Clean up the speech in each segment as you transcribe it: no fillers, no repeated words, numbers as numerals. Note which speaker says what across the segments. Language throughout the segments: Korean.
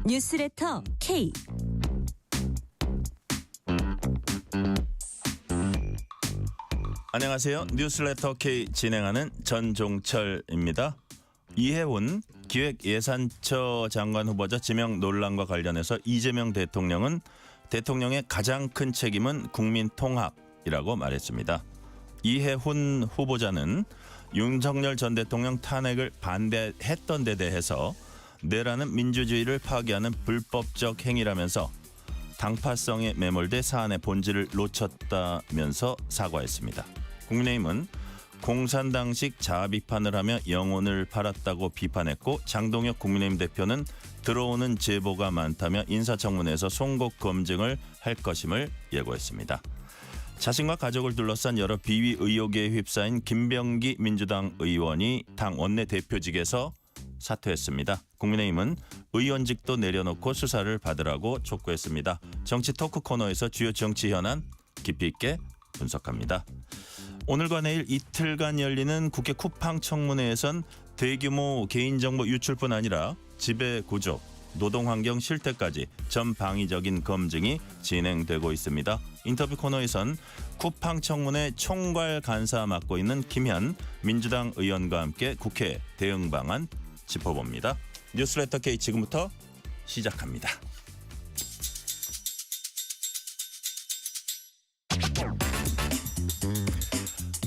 Speaker 1: 뉴스레터 K.
Speaker 2: 안녕하세요. 뉴스레터 K 진행하는 전종철입니다. 이해훈 기획예산처 장관 후보자 지명 논란과 관련해서 이재명 대통령은 대통령의 가장 큰 책임은 국민 통합이라고 말했습니다. 이해훈 후보자는 윤석열 전 대통령 탄핵을 반대했던 데 대해서 내라는 민주주의를 파괴하는 불법적 행위라면서 당파성에 매몰돼 사안의 본질을 놓쳤다면서 사과했습니다. 국민의힘은 공산당식 자아 비판을 하며 영혼을 팔았다고 비판했고, 장동혁 국민의힘 대표는 들어오는 제보가 많다며 인사청문회에서 송곡 검증을 할 것임을 예고했습니다. 자신과 가족을 둘러싼 여러 비위 의혹에 휩싸인 김병기 민주당 의원이 당 원내대표직에서 사퇴했습니다. 국민의힘은 의원직도 내려놓고 수사를 받으라고 촉구했습니다. 정치 토크 코너에서 주요 정치 현안 깊이 있게 분석합니다. 오늘과 내일 이틀간 열리는 국회 쿠팡 청문회에선 대규모 개인정보 유출뿐 아니라 지배구조, 노동환경 실태까지 전방위적인 검증이 진행되고 있습니다. 인터뷰 코너에선 쿠팡 청문회 총괄 간사 맡고 있는 김현 민주당 의원과 함께 국회 대응 방안 짚어봅니다. 뉴스레터 K 지금부터 시작합니다.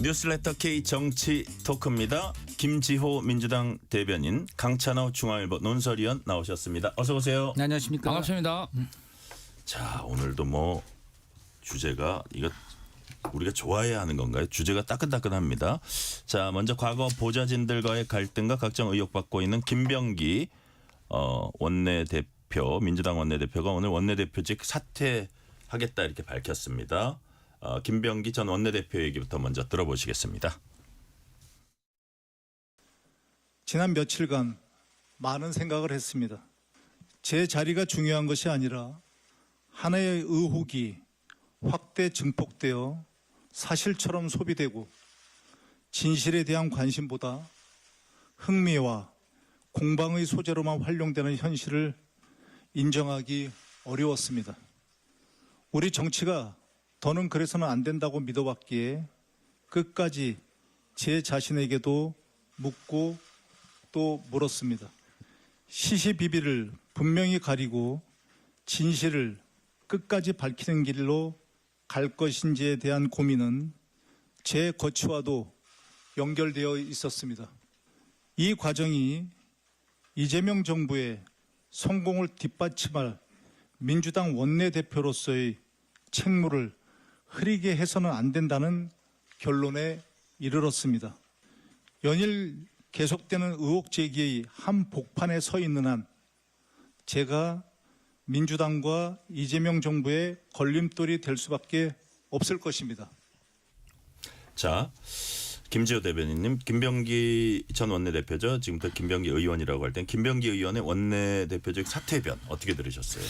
Speaker 2: 뉴스레터 K 정치 토크입니다. 김지호 민주당 대변인, 강찬호 중앙일보 논설위원 나오셨습니다. 어서 오세요.
Speaker 3: 네, 안녕하십니까.
Speaker 4: 반갑습니다.
Speaker 2: 자, 오늘도 뭐 주제가 이거 우리가 좋아해야 하는 건가요? 주제가 따끈따끈합니다. 자, 먼저 과거 보좌진들과의 갈등과 각종 의혹받고 있는 김병기 원내대표, 민주당 원내대표가 오늘 원내대표직 사퇴하겠다 이렇게 밝혔습니다. 김병기 전 원내대표 얘기부터 먼저 들어보시겠습니다.
Speaker 5: 지난 며칠간 많은 생각을 했습니다. 제 자리가 중요한 것이 아니라 하나의 의혹이 확대 증폭되어 사실처럼 소비되고 진실에 대한 관심보다 흥미와 공방의 소재로만 활용되는 현실을 인정하기 어려웠습니다. 우리 정치가 더는 그래서는 안 된다고 믿어왔기에 끝까지 제 자신에게도 묻고 또 물었습니다. 시시비비를 분명히 가리고 진실을 끝까지 밝히는 길로 갈 것인지에 대한 고민은 제 거취와도 연결되어 있었습니다. 이 과정이 이재명 정부의 성공을 뒷받침할 민주당 원내대표로서의 책무를 흐리게 해서는 안 된다는 결론에 이르렀습니다. 연일 계속되는 의혹 제기의 한복판에 서 있는 한 제가 민주당과 이재명 정부의 걸림돌이 될 수밖에 없을 것입니다.
Speaker 2: 자, 김지호 대변인님, 김병기 전 원내대표죠. 지금부터 김병기 의원이라고 할 땐 김병기 의원의 원내대표직 사퇴변 어떻게 들으셨어요?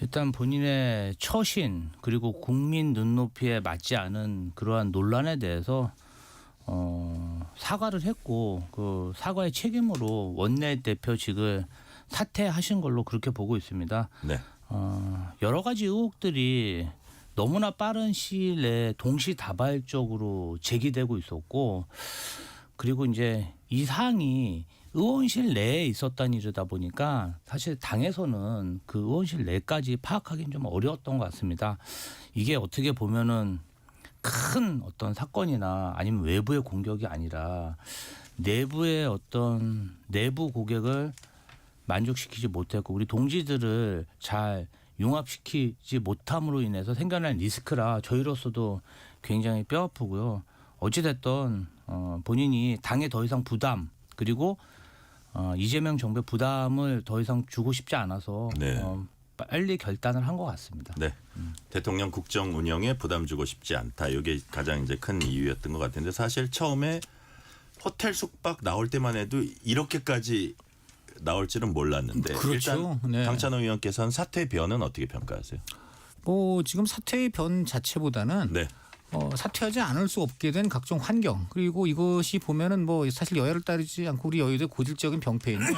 Speaker 3: 일단 본인의 처신 그리고 국민 눈높이에 맞지 않은 그러한 논란에 대해서 사과를 했고, 그 사과의 책임으로 원내대표직을 사퇴하신 걸로 그렇게 보고 있습니다.
Speaker 2: 네.
Speaker 3: 여러 가지 의혹들이 너무나 빠른 시일 내에 동시다발적으로 제기되고 있었고, 그리고 이제 이 사항이 의원실 내에 있었다는 일이다 보니까 사실 당에서는 그 의원실 내까지 파악하기는 좀 어려웠던 것 같습니다. 이게 어떻게 보면은 큰 어떤 사건이나 아니면 외부의 공격이 아니라 내부의 어떤 내부 고객을 만족시키지 못했고 우리 동지들을 잘 융합시키지 못함으로 인해서 생겨난 리스크라 저희로서도 굉장히 뼈아프고요. 어찌됐든 본인이 당에 더 이상 부담 그리고 이재명 정부의 부담을 더 이상 주고 싶지 않아서
Speaker 2: 네.
Speaker 3: 빨리 결단을 한 것 같습니다.
Speaker 2: 네. 대통령 국정 운영에 부담 주고 싶지 않다. 이게 가장 이제 큰 이유였던 것 같은데, 사실 처음에 호텔 숙박 나올 때만 해도 이렇게까지 나올지는 몰랐는데,
Speaker 4: 그렇죠.
Speaker 2: 일단
Speaker 4: 네.
Speaker 2: 강찬호 의원께서는 사퇴 변은 어떻게 평가하세요?
Speaker 4: 뭐 지금 사퇴의 변 자체보다는
Speaker 2: 네.
Speaker 4: 사퇴하지 않을 수 없게 된 각종 환경, 그리고 이것이 보면은 뭐 사실 여야를 따르지 않고 우리 여의도의 고질적인 병폐인데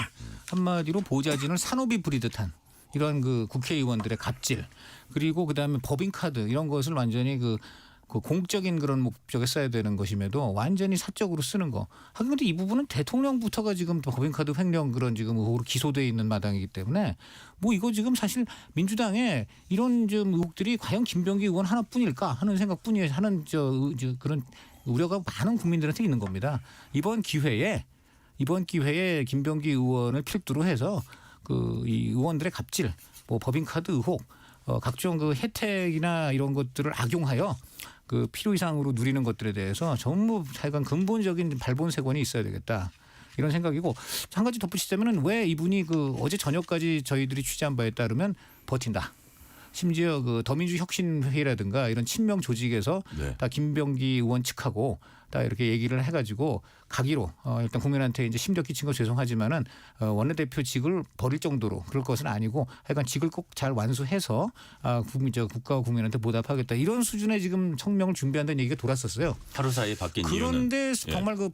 Speaker 4: 한마디로 보좌진을 산업이 부리듯한 이런 그 국회의원들의 갑질 그리고 그다음에 법인카드 이런 것을 완전히 그 공적인 그런 목적에 써야 되는 것임에도 완전히 사적으로 쓰는 거. 하긴 근데 이 부분은 대통령부터가 지금 법인카드 횡령 그런 지금 의혹으로 기소돼 있는 마당이기 때문에 뭐 이거 지금 사실 민주당에 이런 좀 의혹들이 과연 김병기 의원 하나뿐일까 하는 생각뿐이 하는 그런 우려가 많은 국민들한테 있는 겁니다. 이번 기회에 김병기 의원을 필두로 해서 그 이 의원들의 갑질, 뭐 법인카드 의혹, 각종 그 혜택이나 이런 것들을 악용하여 그 필요 이상으로 누리는 것들에 대해서 전부 하여간 근본적인 발본색원이 있어야 되겠다. 이런 생각이고 한 가지 덧붙이자면은 왜 이분이 그 어제 저녁까지 저희들이 취재한 바에 따르면 버틴다. 심지어 그 더민주 혁신회의라든가 이런 친명 조직에서
Speaker 2: 네.
Speaker 4: 다 김병기 의원 측하고 다 이렇게 얘기를 해가지고 가기로 일단 국민한테 이제 심려 끼친 거 죄송하지만은 원내대표직을 버릴 정도로 그럴 것은 아니고 하여간 직을 꼭 잘 완수해서 국가와 국민한테 보답하겠다 이런 수준의 지금 성명을 준비한다는 얘기가 돌았었어요.
Speaker 2: 하루 사이에 바뀐 이유는
Speaker 4: 그런데 정말 그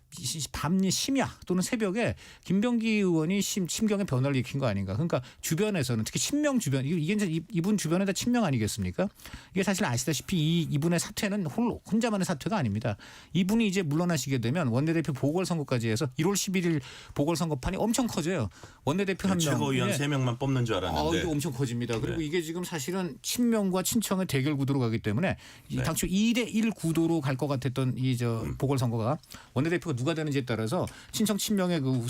Speaker 4: 밤 심야 또는 새벽에 김병기 의원이 심경의 변화를 일으킨 거 아닌가. 그러니까 주변에서는 특히 친명 주변 이게 이제 이분 주변에다 친명 아니겠습니까? 이게 사실 아시다시피 이분의 사퇴는 혼자만의 사퇴가 아닙니다. 이분이 이제 물러나시게 되면 원내대표 보궐선거까지 해서 1월 11일 보궐선거판이 엄청 커져요. 원내대표 한 명.
Speaker 2: 최고위원 3명만 뽑는 줄 알았는데.
Speaker 4: 이거 엄청 커집니다. 그리고
Speaker 2: 네.
Speaker 4: 이게 지금 사실은 친명과 친청의 대결 구도로 가기 때문에
Speaker 2: 네.
Speaker 4: 당초 2대1 구도로 갈 것 같았던 이 보궐선거가 원내대표가 누가 되는지에 따라서 친청 친명의 그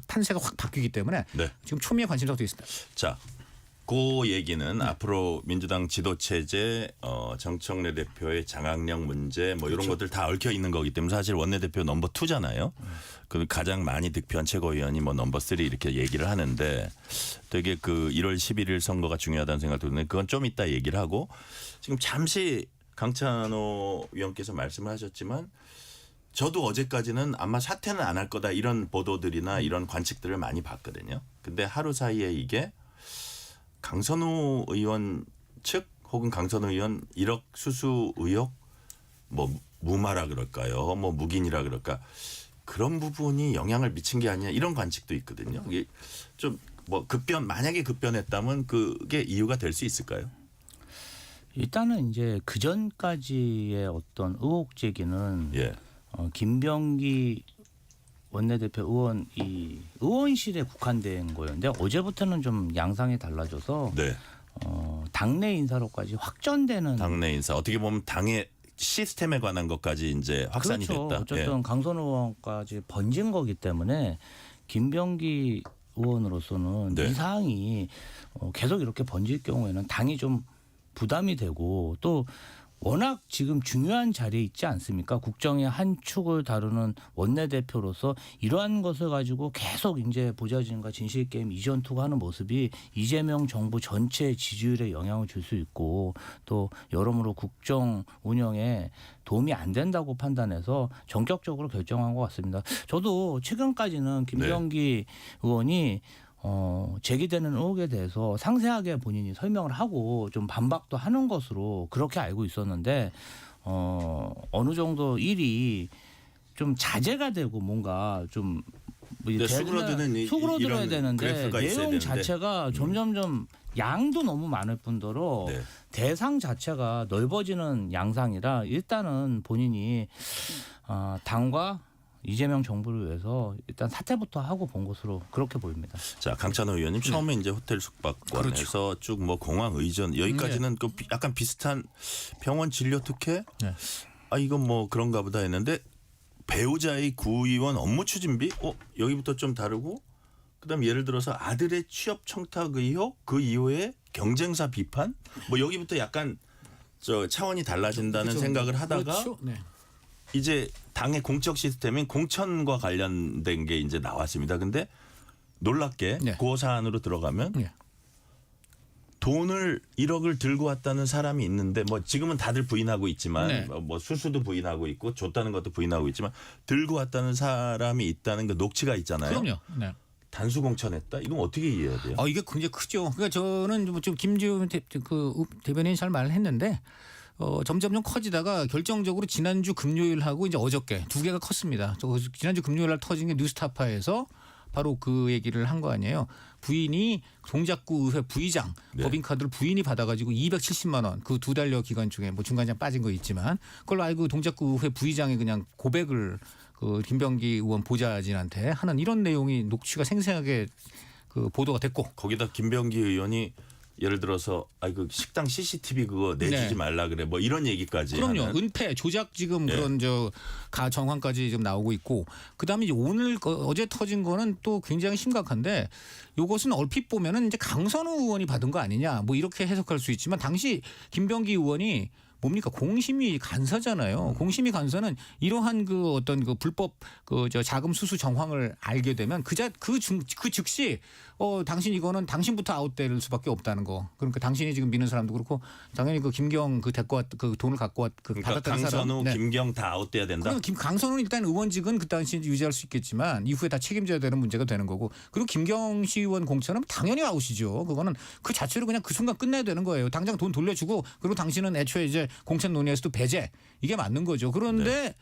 Speaker 4: 판세가 확 바뀌기 때문에
Speaker 2: 네.
Speaker 4: 지금 초미의 관심사가 되어 있습니다.
Speaker 2: 자, 그 얘기는 앞으로 민주당 지도체제, 정청래 대표의 장악력 문제 뭐 이런 것들 다 얽혀 있는 거기 때문에 사실 원내대표 넘버 2잖아요. 그 가장 많이 득표한 최고위원이 뭐 넘버 3 이렇게 얘기를 하는데 되게 그 1월 11일 선거가 중요하다는 생각이 드는데 그건 좀 이따 얘기를 하고 지금 잠시 강찬호 위원께서 말씀을 하셨지만 저도 어제까지는 아마 사퇴는 안 할 거다 이런 보도들이나 이런 관측들을 많이 봤거든요. 근데 하루 사이에 이게 강선우 의원 측 혹은 강선우 의원 1억 수수 의혹 뭐 무마라 그럴까요? 뭐 묵인이라 그럴까? 그런 부분이 영향을 미친 게 아니냐 이런 관측도 있거든요. 이게 좀 뭐 만약에 급변했다면 그게 이유가 될 수 있을까요?
Speaker 3: 일단은 이제 그 전까지의 어떤 의혹 제기는
Speaker 2: 예.
Speaker 3: 김병기 원내대표 의원이 의원실에 국한된 거였는데 어제부터는 좀 양상이 달라져서
Speaker 2: 네.
Speaker 3: 당내 인사로까지 확전되는
Speaker 2: 당내 인사 어떻게 보면 당의 시스템에 관한 것까지 이제 확산이
Speaker 3: 그렇죠.
Speaker 2: 됐다.
Speaker 3: 어쨌든
Speaker 2: 예.
Speaker 3: 강선우 의원까지 번진 거기 때문에 김병기 의원으로서는
Speaker 2: 네.
Speaker 3: 이 사항이 계속 이렇게 번질 경우에는 당이 좀 부담이 되고 또 워낙 지금 중요한 자리에 있지 않습니까? 국정의 한 축을 다루는 원내대표로서 이러한 것을 가지고 계속 이제 보좌진과 진실게임 이전 투구하는 모습이 이재명 정부 전체 지지율에 영향을 줄 수 있고 또 여러모로 국정 운영에 도움이 안 된다고 판단해서 전격적으로 결정한 것 같습니다. 저도 최근까지는 김병기 의원이 제기되는 의혹에 대해서 상세하게 본인이 설명을 하고 좀 반박도 하는 것으로 그렇게 알고 있었는데 어느 정도 일이 좀 자제가 되고 뭔가 좀
Speaker 2: 수그러드는
Speaker 3: 수그러들어야
Speaker 2: 이런
Speaker 3: 되는데
Speaker 2: 그래프가 있어야
Speaker 3: 내용
Speaker 2: 되는데.
Speaker 3: 자체가 점점점 양도 너무 많을 뿐더러
Speaker 2: 네.
Speaker 3: 대상 자체가 넓어지는 양상이라 일단은 본인이 당과 이재명 정부를 위해서 일단 사퇴부터 하고 본 것으로 그렇게 보입니다.
Speaker 2: 자, 강찬호 의원님 처음에 이제 호텔 숙박권에서 쭉 뭐 공항 의전 여기까지는 그 약간 비슷한 병원 진료 특혜
Speaker 4: 네.
Speaker 2: 이건 뭐 그런가 보다 했는데 배우자의 구의원 업무 추진비 여기부터 좀 다르고 그다음 예를 들어서 아들의 취업 청탁 의혹 그 이후에 경쟁사 비판 뭐 여기부터 약간 차원이 달라진다는
Speaker 4: 그렇죠.
Speaker 2: 생각을 하다가
Speaker 4: 그렇죠. 네.
Speaker 2: 이제 당의 공적 시스템인 공천과 관련된 게 이제 나왔습니다. 근데 놀랍게
Speaker 4: 네.
Speaker 2: 그 사안으로 들어가면
Speaker 4: 네.
Speaker 2: 돈을 1억을 들고 왔다는 사람이 있는데 뭐 지금은 다들 부인하고 있지만
Speaker 4: 네.
Speaker 2: 뭐 수수도 부인하고 있고 줬다는 것도 부인하고 있지만 들고 왔다는 사람이 있다는 그 녹취가 있잖아요.
Speaker 4: 그럼요. 네.
Speaker 2: 단수 공천했다. 이건 어떻게 이해해야 돼요?
Speaker 4: 이게 굉장히 크죠. 그러니까 저는 좀 김지훈 대변인이 잘 말을 했는데 점점 좀 커지다가 결정적으로 지난주 금요일하고 이제 어저께 두 개가 컸습니다. 지난주 금요일 날 터진 게 뉴스타파에서 바로 그 얘기를 한 거 아니에요. 부인이 동작구 의회 부의장
Speaker 2: 네.
Speaker 4: 법인카드를 부인이 받아가지고 270만 원 그 2달여 기간 중에 뭐 중간에 빠진 거 있지만 그걸 알고 동작구 의회 부의장이 그냥 고백을 그 김병기 의원 보좌진한테 하는 이런 내용이 녹취가 생생하게 그 보도가 됐고
Speaker 2: 거기다 김병기 의원이 예를 들어서 그 식당 CCTV 그거 내주지
Speaker 4: 네.
Speaker 2: 말라 그래 뭐 이런 얘기까지
Speaker 4: 그럼요.
Speaker 2: 하는.
Speaker 4: 은폐, 조작 지금
Speaker 2: 예.
Speaker 4: 그런 정황까지 지금 나오고 있고 그다음에 이제 오늘 어제 터진 거는 또 굉장히 심각한데 이것은 얼핏 보면은 이제 강선우 의원이 받은 거 아니냐 뭐 이렇게 해석할 수 있지만 당시 김병기 의원이 뭡니까 공심위 간사잖아요. 공심위 간사는 이러한 그 어떤 그 불법 자금 수수 정황을 알게 되면 그 즉시 당신 이거는 당신부터 아웃될 수밖에 없다는 거. 그러니까 당신이 지금 미는 사람도 그렇고 당연히 그 김경 그 데리고 그 돈을 갖고
Speaker 2: 그러니까
Speaker 4: 받았다는
Speaker 2: 강선우,
Speaker 4: 사람. 네.
Speaker 2: 김경 다 아웃돼야 된다.
Speaker 4: 그럼 강선우는 일단 의원직은 그 당시 유지할 수 있겠지만 이후에 다 책임져야 되는 문제가 되는 거고 그리고 김경 시의원 공천은 당연히 아웃이죠. 그거는 그 자체로 그냥 그 순간 끝내야 되는 거예요. 당장 돈 돌려주고 그리고 당신은 애초에 이제 공천 논의에서도 배제 이게 맞는 거죠. 그런데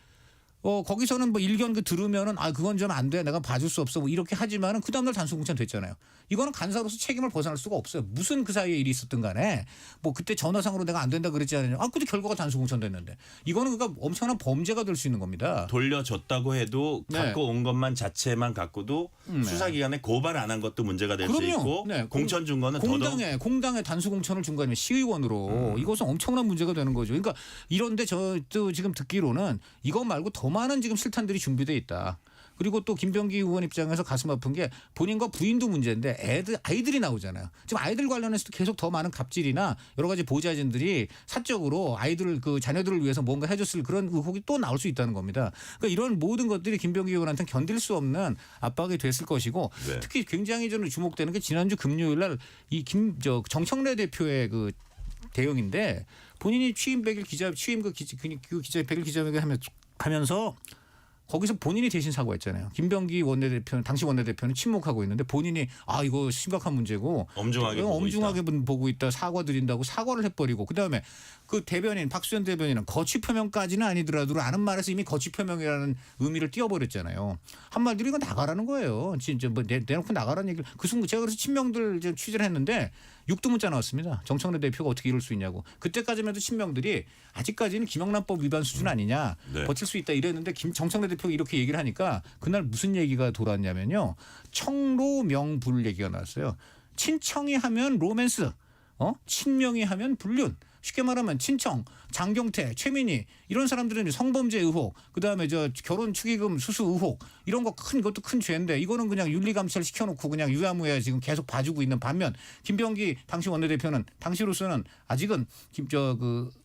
Speaker 4: 거기서는 뭐 일견 들으면은 그건 좀 안 돼. 내가 봐줄 수 없어. 뭐 이렇게 하지만은 그 다음날 단순 공천 됐잖아요. 이거는 간사로서 책임을 벗어날 수가 없어요. 무슨 그 사이에 일이 있었든 간에 뭐 그때 전화상으로 내가 안 된다 그랬지 않느냐. 근데 결과가 단순 공천 됐는데 이거는 그러니까 엄청난 범죄가 될 수 있는 겁니다.
Speaker 2: 돌려줬다고 해도
Speaker 4: 네.
Speaker 2: 갖고 온 것만 자체만 갖고도
Speaker 4: 네.
Speaker 2: 수사기관에 고발 안 한 것도 문제가 될 수
Speaker 4: 그럼요.
Speaker 2: 있고
Speaker 4: 네.
Speaker 2: 공천 준 거는 더더욱
Speaker 4: 공당에 단수 공천을 준 거 아니면 시의원으로 이것은 엄청난 문제가 되는 거죠. 그러니까 이런데 저도 지금 듣기로는 이것 말고 더 많은 지금 실탄들이 준비돼 있다. 그리고 또 김병기 의원 입장에서 가슴 아픈 게 본인과 부인도 문제인데 아이들이 나오잖아요. 지금 아이들 관련해서도 계속 더 많은 갑질이나 여러 가지 보좌진들이 사적으로 아이들을 그 자녀들을 위해서 뭔가 해줬을 그런 의혹이 또 나올 수 있다는 겁니다. 그러니까 이런 모든 것들이 김병기 의원한테는 견딜 수 없는 압박이 됐을 것이고
Speaker 2: 네.
Speaker 4: 특히 굉장히 저는 주목되는 게 지난주 금요일 날 이 정청래 대표의 그 대응인데 본인이 취임 100일 기자회견 하면서 거기서 본인이 대신 사과했잖아요. 김병기 원내대표는 당시 원내대표는 침묵하고 있는데 본인이 이거 심각한 문제고
Speaker 2: 엄중하게
Speaker 4: 보고 있다 사과드린다고 사과를 해버리고 그다음에 그 대변인 박수현 대변인은 거취 표명까지는 아니더라도 아는 말에서 이미 거취 표명이라는 의미를 띄워버렸잖아요. 한마디로 이거 나가라는 거예요. 진짜 뭐 내놓고 나가라는 얘기를 그 순간 제가 그래서 친명들 취재를 했는데 육두문자 나왔습니다. 정청래 대표가 어떻게 이럴 수 있냐고. 그때까지만 해도 친명들이 아직까지는 김영란법 위반 수준 아니냐
Speaker 2: 네.
Speaker 4: 버틸 수 있다 이랬는데 정청래 대표가 이렇게 얘기를 하니까 그날 무슨 얘기가 돌았냐면요. 청로 명불 얘기가 나왔어요. 친청이 하면 로맨스, 친명이 하면 불륜. 쉽게 말하면 친청, 장경태, 최민희 이런 사람들은 성범죄 의혹, 그다음에 결혼 축의금 수수 의혹 이런 거 이것도 큰 죄인데 이거는 그냥 윤리감찰 시켜놓고 그냥 유야무야 지금 계속 봐주고 있는 반면 김병기 당시 원내대표는 당시로서는 아직은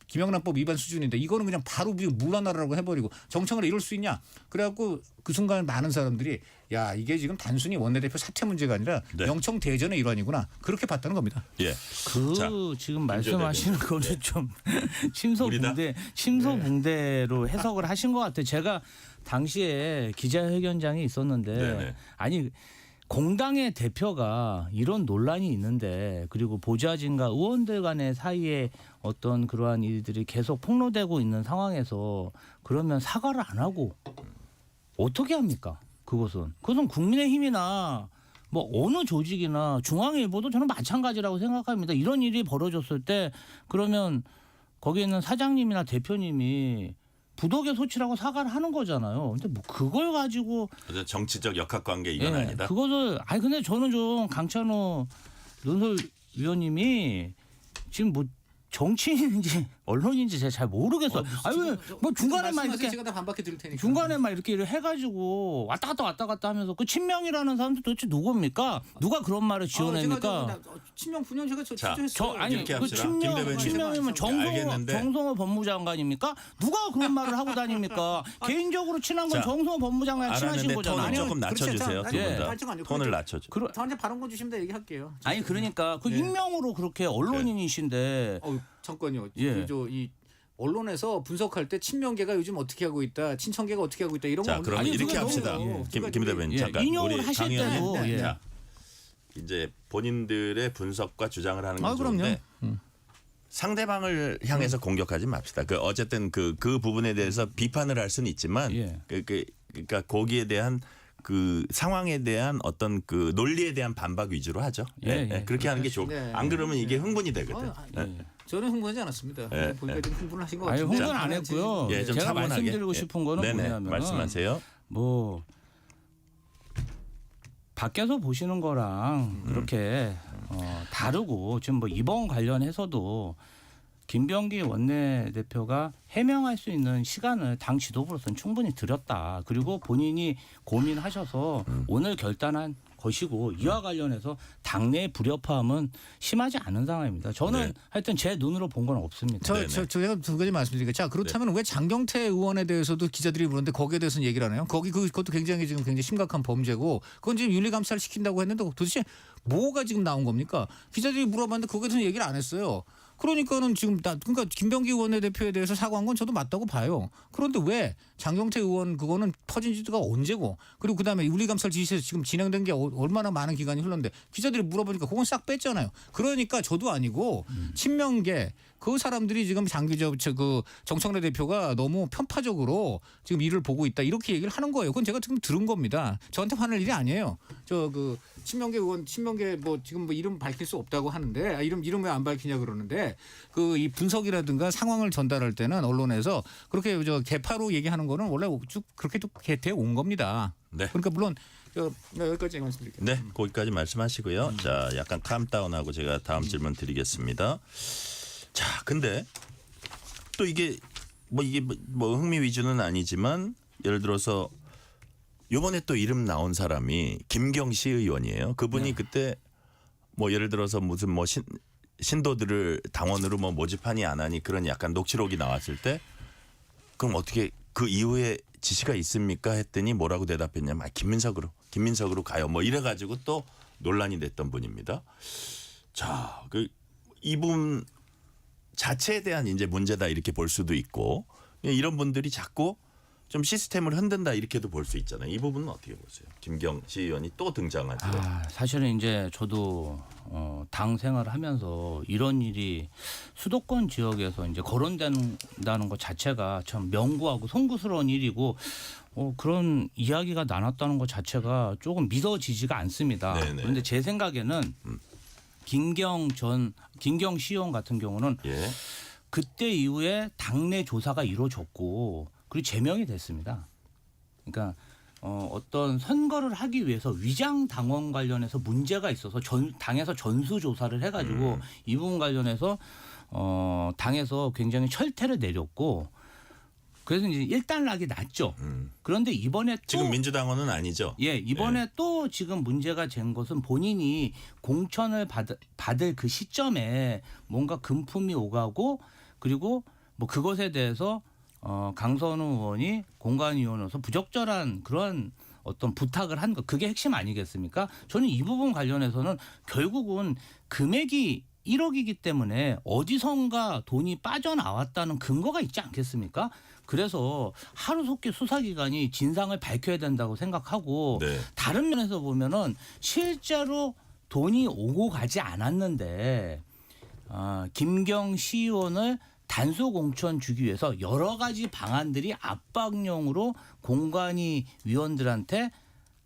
Speaker 4: 김영란법 위반 수준인데 이거는 그냥 바로 물러나라고 해버리고 정청을 이럴 수 있냐? 그래갖고 그 순간 많은 사람들이 야 이게 지금 단순히 원내대표 사퇴 문제가 아니라
Speaker 2: 네.
Speaker 4: 명청 대전의 일환이구나 그렇게 봤다는 겁니다.
Speaker 2: 예. 자,
Speaker 3: 지금 말씀하시는 거는 좀 침소붕대로 해석을 하신 것 같아요. 제가 당시에 기자회견장에 있었는데
Speaker 2: 네네.
Speaker 3: 아니 공당의 대표가 이런 논란이 있는데 그리고 보좌진과 의원들 간의 사이에 어떤 그러한 일들이 계속 폭로되고 있는 상황에서 그러면 사과를 안 하고 어떻게 합니까? 그것은 국민의힘이나 뭐 어느 조직이나 중앙일보도 저는 마찬가지라고 생각합니다. 이런 일이 벌어졌을 때 그러면 거기에 있는 사장님이나 대표님이 부덕의 소치라고 사과를 하는 거잖아요. 근데 뭐 그걸 가지고
Speaker 2: 정치적 역학관계 이건 아니다.
Speaker 3: 그것을 근데 저는 좀 강찬호 논설위원님이 지금 뭐 정치인인지 언론인지 제가 잘 모르겠어요. 뭐 중간에 막 이렇게
Speaker 4: 제가 다 반박해 드릴 테니까.
Speaker 3: 중간에 막 이렇게 해가지고 왔다 갔다 하면서 그 친명이라는 사람들 도대체 누굽니까? 누가 그런 말을 지어냅니까?
Speaker 4: 친명 분연 제가
Speaker 2: 자,
Speaker 4: 취재했어요.
Speaker 3: 아니
Speaker 2: 이렇게
Speaker 3: 그
Speaker 2: 합시다. 김 대변인.
Speaker 3: 친명이면
Speaker 2: 알겠는데.
Speaker 3: 정성호 법무장관입니까? 누가 그런 말을 하고 다닙니까? 개인적으로 친한 건
Speaker 2: 자,
Speaker 3: 정성호 법무장관 친하신
Speaker 2: 알았는데
Speaker 3: 거잖아요.
Speaker 2: 톤을 조금
Speaker 4: 그렇지
Speaker 2: 낮춰주세요.
Speaker 4: 않다.
Speaker 2: 두 분
Speaker 3: 예.
Speaker 2: 다. 톤을 낮춰줘.
Speaker 4: 저한테 발언권 주시면 다 얘기할게요.
Speaker 3: 아니 그러니까 그 익명으로 그렇게 언론인이신데
Speaker 4: 잠깐요.
Speaker 3: 예.
Speaker 4: 이 언론에서 분석할 때 친명계가 요즘 어떻게 하고 있다, 친청계가 어떻게 하고 있다 이런
Speaker 2: 자,
Speaker 4: 거
Speaker 2: 그럼
Speaker 3: 아니,
Speaker 2: 이렇게
Speaker 3: 그거
Speaker 2: 합시다.
Speaker 3: 너무-
Speaker 2: 김 대변인 잠깐.
Speaker 3: 인용을
Speaker 2: 우리
Speaker 3: 하실
Speaker 2: 강 의원님.
Speaker 3: 때도
Speaker 2: 자, 이제 본인들의 분석과 주장을 하는 건
Speaker 4: 그럼요.
Speaker 2: 좋은데 상대방을 향해서 공격하지 맙시다. 어쨌든 그 부분에 대해서 비판을 할 수는 있지만
Speaker 3: 예.
Speaker 2: 그러니까 거기에 대한 그 상황에 대한 어떤 그 논리에 대한 반박 위주로 하죠.
Speaker 3: 예, 예.
Speaker 2: 그렇게 하는 게 좋고
Speaker 4: 네.
Speaker 2: 안 그러면 이게 흥분이 되거든.
Speaker 4: 저는 흥분하지 않았습니다.
Speaker 2: 예,
Speaker 4: 보니까 좀 흥분을 하신 것
Speaker 3: 아니
Speaker 4: 같은데.
Speaker 3: 흥분 안 했고요.
Speaker 2: 예, 좀
Speaker 3: 제가
Speaker 2: 차분하게.
Speaker 3: 말씀드리고
Speaker 2: 예.
Speaker 3: 싶은 거는
Speaker 2: 네네,
Speaker 3: 뭐냐면
Speaker 2: 말씀하세요.
Speaker 3: 뭐 밖에서 보시는 거랑 그렇게 다르고 지금 뭐 이번 관련해서도 김병기 원내대표가 해명할 수 있는 시간을 당 지도부로서는 충분히 드렸다. 그리고 본인이 고민하셔서 오늘 결단한 것이고 이와 관련해서 당내의 불협화음은 심하지 않은 상황입니다. 저는
Speaker 2: 네.
Speaker 3: 하여튼 제 눈으로 본 건 없습니다.
Speaker 4: 제가 두 가지 말씀드릴게요. 자, 그렇다면 왜 장경태 의원에 대해서도 기자들이 물었는데 거기에 대해서는 얘기를 안 해요? 그것도 굉장히 지금 굉장히 심각한 범죄고 그건 지금 윤리감사를 시킨다고 했는데 도대체 뭐가 지금 나온 겁니까? 기자들이 물어봤는데 거기에 대해서는 얘기를 안 했어요. 그러니까는 지금 그러니까 김병기 원내대표에 대해서 사과한 건 저도 맞다고 봐요. 그런데 왜 장경태 의원 그거는 퍼진 지가 언제고 그리고 그다음에 윤리감사를 지시해서 지금 진행된 게 얼마나 많은 기간이 흘렀는데 기자들이 물어보니까 그건 싹 뺐잖아요. 그러니까 저도 아니고 친명계 그 사람들이 지금 그 정청래 대표가 너무 편파적으로 지금 일을 보고 있다 이렇게 얘기를 하는 거예요. 그건 제가 지금 들은 겁니다. 저한테 화낼 일이 아니에요. 친명계 의원 친명계 뭐 지금 뭐 이름 밝힐 수 없다고 하는데 이름 왜 안 밝히냐 그러는데 그 이 분석이라든가 상황을 전달할 때는 언론에서 그렇게 개파로 얘기하는 거는 원래 쭉 그렇게 쭉 되어 온 겁니다.
Speaker 2: 네.
Speaker 4: 그러니까 물론 여기까지 말씀드릴게요.
Speaker 2: 네, 거기까지 말씀하시고요. 자, 약간 캄다운하고 제가 다음 질문 드리겠습니다. 자, 근데 또 이게 뭐 흥미 위주는 아니지만 예를 들어서 요번에 또 이름 나온 사람이 김경시 의원이에요. 그분이 그때 뭐 예를 들어서 무슨 뭐 신도들을 당원으로 뭐 모집하니 안 하니 그런 약간 녹취록이 나왔을 때 그럼 어떻게 그 이후에 지시가 있습니까 했더니 뭐라고 대답했냐면 김민석으로 가요 뭐 이래가지고 또 논란이 됐던 분입니다. 자, 이분 자체에 대한 이제 문제다 이렇게 볼 수도 있고 이런 분들이 자꾸 좀 시스템을 흔든다 이렇게도 볼 수 있잖아요. 이 부분은 어떻게 보세요? 김경시 의원이 또 등장하죠.
Speaker 3: 사실은 이제 저도 당 생활을 하면서 이런 일이 수도권 지역에서 이제 거론된다는 것 자체가 참 명구하고 송구스러운 일이고 그런 이야기가 나눴다는 것 자체가 조금 믿어지지가 않습니다.
Speaker 2: 네네.
Speaker 3: 그런데 제 생각에는 김경시 의원 같은 경우는
Speaker 2: 예.
Speaker 3: 그때 이후에 당내 조사가 이루어졌고 그리고 제명이 됐습니다. 그러니까 어떤 선거를 하기 위해서 위장 당원 관련해서 문제가 있어서 당에서 전수 조사를 해가지고 이 부분 관련해서 당에서 굉장히 철퇴를 내렸고 그래서 이제 일단락이 났죠. 그런데 이번에 또
Speaker 2: 지금 민주당원은 아니죠.
Speaker 3: 예, 이번에 또 지금 문제가 된 것은 본인이 공천을 받을 그 시점에 뭔가 금품이 오가고 그리고 뭐 그것에 대해서 강선우 의원이 공관위원으로서 부적절한 그런 어떤 부탁을 한 것 그게 핵심 아니겠습니까? 저는 이 부분 관련해서는 결국은 금액이 1억이기 때문에 어디선가 돈이 빠져나왔다는 근거가 있지 않겠습니까? 그래서 하루속히 수사기관이 진상을 밝혀야 된다고 생각하고
Speaker 2: 네.
Speaker 3: 다른 면에서 보면은 실제로 돈이 오고 가지 않았는데 김경시 의원을 단수 공천 주기 위해서 여러 가지 방안들이 압박용으로 공관위 위원들한테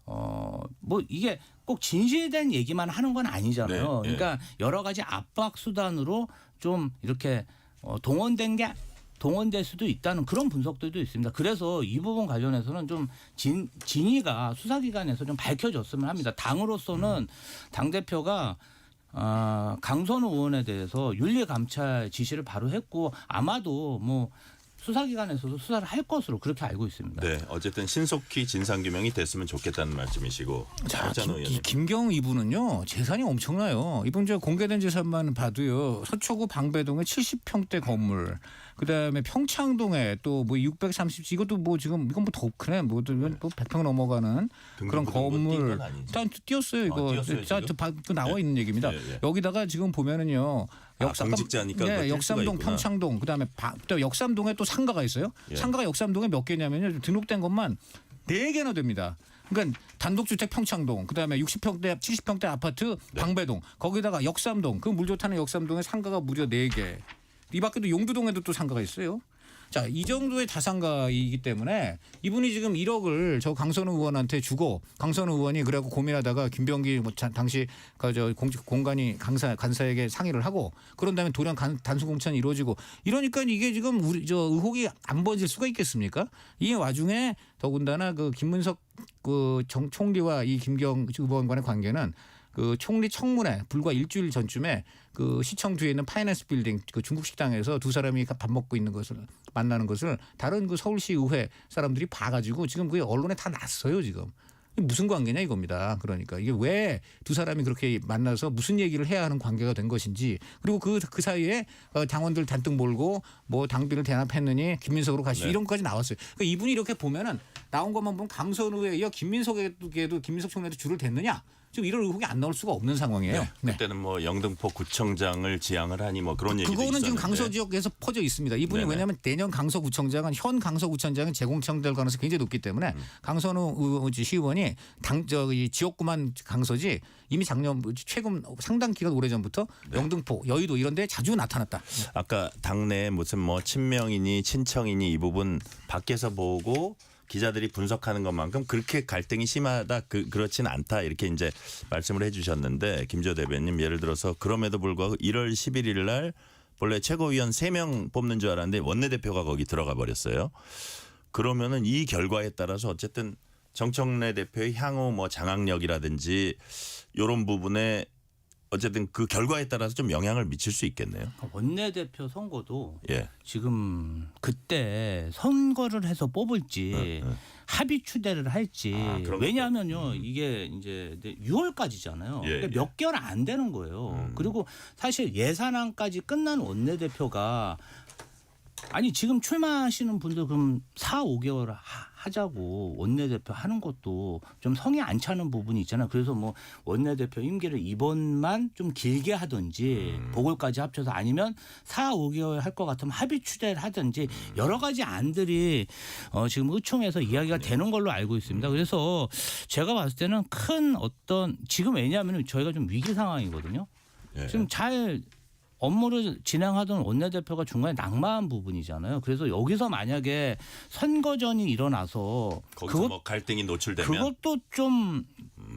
Speaker 3: 뭐 이게 꼭 진실된 얘기만 하는 건 아니잖아요.
Speaker 2: 네, 네.
Speaker 3: 그러니까 여러 가지 압박 수단으로 좀 이렇게 동원될 수도 있다는 그런 분석들도 있습니다. 그래서 이 부분 관련해서는 좀 진위가 수사기관에서 좀 밝혀졌으면 합니다. 당으로서는 당 대표가 강선우 의원에 대해서 윤리감찰 지시를 바로 했고 아마도 뭐 수사기관에서도 수사를 할 것으로 그렇게 알고 있습니다.
Speaker 2: 네, 어쨌든 신속히 진상규명이 됐으면 좋겠다는 말씀이시고.
Speaker 4: 자,
Speaker 2: 박찬호 의원님.
Speaker 4: 김경 이분은요 재산이 엄청나요. 이분 저 공개된 재산만 봐도요 서초구 방배동에 70평대 건물, 그다음에 평창동에 또 뭐 630, 이것도 뭐 지금 이건 뭐 더 크네, 뭐 100평 넘어가는 그런 건물. 일단 띄었어요 이거.
Speaker 2: 띄었어요,
Speaker 4: 자, 또 나와 있는 얘기입니다.
Speaker 2: 예.
Speaker 4: 여기다가 지금 보면은요.
Speaker 2: 공직자니까 그거 뗄 수가
Speaker 4: 역삼동,
Speaker 2: 있구나.
Speaker 4: 평창동, 그다음에 또 역삼동에 또 상가가 있어요.
Speaker 2: 예.
Speaker 4: 상가가 역삼동에 몇 개냐면요. 등록된 것만 4개나 됩니다. 그러니까 단독주택 평창동, 그다음에 60평대, 70평대 아파트 방배동, 거기다가 역삼동, 그 물 좋다는 역삼동에 상가가 무려 4개. 이 밖에도 용두동에도 또 상가가 있어요. 자, 이 정도의 자산가이기 때문에 이분이 지금 1억을 저 강선우 의원한테 주고 강선우 의원이 그래갖고 고민하다가 김병기 뭐 당시 그저 공간이 간사에게 상의를 하고 그런 다음에 돌연 단수 공천이 이루어지고 이러니까 이게 지금 우리 저 의혹이 안 번질 수가 있겠습니까? 이 와중에 더군다나 그 김문석 그 총리와 이 김경 의원 간의 관계는 그 총리 청문회 불과 일주일 전쯤에 그 시청 뒤에 있는 파이낸스 빌딩 그 중국 식당에서 두 사람이 밥 먹고 있는 것을 만나는 것을 다른 그 서울시 의회 사람들이 봐가지고 지금 그게 언론에 다 났어요 지금. 무슨 관계냐 이겁니다. 그러니까 이게 왜 두 사람이 그렇게 만나서 무슨 얘기를 해야 하는 관계가 된 것인지 그리고 그 사이에 당원들 잔뜩 몰고 뭐 당비를 대납했느니 김민석으로 가시죠
Speaker 2: 네.
Speaker 4: 이런 것까지 나왔어요. 그러니까 이분이 이렇게 보면은 나온 것만 보면 강선우에 이어 김민석에도 김민석 총리한테 줄을 댔느냐 지금 이런 의혹이 안 나올 수가 없는 상황이에요.
Speaker 2: 네.
Speaker 4: 네.
Speaker 2: 그때는 뭐 영등포 구청장을 지향을 하니 뭐 그런 얘기도
Speaker 4: 그거는
Speaker 2: 있었는데.
Speaker 4: 지금 강서 지역에서 퍼져 있습니다. 이분이
Speaker 2: 네네.
Speaker 4: 왜냐하면 내년 강서구청장은 현 강서구청장은 재공천될 가능성이 굉장히 높기 때문에 강선우 시의원이 이 지역구만 강서지 이미 작년 최근 상당 기간 오래전부터
Speaker 2: 네.
Speaker 4: 영등포, 여의도 이런 데 자주 나타났다.
Speaker 2: 아까 당내에 무슨 뭐 친명이니 친청이니 이 부분 밖에서 보고 기자들이 분석하는 것만큼 그렇게 갈등이 심하다 그렇진 않다 이렇게 이제 말씀을 해주셨는데 김지호 대변인 예를 들어서 그럼에도 불구하고 1월 11일 날 원래 최고위원 3명 뽑는 줄 알았는데 원내대표가 거기 들어가 버렸어요. 그러면은 이 결과에 따라서 어쨌든 정청래 대표의 향후 뭐 장악력이라든지 이런 부분에 어쨌든 그 결과에 따라서 좀 영향을 미칠 수 있겠네요.
Speaker 3: 원내대표 선거도
Speaker 2: 예.
Speaker 3: 지금 그때 선거를 해서 뽑을지 합의 추대를 할지
Speaker 2: 그런
Speaker 3: 왜냐하면요 이게 이제 6월까지잖아요.
Speaker 2: 예,
Speaker 3: 그러니까
Speaker 2: 예.
Speaker 3: 몇 개월 안 되는 거예요. 그리고 사실 예산안까지 끝난 원내대표가 아니 지금 출마하시는 분들 그럼 4, 5개월 하자고 원내대표 하는 것도 좀 성이 안 차는 부분이 있잖아요. 그래서 뭐 원내대표 임기를 이번만 좀 길게 하든지 보궐까지 합쳐서 아니면 4, 5개월 할 것 같으면 합의 추대를 하든지 여러 가지 안들이 지금 의총에서 이야기가 되는 걸로 알고 있습니다. 그래서 제가 봤을 때는 큰 어떤 지금 왜냐하면 저희가 좀 위기 상황이거든요.
Speaker 2: 예.
Speaker 3: 지금 잘 업무를 진행하던 원내대표가 중간에 낙마한 부분이잖아요. 그래서 여기서 만약에 선거전이 일어나서
Speaker 2: 거기서 뭐 갈등이 노출되면
Speaker 3: 그것도 좀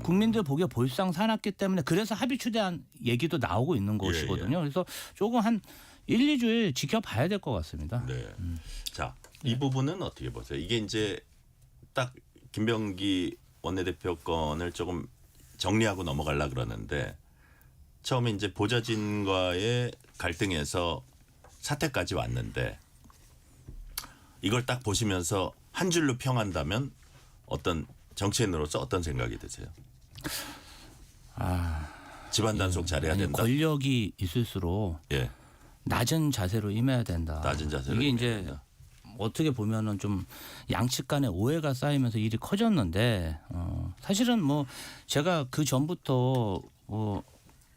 Speaker 3: 국민들 보기에 볼상사납기 때문에 그래서 합의 추대한 얘기도 나오고 있는 것이거든요. 그래서 조금 한 1, 2주일 지켜봐야 될 것 같습니다.
Speaker 2: 네. 자, 이 부분은 어떻게 보세요? 이게 이제 딱 김병기 원내대표 건을 조금 정리하고 넘어가려 그러는데 처음에 이제 보좌진과의 갈등에서 사퇴까지 왔는데 이걸 딱 보시면서 한 줄로 평한다면 어떤 정치인으로서 어떤 생각이 드세요? 집안 단속 잘해야
Speaker 3: 아니,
Speaker 2: 된다.
Speaker 3: 권력이 있을수록
Speaker 2: 예,
Speaker 3: 낮은 자세로 임해야 된다.
Speaker 2: 낮은 자세로
Speaker 3: 이게
Speaker 2: 임해야
Speaker 3: 이제
Speaker 2: 된다.
Speaker 3: 어떻게 보면은 좀 양측 간의 오해가 쌓이면서 일이 커졌는데 사실은 뭐 제가 그 전부터 뭐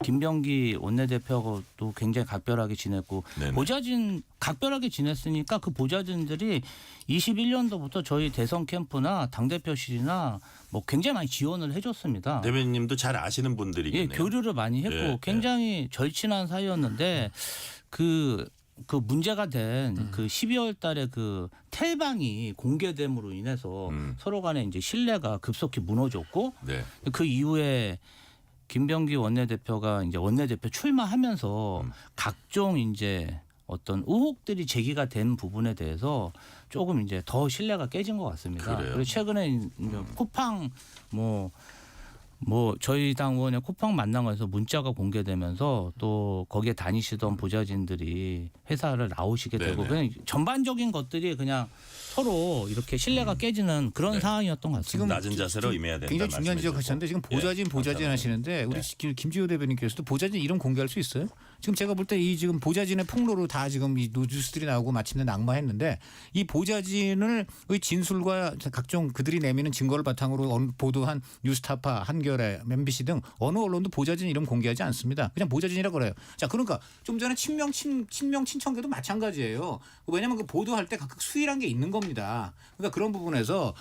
Speaker 3: 김병기 원내대표하고도 굉장히 각별하게 지냈고
Speaker 2: 네네.
Speaker 3: 보좌진 각별하게 지냈으니까 그 보좌진들이 21년도부터 저희 대선 캠프나 당대표실이나 뭐 굉장히 많이 지원을 해줬습니다.
Speaker 2: 대변인님도 잘 아시는 분들이겠네요.
Speaker 3: 예, 교류를 많이 했고
Speaker 2: 예,
Speaker 3: 굉장히 절친한 사이였는데 그 문제가 된 그 12월 달에 그 텔방이 공개됨으로 인해서 서로 간에 이제 신뢰가 급속히 무너졌고
Speaker 2: 네.
Speaker 3: 그 이후에 김병기 원내대표가 이제 원내대표 출마하면서 각종 이제 어떤 의혹들이 제기가 된 부분에 대해서 조금 이제 더 신뢰가 깨진 것 같습니다.
Speaker 2: 그래요?
Speaker 3: 그리고 최근에 이제 쿠팡 뭐 저희 당 의원의 쿠팡 만난 거에서 문자가 공개되면서 또 거기에 다니시던 보좌진들이 회사를 나오시게 되고
Speaker 2: 네네.
Speaker 3: 그냥 전반적인 것들이 그냥 서로 이렇게 신뢰가 깨지는 그런
Speaker 2: 네.
Speaker 3: 상황이었던 것 같습니다.
Speaker 2: 낮은 자세로 임해야 된다.
Speaker 4: 굉장히 중요한 지적 하셨는데 지금 보좌진
Speaker 2: 감사합니다.
Speaker 4: 하시는데 우리 김지호 대변인께서도 보좌진 이름 공개할 수 있어요? 지금 제가 볼 때 이 지금 보좌진의 폭로로 다 지금 이 뉴스들이 나오고 마침내 낙마했는데 이 보좌진의 진술과 각종 그들이 내미는 증거를 바탕으로 보도한 뉴스타파, 한겨레, MBC 등 어느 언론도 보좌진 이름 공개하지 않습니다. 그냥 보좌진이라고 그래요. 자, 그러니까 좀 전에 친명 친청계도 마찬가지예요. 왜냐하면 그 보도할 때 각각 수위란 게 있는 겁니다. 그러니까 그런 부분에서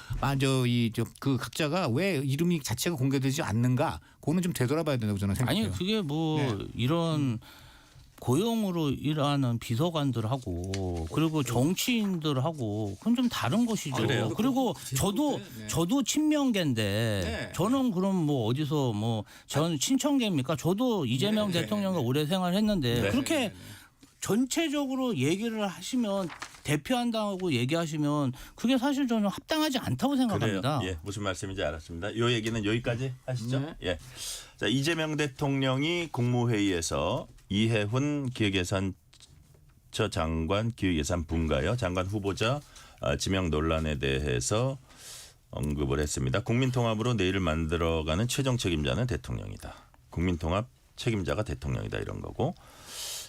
Speaker 4: 그 각자가 왜 이름이 자체가 공개되지 않는가, 그거는 좀 되돌아봐야 된다고 저는 생각해요.
Speaker 3: 아니 그게 뭐
Speaker 4: 네.
Speaker 3: 이런 고용으로 일하는 비서관들하고 그리고 정치인들하고 그건 좀 다른 것이죠.
Speaker 2: 그래요?
Speaker 3: 그리고
Speaker 4: 네.
Speaker 3: 저도 친명계인데
Speaker 4: 네.
Speaker 3: 저는 그럼 뭐 어디서 뭐 전 친청계입니까? 저도 이재명
Speaker 4: 네.
Speaker 3: 대통령과 오래 생활했는데
Speaker 2: 네.
Speaker 3: 그렇게 전체적으로 얘기를 하시면 대표한다고 얘기하시면 그게 사실 저는 합당하지 않다고 생각합니다.
Speaker 2: 그래요. 예, 무슨 말씀인지 알았습니다. 요 얘기는 여기까지 하시죠.
Speaker 4: 네.
Speaker 2: 예. 자, 이재명 대통령이 국무회의에서 이해훈 기획예산처 장관 기획예산부인가요? 장관 후보자 지명 논란에 대해서 언급을 했습니다. 국민통합으로 내일을 만들어가는 최종 책임자는 대통령이다. 국민통합 책임자가 대통령이다 이런 거고.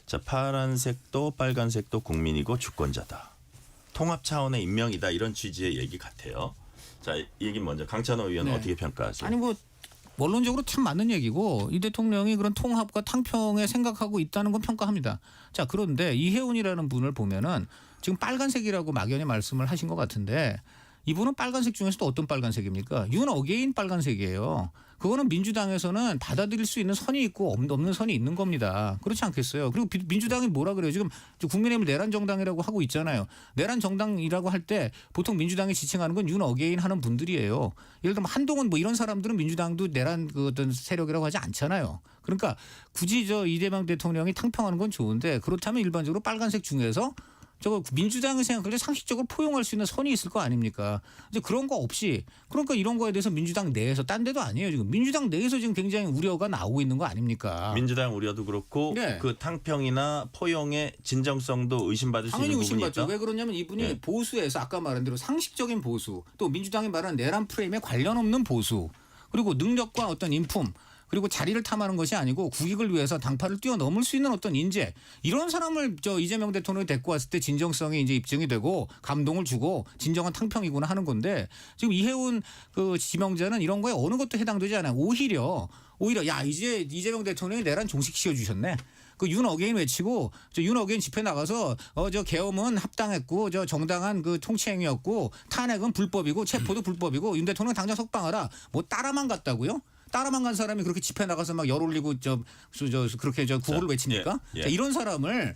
Speaker 2: 자, 파란색도 빨간색도 국민이고 주권자다. 통합 차원의 임명이다 이런 취지의 얘기 같아요. 자, 이 얘기 먼저 강찬호 의원
Speaker 4: 네.
Speaker 2: 어떻게 평가하세요?
Speaker 4: 아니 뭐 원론적으로 참 맞는 얘기고 이 대통령이 그런 통합과 탕평에 생각하고 있다는 건 평가합니다. 자, 그런데 이해훈이라는 분을 보면은 지금 빨간색이라고 막연히 말씀을 하신 것 같은데 이분은 빨간색 중에서도 어떤 빨간색입니까? 윤 어게인 빨간색이에요. 그거는 민주당에서는 받아들일 수 있는 선이 있고 없는 선이 있는 겁니다. 그렇지 않겠어요? 그리고 민주당이 뭐라 그래요? 지금 국민의힘을 내란 정당이라고 하고 있잖아요. 내란 정당이라고 할 때 보통 민주당이 지칭하는 건 윤 어게인 하는 분들이에요. 예를 들면 한동훈 뭐 이런 사람들은 민주당도 내란 그 어떤 세력이라고 하지 않잖아요. 그러니까 굳이 이재명 대통령이 탕평하는 건 좋은데 그렇다면 일반적으로 빨간색 중에서 저거 민주당을 생각할 때 상식적으로 포용할 수 있는 선이 있을 거 아닙니까? 이제 그런 거 없이 그러니까 이런 거에 대해서 민주당 내에서 딴 데도 아니에요. 지금 민주당 내에서 지금 굉장히 우려가 나오고 있는 거 아닙니까?
Speaker 2: 민주당 우려도 그렇고
Speaker 4: 네.
Speaker 2: 그 탕평이나 포용의 진정성도 의심받을 수 있는
Speaker 4: 당연히
Speaker 2: 부분이
Speaker 4: 의심받죠.
Speaker 2: 있다.
Speaker 4: 왜 그러냐면 이분이
Speaker 2: 네.
Speaker 4: 보수에서 아까 말한 대로 상식적인 보수 또 민주당이 말하는 내란 프레임에 관련 없는 보수 그리고 능력과 어떤 인품 그리고 자리를 탐하는 것이 아니고 국익을 위해서 당파를 뛰어넘을 수 있는 어떤 인재 이런 사람을 이재명 대통령이 데리고 왔을 때 진정성이 이제 입증이 되고 감동을 주고 진정한 탕평이구나 하는 건데 지금 이해훈 그 지명자는 이런 거에 어느 것도 해당되지 않아요. 오히려 야 이제 이재명 대통령이 내란 종식시켜 주셨네. 그 윤 어게인 외치고 윤 어게인 집회 나가서 저 계엄은 합당했고 저 정당한 그 통치행위였고 탄핵은 불법이고 체포도 불법이고 윤 대통령 당장 석방하라. 뭐 따라만 갔다고요? 따라만 간 사람이 그렇게 집회 나가서 막 열 올리고 그렇게 구호를 외칩니까?
Speaker 2: 예.
Speaker 4: 자, 이런 사람을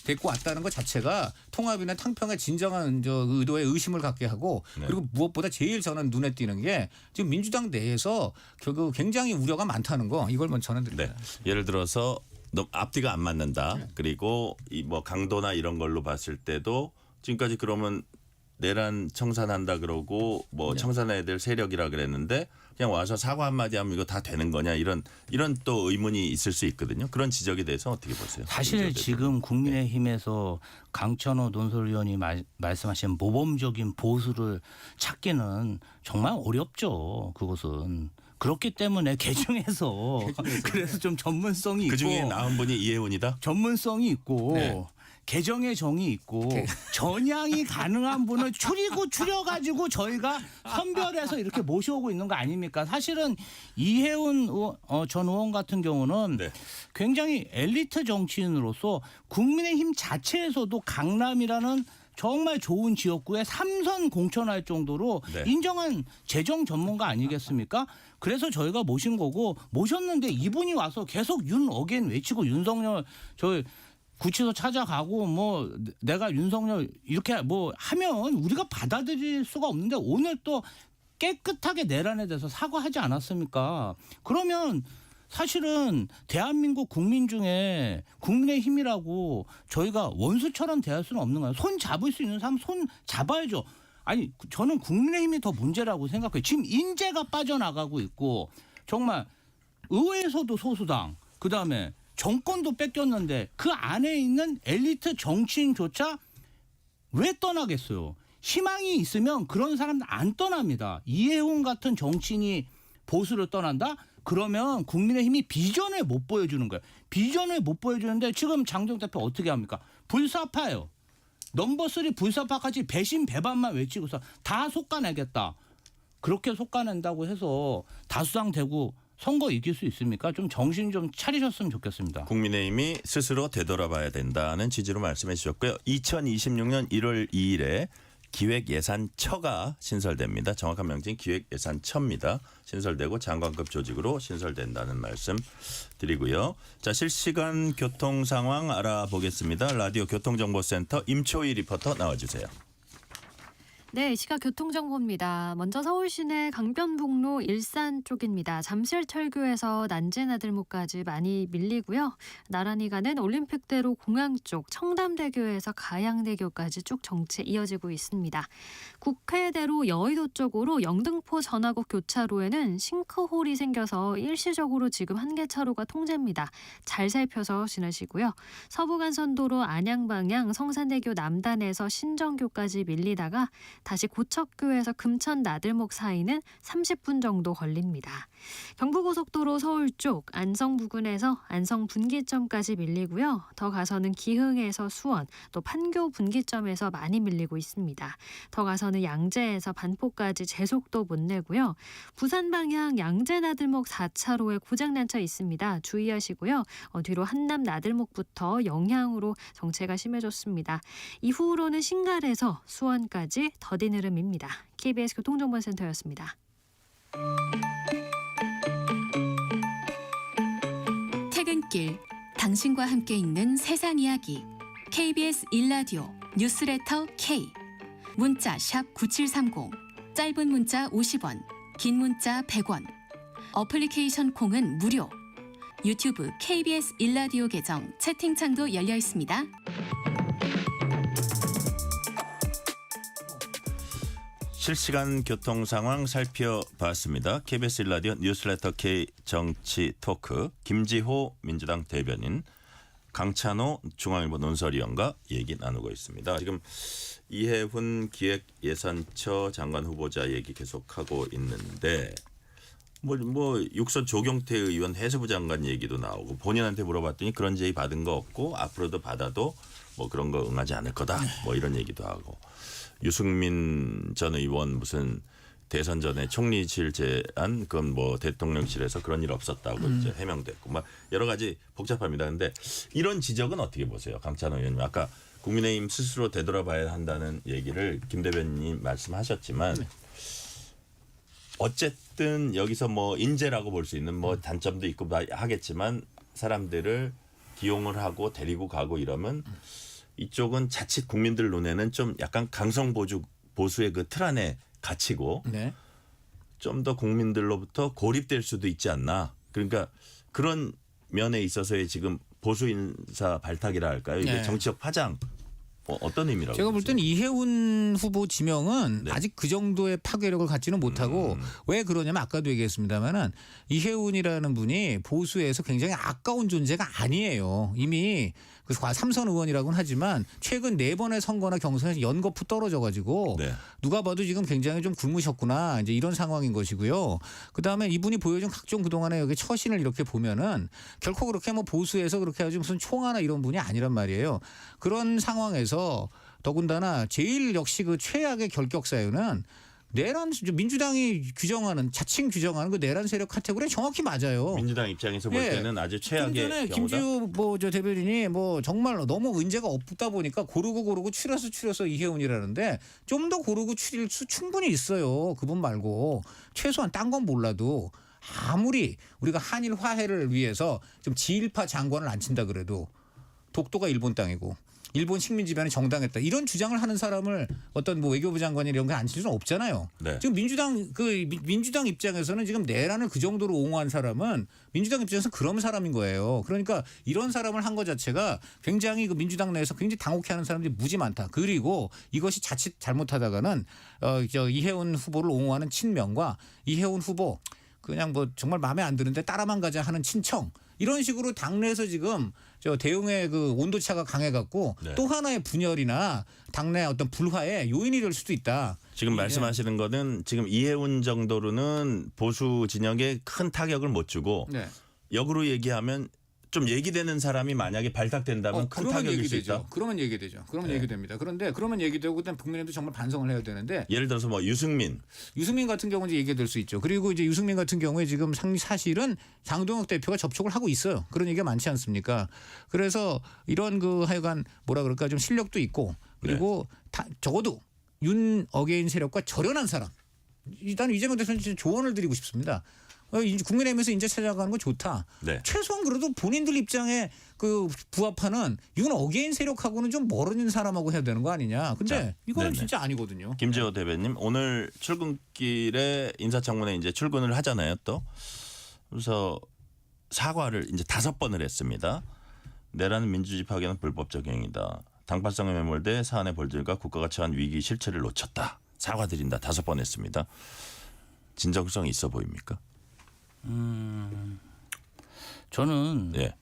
Speaker 4: 데리고 왔다는 것 자체가 통합이나 탕평의 진정한 의도에 의심을 갖게 하고
Speaker 2: 네.
Speaker 4: 그리고 무엇보다 제일 저는 눈에 띄는 게 지금 민주당 내에서 굉장히 우려가 많다는 거 이걸 먼저 전해드립니다.
Speaker 2: 네. 예를 들어서 너무 앞뒤가 안 맞는다. 그리고 이 뭐 강도나 이런 걸로 봤을 때도 지금까지 그러면 내란 청산한다 그러고 뭐 청산해야 될 세력이라 그랬는데 그냥 와서 사과 한마디 하면 이거 다 되는 거냐 이런 또 의문이 있을 수 있거든요. 그런 지적에 대해서 어떻게 보세요?
Speaker 3: 사실 지금 국민의힘에서 강천호 논설위원이 말씀하신 모범적인 보수를 찾기는 정말 어렵죠. 그것은. 그렇기 때문에 개정해서 그래서 좀 전문성이 있고
Speaker 2: 그중에 나온 분이 이해훈이다.
Speaker 3: 전문성이 있고
Speaker 4: 네.
Speaker 3: 개정의 정이 있고 전향이 가능한 분을 줄여가지고 저희가 선별해서 이렇게 모셔오고 있는 거 아닙니까? 사실은 이해훈 전 의원 같은 경우는
Speaker 2: 네.
Speaker 3: 굉장히 엘리트 정치인으로서 국민의힘 자체에서도 강남이라는 정말 좋은 지역구에 3선 공천할 정도로
Speaker 2: 네.
Speaker 3: 인정한 재정 전문가 아니겠습니까? 그래서 저희가 모신 거고 모셨는데 이분이 와서 계속 윤 어게인 외치고 윤석열 구치소 찾아가고 뭐 내가 윤석열 이렇게 뭐 하면 우리가 받아들일 수가 없는데 오늘 또 깨끗하게 내란에 대해서 사과하지 않았습니까? 그러면 사실은 대한민국 국민 중에 국민의힘이라고 저희가 원수처럼 대할 수는 없는 거예요. 손 잡을 수 있는 사람 손 잡아야죠. 아니 저는 국민의힘이 더 문제라고 생각해요. 지금 인재가 빠져나가고 있고 정말 의회에서도 소수당 그다음에 정권도 뺏겼는데 그 안에 있는 엘리트 정치인조차 왜 떠나겠어요? 희망이 있으면 그런 사람들 안 떠납니다. 이해훈 같은 정치인이 보수를 떠난다? 그러면 국민의힘이 비전을 못 보여주는 거예요. 비전을 못 보여주는데 지금 장정 대표 어떻게 합니까? 불사파예요. 넘버 3 불사파까지 배신 배반만 외치고서 다 솎아내겠다. 그렇게 솎아낸다고 해서 다수당 되고 선거 이길 수 있습니까? 좀 정신 좀 차리셨으면 좋겠습니다.
Speaker 2: 국민의힘이 스스로 되돌아봐야 된다는 취지로 말씀해 주셨고요. 2026년 1월 2일에 기획예산처가 신설됩니다. 정확한 명칭 기획예산처입니다. 신설되고 장관급 조직으로 신설된다는 말씀 드리고요. 자, 실시간 교통 상황 알아보겠습니다. 라디오 교통정보센터 임초희 리포터 나와주세요.
Speaker 1: 네, 이 시각 교통정보입니다. 먼저 서울 시내 강변북로 일산 쪽입니다. 잠실철교에서 난제나들목까지 많이 밀리고요. 나란히 가는 올림픽대로 공항 쪽 청담대교에서 가양대교까지 쭉 정체 이어지고 있습니다. 국회대로 여의도 쪽으로 영등포 전화국 교차로에는 싱크홀이 생겨서 일시적으로 지금 한 개 차로가 통제입니다. 잘 살펴서 지나시고요. 서부간선도로 안양 방향 성산대교 남단에서 신정교까지 밀리다가 다시 고척교에서 금천 나들목 사이는 30분 정도 걸립니다. 경부고속도로 서울 쪽 안성 부근에서 안성 분기점까지 밀리고요. 더 가서는 기흥에서 수원, 또 판교 분기점에서 많이 밀리고 있습니다. 더 가서는 양재에서 반포까지 제속도 못 내고요. 부산 방향 양재 나들목 4차로에 고장난 차 있습니다. 주의하시고요. 뒤로 한남 나들목부터 영향으로 정체가 심해졌습니다. 이후로는 신갈에서 수원까지 더딘 흐름입니다. KBS 교통정보센터였습니다.
Speaker 6: 퇴근길 당신과 함께 읽는 세상 이야기 KBS 1라디오 뉴스레터 K 문자 샵 9730 짧은 문자 50원 긴 문자 100원 어플리케이션 콩은 무료 유튜브 KBS 1라디오 계정 채팅창도 열려 있습니다.
Speaker 2: 실시간 교통 상황 살펴봤습니다. KBS 1라디오 뉴스레터 K 정치 토크 김지호 민주당 대변인 강찬호 중앙일보 논설위원과 얘기 나누고 있습니다. 지금 이해훈 기획예산처 장관 후보자 얘기 계속하고 있는데 뭐 육선 조경태 의원 해수부 장관 얘기도 나오고 본인한테 물어봤더니 그런 제의 받은 거 없고 앞으로도 받아도 뭐 그런 거 응하지 않을 거다 뭐 이런 얘기도 하고 유승민 전 의원 무슨 대선 전에 총리실 제안 그건 뭐 대통령실에서 그런 일 없었다고 이제 해명됐고 막 여러 가지 복잡합니다. 그런데 이런 지적은 어떻게 보세요, 강찬호 의원님? 아까 국민의힘 스스로 되돌아봐야 한다는 얘기를 김 대변인님 말씀하셨지만 어쨌든 여기서 뭐 인재라고 볼 수 있는 뭐 단점도 있고 하겠지만 사람들을 기용을 하고 데리고 가고 이러면 이쪽은 자칫 국민들 눈에는 좀 약간 강성 보수의 그 틀 안에 갇히고
Speaker 4: 네.
Speaker 2: 좀 더 국민들로부터 고립될 수도 있지 않나. 그러니까 그런 면에 있어서의 지금 보수 인사 발탁이라 할까요? 이게
Speaker 4: 네.
Speaker 2: 정치적 파장 어떤 의미라고
Speaker 4: 제가 볼
Speaker 2: 보세요?
Speaker 4: 때는 이해훈 후보 지명은
Speaker 2: 네.
Speaker 4: 아직 그 정도의 파괴력을 갖지는 못하고 왜 그러냐면 아까도 얘기했습니다마는 이해훈이라는 분이 보수에서 굉장히 아까운 존재가 아니에요. 이미 그 삼선 의원이라고는 하지만 최근 4번의 선거나 경선에서 연거푸 떨어져가지고
Speaker 2: 네.
Speaker 4: 누가 봐도 지금 굉장히 좀 굶으셨구나 이제 이런 상황인 것이고요. 그 다음에 이분이 보여준 각종 그동안의 여기 처신을 이렇게 보면은 결코 그렇게 뭐 보수에서 그렇게 아주 무슨 총하나 이런 분이 아니란 말이에요. 그런 상황에서 더군다나 제일 역시 그 최악의 결격 사유는 내란 민주당이 규정하는 자칭 규정하는 그 내란 세력 카테고리에 정확히 맞아요.
Speaker 2: 민주당 입장에서 볼
Speaker 4: 예.
Speaker 2: 때는 아주
Speaker 4: 좀
Speaker 2: 최악의
Speaker 4: 전에
Speaker 2: 경우다.
Speaker 4: 김지우 저 대변인이 뭐 정말 너무 문제가 없다 보니까 고르고 추려서 이해훈이라는데 좀 더 고르고 추릴 수 충분히 있어요. 그분 말고 최소한 딴 건 몰라도 아무리 우리가 한일 화해를 위해서 좀 지일파 장관을 안 친다 그래도 독도가 일본 땅이고 일본 식민 지배는 정당했다. 이런 주장을 하는 사람을 어떤 뭐 외교부 장관이 이런 거 안 칠 수는 없잖아요.
Speaker 2: 네.
Speaker 4: 지금 민주당 입장에서는 지금 내란을 그 정도로 옹호한 사람은 민주당 입장에서 그런 사람인 거예요. 그러니까 이런 사람을 한 것 자체가 굉장히 그 민주당 내에서 굉장히 당혹해하는 사람들이 무지 많다. 그리고 이것이 자칫 잘못하다가는 이해훈 후보를 옹호하는 친명과 이해훈 후보 그냥 뭐 정말 마음에 안 드는데 따라만 가자 하는 친청. 이런 식으로 당내에서 지금 대응의 그 온도차가 강해갖고
Speaker 2: 네.
Speaker 4: 또 하나의 분열이나 당내 어떤 불화의 요인이 될 수도 있다.
Speaker 2: 지금 말씀하시는 거는 지금 이해훈 정도로는 보수 진영에 큰 타격을 못 주고
Speaker 4: 네.
Speaker 2: 역으로 얘기하면 좀 얘기되는 사람이 만약에 발탁된다면 큰
Speaker 4: 그러면
Speaker 2: 타격일 수
Speaker 4: 얘기되죠.
Speaker 2: 있다.
Speaker 4: 그러면 얘기되죠. 그러면
Speaker 2: 네.
Speaker 4: 얘기됩니다. 그런데 그러면 얘기되고 그다음 국민의힘도 정말 반성을 해야 되는데
Speaker 2: 예를 들어서 뭐 유승민
Speaker 4: 같은 경우는 이제 얘기될 수 있죠. 그리고 이제 유승민 같은 경우에 지금 사실은 장동혁 대표가 접촉을 하고 있어요. 그런 얘기가 많지 않습니까? 그래서 이런 그 하여간 뭐라 그럴까 좀 실력도 있고 그리고 적어도 윤 어게인 세력과 절연한 사람. 일단 이재명 대통령 조언을 드리고 싶습니다. 국민의힘에서 인재 찾아가는 건 좋다.
Speaker 2: 네.
Speaker 4: 최소한 그래도 본인들 입장에 그 부합하는 윤 어게인 세력하고는 좀 멀어진 사람하고 해야 되는 거 아니냐. 근데
Speaker 2: 자,
Speaker 4: 이거는
Speaker 2: 네네.
Speaker 4: 진짜 아니거든요.
Speaker 2: 김재호 대변님 오늘 출근길에 인사청문회 이제 출근을 하잖아요. 또 그래서 사과를 이제 5번을 했습니다. 내라는 민주주의 파괴는 불법적 행위다. 당파성에 매몰돼 사안의 벌들과 국가가 처한 위기 실체를 놓쳤다. 사과드린다. 5번 했습니다. 진정성 있어 보입니까?
Speaker 3: 저는
Speaker 2: 예.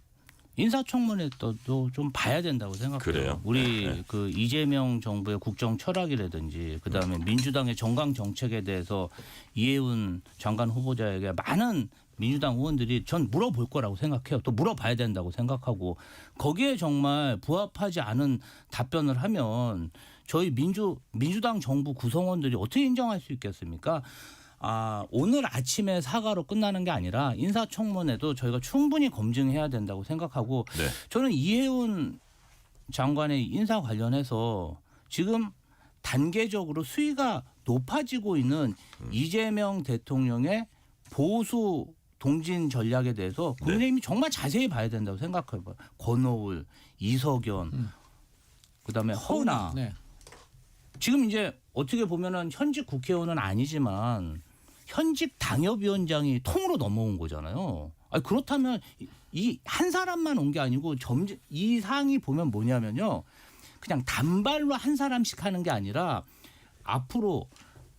Speaker 3: 인사청문회 때도 좀 봐야 된다고 생각해요.
Speaker 2: 그래요?
Speaker 3: 우리
Speaker 2: 네.
Speaker 3: 그 이재명 정부의 국정 철학이라든지 그다음에 민주당의 정강 정책에 대해서 이해운 장관 후보자에게 많은 민주당 의원들이 전 물어볼 거라고 생각해요. 또 물어봐야 된다고 생각하고 거기에 정말 부합하지 않은 답변을 하면 저희 민주당 정부 구성원들이 어떻게 인정할 수 있겠습니까? 오늘 아침에 사과로 끝나는 게 아니라 인사청문회도 저희가 충분히 검증해야 된다고 생각하고
Speaker 2: 네.
Speaker 3: 저는 이해운 장관의 인사 관련해서 지금 단계적으로 수위가 높아지고 있는 이재명 대통령의 보수 동진 전략에 대해서 국민의힘이 정말 자세히 봐야 된다고 생각해요. 권오을, 이석연, 그다음에 허은하.
Speaker 4: 네.
Speaker 3: 지금 이제 어떻게 보면은 현직 국회의원은 아니지만 현직 당협위원장이 통으로 넘어온 거잖아요. 그렇다면 이 한 사람만 온 게 아니고 이 상이 보면 뭐냐면요. 그냥 단발로 한 사람씩 하는 게 아니라 앞으로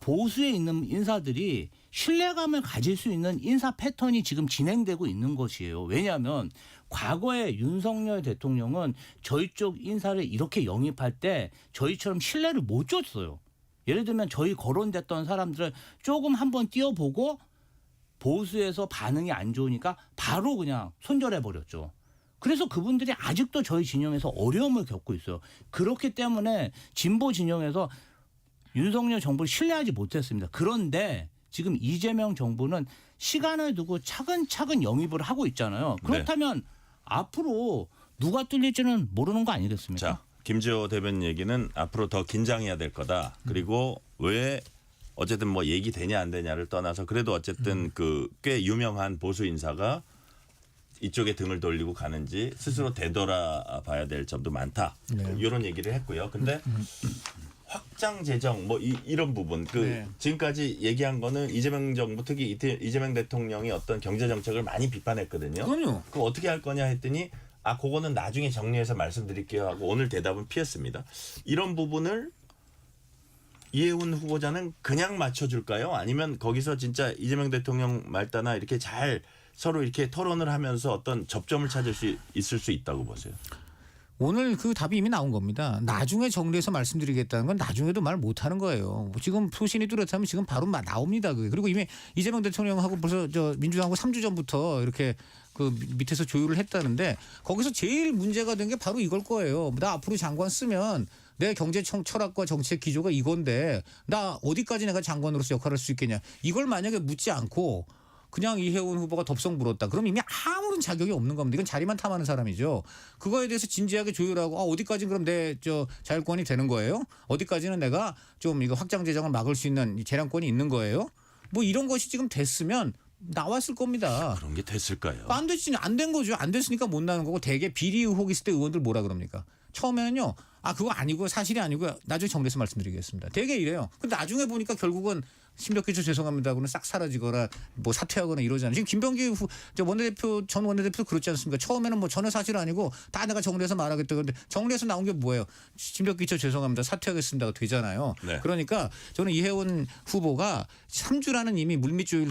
Speaker 3: 보수에 있는 인사들이 신뢰감을 가질 수 있는 인사 패턴이 지금 진행되고 있는 것이에요. 왜냐하면 과거에 윤석열 대통령은 저희 쪽 인사를 이렇게 영입할 때 저희처럼 신뢰를 못 줬어요. 예를 들면 저희 거론됐던 사람들을 조금 한번 띄워보고 보수에서 반응이 안 좋으니까 바로 그냥 손절해버렸죠. 그래서 그분들이 아직도 저희 진영에서 어려움을 겪고 있어요. 그렇기 때문에 진보 진영에서 윤석열 정부를 신뢰하지 못했습니다. 그런데 지금 이재명 정부는 시간을 두고 차근차근 영입을 하고 있잖아요. 그렇다면 앞으로 누가 뚫릴지는 모르는 거 아니겠습니까?
Speaker 2: 자, 김재호 대변인 얘기는 앞으로 더 긴장해야 될 거다. 그리고 왜 어쨌든 뭐 얘기 되냐 안 되냐를 떠나서 그래도 어쨌든 그 꽤 유명한 보수 인사가 이쪽에 등을 돌리고 가는지 스스로 되돌아봐야 될 점도 많다.
Speaker 4: 네.
Speaker 2: 이런 얘기를 했고요. 근데 확장 재정 뭐 이런 부분
Speaker 4: 네.
Speaker 2: 지금까지 얘기한 거는 이재명 정부 특히 이재명 대통령이 어떤 경제 정책을 많이 비판했거든요.
Speaker 4: 그럼요.
Speaker 2: 그럼 어떻게 할 거냐 했더니 그거는 나중에 정리해서 말씀드릴게요 하고 오늘 대답은 피했습니다. 이런 부분을 이해운 후보자는 그냥 맞춰줄까요? 아니면 거기서 진짜 이재명 대통령 말따나 이렇게 잘 서로 이렇게 토론을 하면서 어떤 접점을 찾을 수 있을 수 있다고 보세요?
Speaker 4: 오늘 그 답이 이미 나온 겁니다. 나중에 정리해서 말씀드리겠다는 건 나중에도 말 못하는 거예요. 지금 소신이 뚜렷하면 지금 바로 나옵니다. 그게. 그리고 이미 이재명 대통령하고 벌써 민주당하고 3주 전부터 이렇게 그 밑에서 조율을 했다는데 거기서 제일 문제가 된 게 바로 이걸 거예요. 나 앞으로 장관 쓰면 내 경제 철학과 정책 기조가 이건데 나 어디까지 내가 장관으로서 역할을 할 수 있겠냐. 이걸 만약에 묻지 않고 그냥 이해운 후보가 덥석 물었다. 그럼 이미 아무런 자격이 없는 겁니다. 이건 자리만 탐하는 사람이죠. 그거에 대해서 진지하게 조율하고 어디까지 그럼 내 자율권이 되는 거예요? 어디까지는 내가 좀 이거 확장 재정을 막을 수 있는 재량권이 있는 거예요? 뭐 이런 것이 지금 됐으면 나왔을 겁니다.
Speaker 2: 그런 게 됐을까요?
Speaker 4: 안 됐지, 안 된 거죠. 안 됐으니까 못 나는 거고 대개 비리 의혹 있을 때 의원들 뭐라 그럽니까? 처음에는요. 그거 아니고 사실이 아니고요. 나중에 정리해서 말씀드리겠습니다. 대개 이래요. 근데 나중에 보니까 결국은 심벽기초 죄송합니다 하고는 싹 사라지거나 뭐 사퇴하거나 이러잖아요. 지금 김병기 전 원내대표도 그렇지 않습니까? 처음에는 뭐 전혀 사실 아니고 다 내가 정리해서 말하겠다 그런데 정리해서 나온 게 뭐예요? 심벽기초 죄송합니다. 사퇴하겠습니다가 되잖아요.
Speaker 2: 네.
Speaker 4: 그러니까 저는 이해원 후보가 3주라는 이미 물밑조율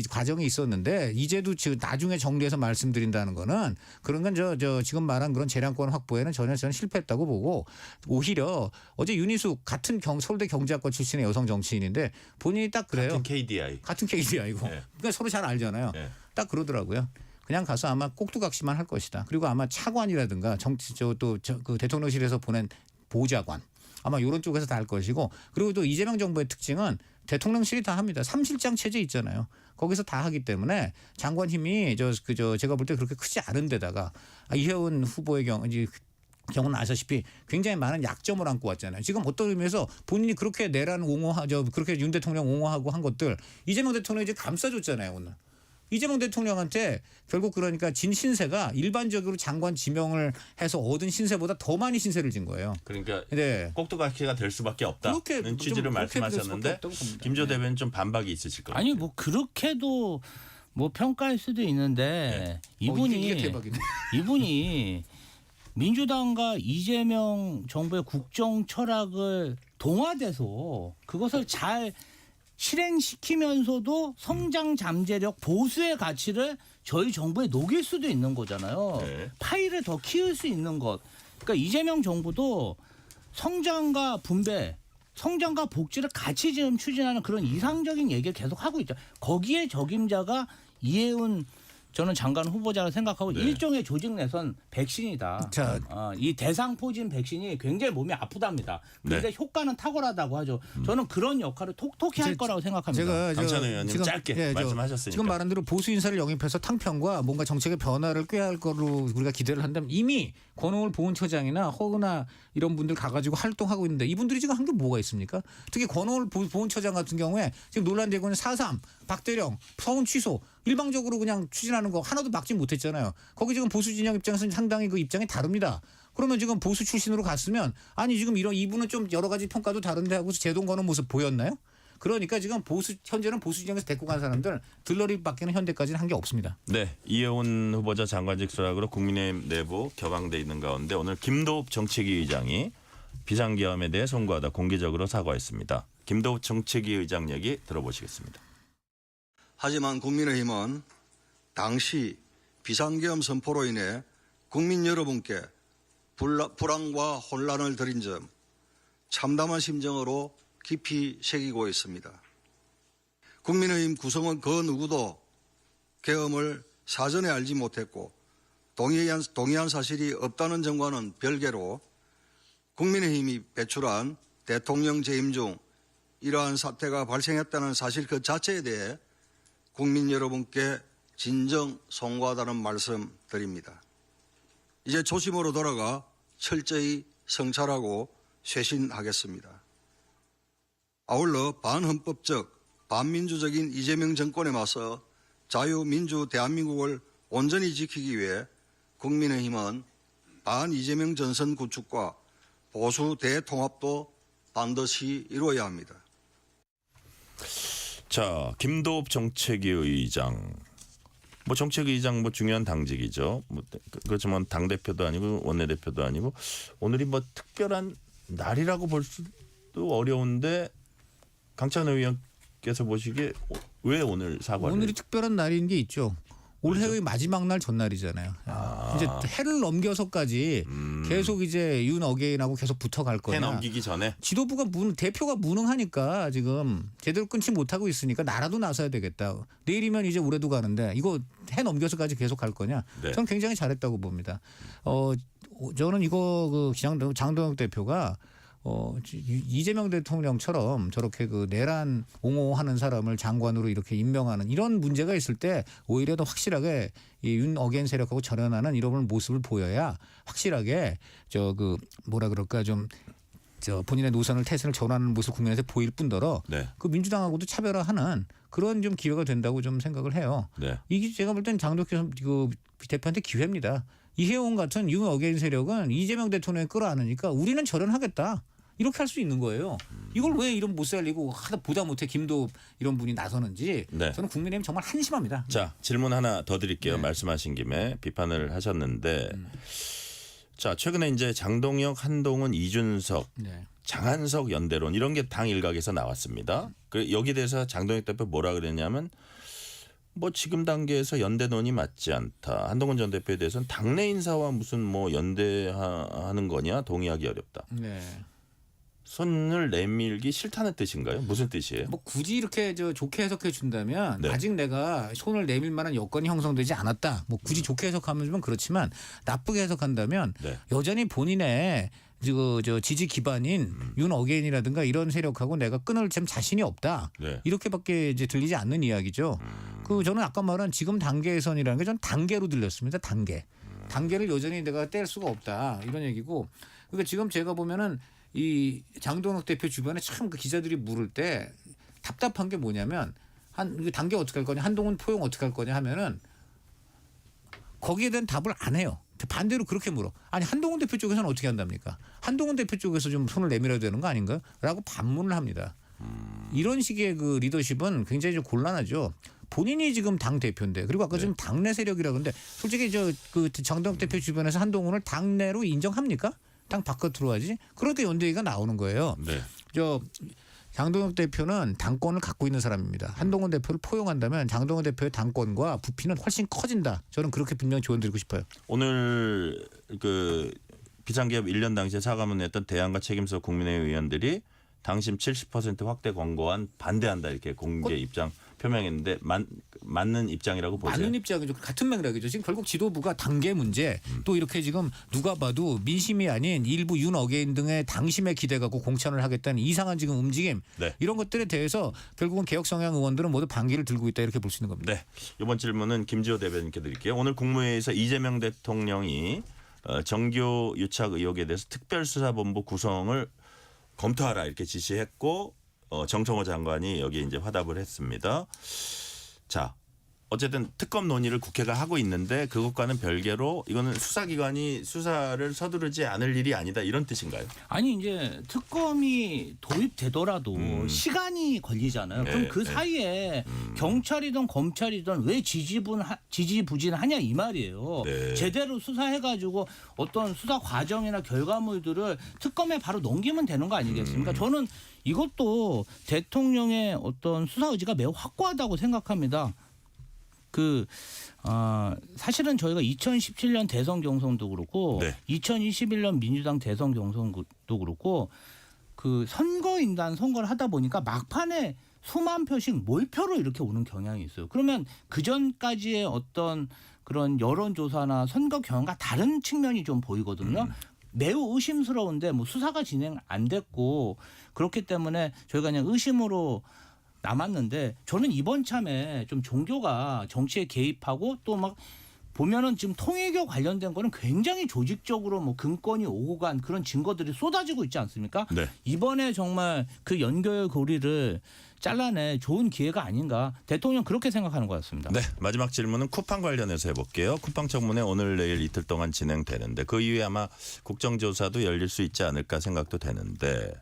Speaker 4: 과정이 있었는데 이제도 지금 나중에 정리해서 말씀드린다는 거는 그런 건 지금 말한 그런 재량권 확보에는 전혀 저는 실패했다고 보고 오히려 어제 윤희숙 같은 서울대 경제학과 출신의 여성 정치인인데 본인이 딱 그래요.
Speaker 2: 같은 KDI.
Speaker 4: 같은 KDI고.
Speaker 2: 네.
Speaker 4: 그러니까 서로 잘 알잖아요.
Speaker 2: 네.
Speaker 4: 딱 그러더라고요. 그냥 가서 아마 꼭두각시만 할 것이다. 그리고 아마 차관이라든가 그 대통령실에서 보낸 보좌관 아마 이런 쪽에서 다 할 것이고 그리고 또 이재명 정부의 특징은 대통령실이 다 합니다. 3실장 체제 있잖아요. 거기서 다 하기 때문에 장관 힘이 제가 볼 때 그렇게 크지 않은 데다가 이혜원 후보의 경우 이제 경우는 아시다시피 굉장히 많은 약점을 안고 왔잖아요. 지금 어떤 의미에서 본인이 그렇게 내란 옹호하죠. 그렇게 윤 대통령 옹호하고 한 것들 이재명 대통령이 이제 감싸줬잖아요. 오늘. 이재명 대통령한테 결국 그러니까 진 신세가 일반적으로 장관 지명을 해서 얻은 신세보다 더 많이 신세를 진 거예요.
Speaker 2: 그러니까
Speaker 4: 네.
Speaker 2: 꼭두각시가 될 수밖에 없다는
Speaker 4: 그렇게
Speaker 2: 취지를
Speaker 4: 좀
Speaker 2: 말씀하셨는데
Speaker 4: 그렇게 될 수밖에 없다고 봅니다.
Speaker 2: 김조 대변인 좀 반박이 있으실 겁니다.
Speaker 3: 아니 뭐 그렇게도 뭐 평가할 수도 있는데
Speaker 4: 이게 대박이네.
Speaker 3: 이분이 민주당과 이재명 정부의 국정 철학을 동화돼서 그것을 잘 실행시키면서도 성장 잠재력 보수의 가치를 저희 정부에 녹일 수도 있는 거잖아요.
Speaker 2: 네.
Speaker 3: 파이를 더 키울 수 있는 것. 그러니까 이재명 정부도 성장과 분배, 성장과 복지를 같이 지금 추진하는 그런 이상적인 얘기를 계속 하고 있죠. 거기에 적임자가 이해운 저는 장관 후보자라 생각하고
Speaker 2: 네.
Speaker 3: 일종의 조직 내선 백신이다.
Speaker 4: 자.
Speaker 3: 이 대상포진 백신이 굉장히 몸이 아프답니다. 그런데
Speaker 2: 네.
Speaker 3: 효과는 탁월하다고 하죠. 저는 그런 역할을 톡톡히 할 거라고 생각합니다.
Speaker 2: 강찬 의원님
Speaker 4: 지금,
Speaker 2: 짧게 말씀하셨으니까.
Speaker 4: 지금 말한 대로 보수 인사를 영입해서 탕평과 뭔가 정책의 변화를 꾀할 거로 우리가 기대를 한다면 이미 권오을 보훈처장이나 허은하 이런 분들 가가지고 활동하고 있는데 이분들이 지금 한 게 뭐가 있습니까? 특히 권오을 보훈처장 같은 경우에 지금 논란되고 있는 4.3, 박대령, 서훈 취소 일방적으로 그냥 추진하는 거 하나도 막지 못했잖아요. 거기 지금 보수 진영 입장에서는 상당히 그 입장이 다릅니다. 그러면 지금 보수 출신으로 갔으면 아니 지금 이분은 좀 여러 가지 평가도 다른데 하고서 제동 거는 모습 보였나요? 그러니까 지금 현재는 보수 진영에서 데리고 간 사람들 들러리밖에는 현대까지는 한 게 없습니다.
Speaker 2: 네, 이해운 후보자 장관직 수락으로 국민의힘 내부 격앙돼 있는 가운데 오늘 김도읍 정책위 의장이 비상계엄에 대해 송구하다 공개적으로 사과했습니다. 김도읍 정책위 의장 얘기 들어보시겠습니다.
Speaker 7: 하지만 국민의힘은 당시 비상계엄 선포로 인해 국민 여러분께 불안과 혼란을 드린 점 참담한 심정으로 깊이 새기고 있습니다. 국민의힘 구성원 그 누구도 계엄을 사전에 알지 못했고 동의한 사실이 없다는 점과는 별개로 국민의힘이 배출한 대통령 재임 중 이러한 사태가 발생했다는 사실 그 자체에 대해 국민 여러분께 진정 송구하다는 말씀 드립니다. 이제 초심으로 돌아가 철저히 성찰하고 쇄신하겠습니다. 아울러 반헌법적, 반민주적인 이재명 정권에 맞서 자유민주 대한민국을 온전히 지키기 위해 국민의힘은 반이재명 전선 구축과 보수 대통합도 반드시 이루어야 합니다.
Speaker 2: 자, 김도읍 정책위 의장. 뭐 정책위 의장 뭐 중요한 당직이죠. 뭐 그렇지만 당 대표도 아니고 원내 대표도 아니고 오늘이 뭐 특별한 날이라고 볼 수도 어려운데 강찬 의원께서 보시기에 왜 오늘 사과를?
Speaker 4: 오늘이 특별한 날인 게 있죠. 올해의 마지막 날 전날이잖아요. 이제 해를 넘겨서까지 계속 이제 윤 어게인하고 계속 붙어갈 거냐.
Speaker 2: 해 넘기기 전에
Speaker 4: 지도부가 대표가 무능하니까 지금 제대로 끊지 못하고 있으니까 나라도 나서야 되겠다. 내일이면 이제 올해도 가는데 이거 해 넘겨서까지 계속 갈 거냐.
Speaker 2: 네.
Speaker 4: 저는 굉장히 잘했다고 봅니다. 저는 이거 그 장동혁 대표가 이재명 대통령처럼 저렇게 그 내란 옹호하는 사람을 장관으로 이렇게 임명하는 이런 문제가 있을 때 오히려 더 확실하게 이 윤 어게인 세력하고 절연하는 이런 모습을 보여야 확실하게 본인의 노선을 태생을 전환하는 모습을 국민한테 보일 뿐더러
Speaker 2: 네.
Speaker 4: 그 민주당하고도 차별화하는 그런 좀 기회가 된다고 좀 생각을 해요.
Speaker 2: 네.
Speaker 4: 이게 제가 볼 땐 장덕희 그 대표한테 기회입니다. 이혜원 같은 윤 어게인 세력은 이재명 대통령이 끌어안으니까 우리는 절연하겠다. 이렇게 할 수 있는 거예요. 이걸 왜 이런 못 살리고 하다 보다 못해 김도읍 이런 분이 나서는지
Speaker 2: 네.
Speaker 4: 저는 국민의힘 정말 한심합니다.
Speaker 2: 자, 질문 하나 더 드릴게요.
Speaker 4: 네.
Speaker 2: 말씀하신 김에 비판을 하셨는데 자, 최근에 이제 장동혁, 한동훈, 이준석,
Speaker 4: 네.
Speaker 2: 장한석 연대론 이런 게 당 일각에서 나왔습니다. 여기에 대해서 장동혁 대표 뭐라 그랬냐면 뭐 지금 단계에서 연대론이 맞지 않다. 한동훈 전 대표에 대해서는 당내 인사와 무슨 뭐 연대하는 거냐 동의하기 어렵다.
Speaker 4: 네.
Speaker 2: 손을 내밀기 싫다는 뜻인가요? 무슨 뜻이에요?
Speaker 4: 뭐 굳이 이렇게 좋게 해석해 준다면
Speaker 2: 네.
Speaker 4: 아직 내가 손을 내밀 만한 여건이 형성되지 않았다. 뭐 굳이 좋게 해석하면 좀 그렇지만 나쁘게 해석한다면
Speaker 2: 네.
Speaker 4: 여전히 본인의 지지 기반인 윤 어게인이라든가 이런 세력하고 내가 끊을 참 자신이 없다.
Speaker 2: 네.
Speaker 4: 이렇게밖에 이제 들리지 않는 이야기죠. 저는 아까 말한 지금 단계에선이라는 게 전 단계로 들렸습니다. 단계. 단계를 여전히 내가 뗄 수가 없다 이런 얘기고. 그러니까 지금 제가 보면은 이 장동혁 대표 주변에 참 그 기자들이 물을 때 답답한 게 뭐냐면 이거 단계 어떻게 할 거냐, 한동훈 포용 어떻게 할 거냐 하면은 거기에 대한 답을 안 해요. 반대로 그렇게 물어. 아니 한동훈 대표 쪽에서는 어떻게 한답니까? 한동훈 대표 쪽에서 좀 손을 내밀어야 되는 거 아닌가요? 라고 반문을 합니다. 이런 식의 그 리더십은 굉장히 좀 곤란하죠. 본인이 지금 당 대표인데, 그리고 아까 지금 당내 세력이라 그러는데 솔직히 그 장동혁 대표 주변에서 한동훈을 당내로 인정합니까? 당 바깥으로 하지. 그러니까 연대기가 나오는 거예요.
Speaker 2: 네.
Speaker 4: 장동혁 대표는 당권을 갖고 있는 사람입니다. 한동훈 대표를 포용한다면 장동혁 대표의 당권과 부피는 훨씬 커진다. 저는 그렇게 분명히 조언드리고 싶어요.
Speaker 2: 오늘 그 비상기업 1년 당시에 사과문 냈던 대안과 책임서 국민의힘 의원들이 당심 70% 확대 권고안 반대한다 이렇게 공개 입장 표명했는데 맞는 입장이라고 보세요?
Speaker 4: 맞는 입장이죠. 같은 맥락이죠. 지금 결국 지도부가 단계 문제 또 이렇게 지금 누가 봐도 민심이 아닌 일부 윤어게인 등의 당심에 기대 갖고 공천을 하겠다는 이상한 지금 움직임
Speaker 2: 네.
Speaker 4: 이런 것들에 대해서 결국은 개혁 성향 의원들은 모두 반기를 들고 있다 이렇게 볼 수 있는 겁니다.
Speaker 2: 네. 이번 질문은 김지호 대변인께 드릴게요. 오늘 국무회의에서 이재명 대통령이 정교 유착 의혹에 대해서 특별수사본부 구성을 검토하라 이렇게 지시했고 정청호 장관이 여기에 이제 화답을 했습니다. 자, 어쨌든 특검 논의를 국회가 하고 있는데 그것과는 별개로 이거는 수사기관이 수사를 서두르지 않을 일이 아니다 이런 뜻인가요?
Speaker 3: 아니 이제 특검이 도입되더라도 시간이 걸리잖아요.
Speaker 2: 네,
Speaker 3: 그럼 그
Speaker 2: 네.
Speaker 3: 사이에 경찰이든 검찰이든 왜 지지부진하냐 이 말이에요.
Speaker 2: 네.
Speaker 3: 제대로 수사해가지고 어떤 수사 과정이나 결과물들을 특검에 바로 넘기면 되는 거 아니겠습니까? 저는 이것도 대통령의 어떤 수사 의지가 매우 확고하다고 생각합니다. 사실은 저희가 2017년 대선 경선도 그렇고
Speaker 2: 네.
Speaker 3: 2021년 민주당 대선 경선도 그렇고 그 선거인단 선거를 하다 보니까 막판에 수만 표씩 몰표로 이렇게 오는 경향이 있어요. 그러면 그 전까지의 어떤 그런 여론조사나 선거 경험과 다른 측면이 좀 보이거든요. 매우 의심스러운데 뭐 수사가 진행 안 됐고 그렇기 때문에 저희가 그냥 의심으로 남았는데 저는 이번 참에 좀 종교가 정치에 개입하고 또 막 보면은 지금 통일교 관련된 거는 굉장히 조직적으로 뭐 금권이 오고 간 그런 증거들이 쏟아지고 있지 않습니까?
Speaker 2: 네.
Speaker 3: 이번에 정말 그 연결 고리를 잘라내 좋은 기회가 아닌가 대통령 그렇게 생각하는 것 같습니다.
Speaker 2: 네, 마지막 질문은 쿠팡 관련해서 해볼게요. 쿠팡 청문회 오늘 내일 이틀 동안 진행되는데 그 이후에 아마 국정조사도 열릴 수 있지 않을까 생각도 되는데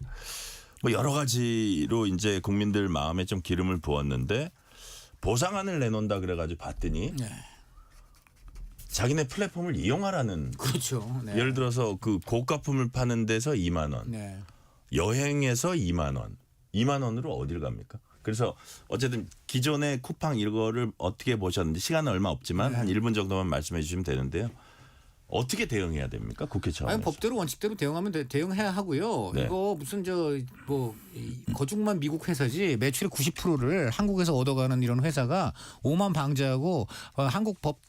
Speaker 2: 뭐 여러 가지로 이제 국민들 마음에 좀 기름을 부었는데 보상안을 내놓는다 그래가지고 봤더니
Speaker 4: 네.
Speaker 2: 자기네 플랫폼을 이용하라는
Speaker 4: 그렇죠. 네.
Speaker 2: 예를 들어서 그 고가품을 파는 데서 2만 원,
Speaker 4: 네.
Speaker 2: 여행에서 2만 원, 2만 원으로 어딜 갑니까? 그래서 어쨌든 기존의 쿠팡 이거를 어떻게 보셨는지 시간은 얼마 없지만 한 1분 정도만 말씀해 주시면 되는데요. 어떻게 대응해야 됩니까? 국회 차원에서.
Speaker 4: 아니 법대로 원칙대로 대응해야 하고요.
Speaker 2: 네.
Speaker 4: 이거 무슨 거중만 미국 회사지 매출의 90%를 한국에서 얻어가는 이런 회사가 오만 방지하고 한국 법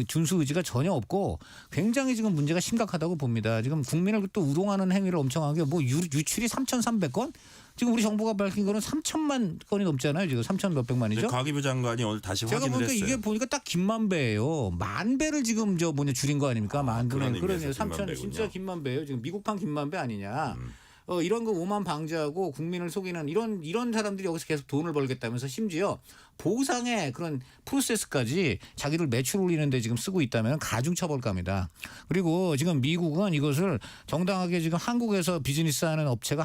Speaker 4: 준수 의지가 전혀 없고 굉장히 지금 문제가 심각하다고 봅니다. 지금 국민을 또 우롱하는 행위를 엄청 하게 뭐 유출이 3,300건? 지금 우리 정부가 밝힌 거는 3천만 건이 넘잖아요. 지금 3천 몇백만이죠.
Speaker 2: 과기부 장관이 오늘 다시
Speaker 4: 제가
Speaker 2: 확인을
Speaker 4: 보니까
Speaker 2: 했어요.
Speaker 4: 이게 보니까 딱 김만 배예요. 만 배를 지금 줄인 거 아닙니까? 만
Speaker 2: 그런
Speaker 4: 배는
Speaker 2: 의미에서
Speaker 4: 그러네요. 3천
Speaker 2: 김만
Speaker 4: 진짜
Speaker 2: 배군요.
Speaker 4: 김만 배예요. 지금 미국판 김만 배 아니냐. 이런 거 오만 방지하고 국민을 속이는 이런 사람들이 여기서 계속 돈을 벌겠다면서 심지어 보상의 그런 프로세스까지 자기들 매출 올리는데 지금 쓰고 있다면 가중처벌감이다. 그리고 지금 미국은 이것을 정당하게 지금 한국에서 비즈니스하는 업체가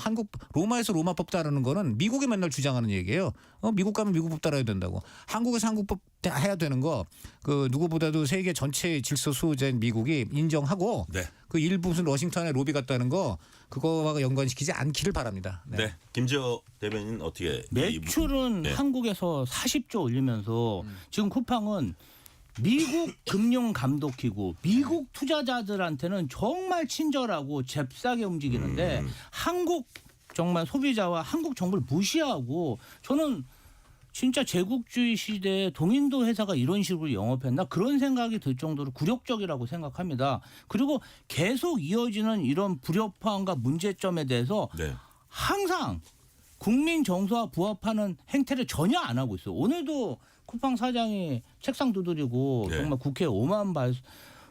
Speaker 4: 로마에서 로마법 따르는 거는 미국이 맨날 주장하는 얘기예요. 미국 가면 미국법 따라야 된다고. 한국에서 한국법 해야 되는 거 그 누구보다도 세계 전체의 질서 수호자인 미국이 인정하고
Speaker 2: 네.
Speaker 4: 그 일부 무슨 워싱턴에 로비 갔다는 거 그거와 연관시키지 않기를 바랍니다.
Speaker 2: 네. 김지호 대변인 어떻게
Speaker 3: 매출은
Speaker 2: 네.
Speaker 3: 한국에서 40조 올리면서 지금 쿠팡은 미국 금융감독기구, 미국 투자자들한테는 정말 친절하고 잽싸게 움직이는데 한국 정말 소비자와 한국 정부를 무시하고 저는 진짜 제국주의 시대에 동인도 회사가 이런 식으로 영업했나 그런 생각이 들 정도로 굴욕적이라고 생각합니다. 그리고 계속 이어지는 이런 불협화음과 문제점에 대해서
Speaker 2: 네.
Speaker 3: 항상 국민 정서와 부합하는 행태를 전혀 안 하고 있어요. 오늘도 쿠팡 사장이 책상 두드리고
Speaker 2: 네.
Speaker 3: 정말 국회에 오만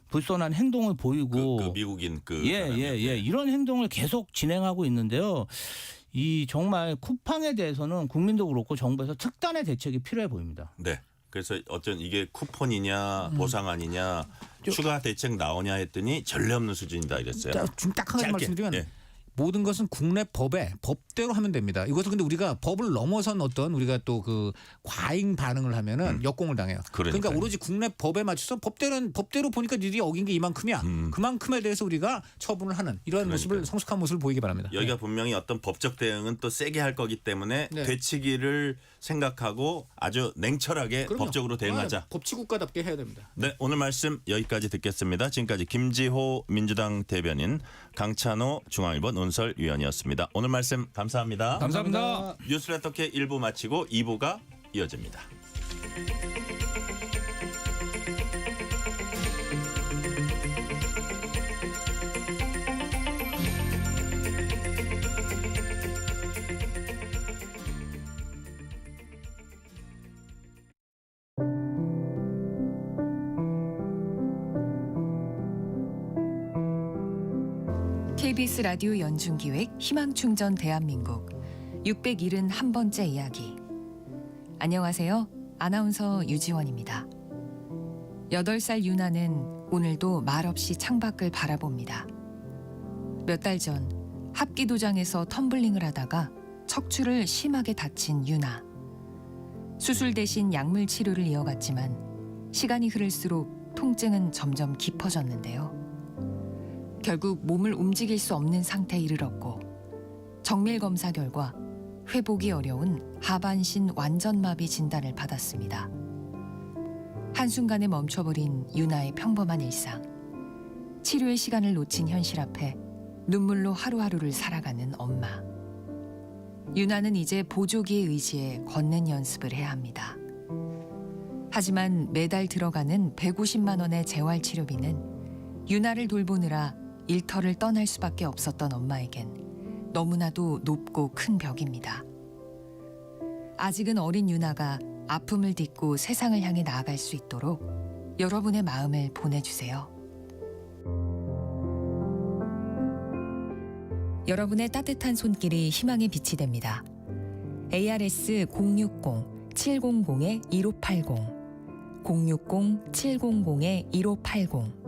Speaker 3: 불손한 행동을 보이고
Speaker 2: 그 미국인 그
Speaker 3: 예예예
Speaker 2: 사람이요.
Speaker 3: 이런 행동을 계속 진행하고 있는데요. 이 정말 쿠팡에 대해서는 국민도 그렇고 정부에서 특단의 대책이 필요해 보입니다.
Speaker 2: 네. 그래서 어쩐 이게 쿠폰이냐 보상아니냐 추가 대책 나오냐 했더니 전례 없는 수준이다 이랬어요.
Speaker 4: 좀 딱 한 가지
Speaker 2: 짧게.
Speaker 4: 말씀드리면
Speaker 2: 예.
Speaker 4: 모든 것은 국내 법대로 하면 됩니다. 이것도 근데 우리가 법을 넘어선 어떤 우리가 또 그 과잉 반응을 하면은 역공을 당해요.
Speaker 2: 그러니까요.
Speaker 4: 그러니까 오로지 국내 법에 맞춰서 법대로 보니까 니들이 어긴 게 이만큼이야. 그만큼에 대해서 우리가 처분을 하는 이런 모습을
Speaker 2: 그러니까요.
Speaker 4: 성숙한 모습을 보이기 바랍니다.
Speaker 2: 여기가 분명히 어떤 법적 대응은 또 세게 할 거기 때문에
Speaker 4: 네.
Speaker 2: 되치기를 생각하고 아주 냉철하게
Speaker 4: 그럼요.
Speaker 2: 법적으로 대응하자.
Speaker 4: 법치국가답게 해야 됩니다.
Speaker 2: 네, 오늘 말씀 여기까지 듣겠습니다. 지금까지 김지호 민주당 대변인, 강찬호 중앙일보 논설위원이었습니다. 오늘 말씀 감사합니다.
Speaker 3: 감사합니다.
Speaker 2: 뉴스레터 K 1부 마치고 2부가 이어집니다.
Speaker 8: KBS 라디오 연중기획 희망충전 대한민국 671번째 이야기. 안녕하세요. 아나운서 유지원입니다. 8살 유나는 오늘도 말없이 창밖을 바라봅니다. 몇 달 전 합기도장에서 텀블링을 하다가 척추를 심하게 다친 유나. 수술 대신 약물 치료를 이어갔지만 시간이 흐를수록 통증은 점점 깊어졌는데요. 결국 몸을 움직일 수 없는 상태에 이르렀고 정밀 검사 결과 회복이 어려운 하반신 완전마비 진단을 받았습니다. 한순간에 멈춰버린 유나의 평범한 일상. 치료의 시간을 놓친 현실 앞에 눈물로 하루하루를 살아가는 엄마. 유나는 이제 보조기의 의지에 걷는 연습을 해야 합니다. 하지만 매달 들어가는 150만 원의 재활치료비는 유나를 돌보느라 일터를 떠날 수밖에 없었던 엄마에겐 너무나도 높고 큰 벽입니다. 아직은 어린 유나가 아픔을 딛고 세상을 향해 나아갈 수 있도록 여러분의 마음을 보내주세요. 여러분의 따뜻한 손길이 희망의 빛이 됩니다. ARS 060-700-1580 060-700-1580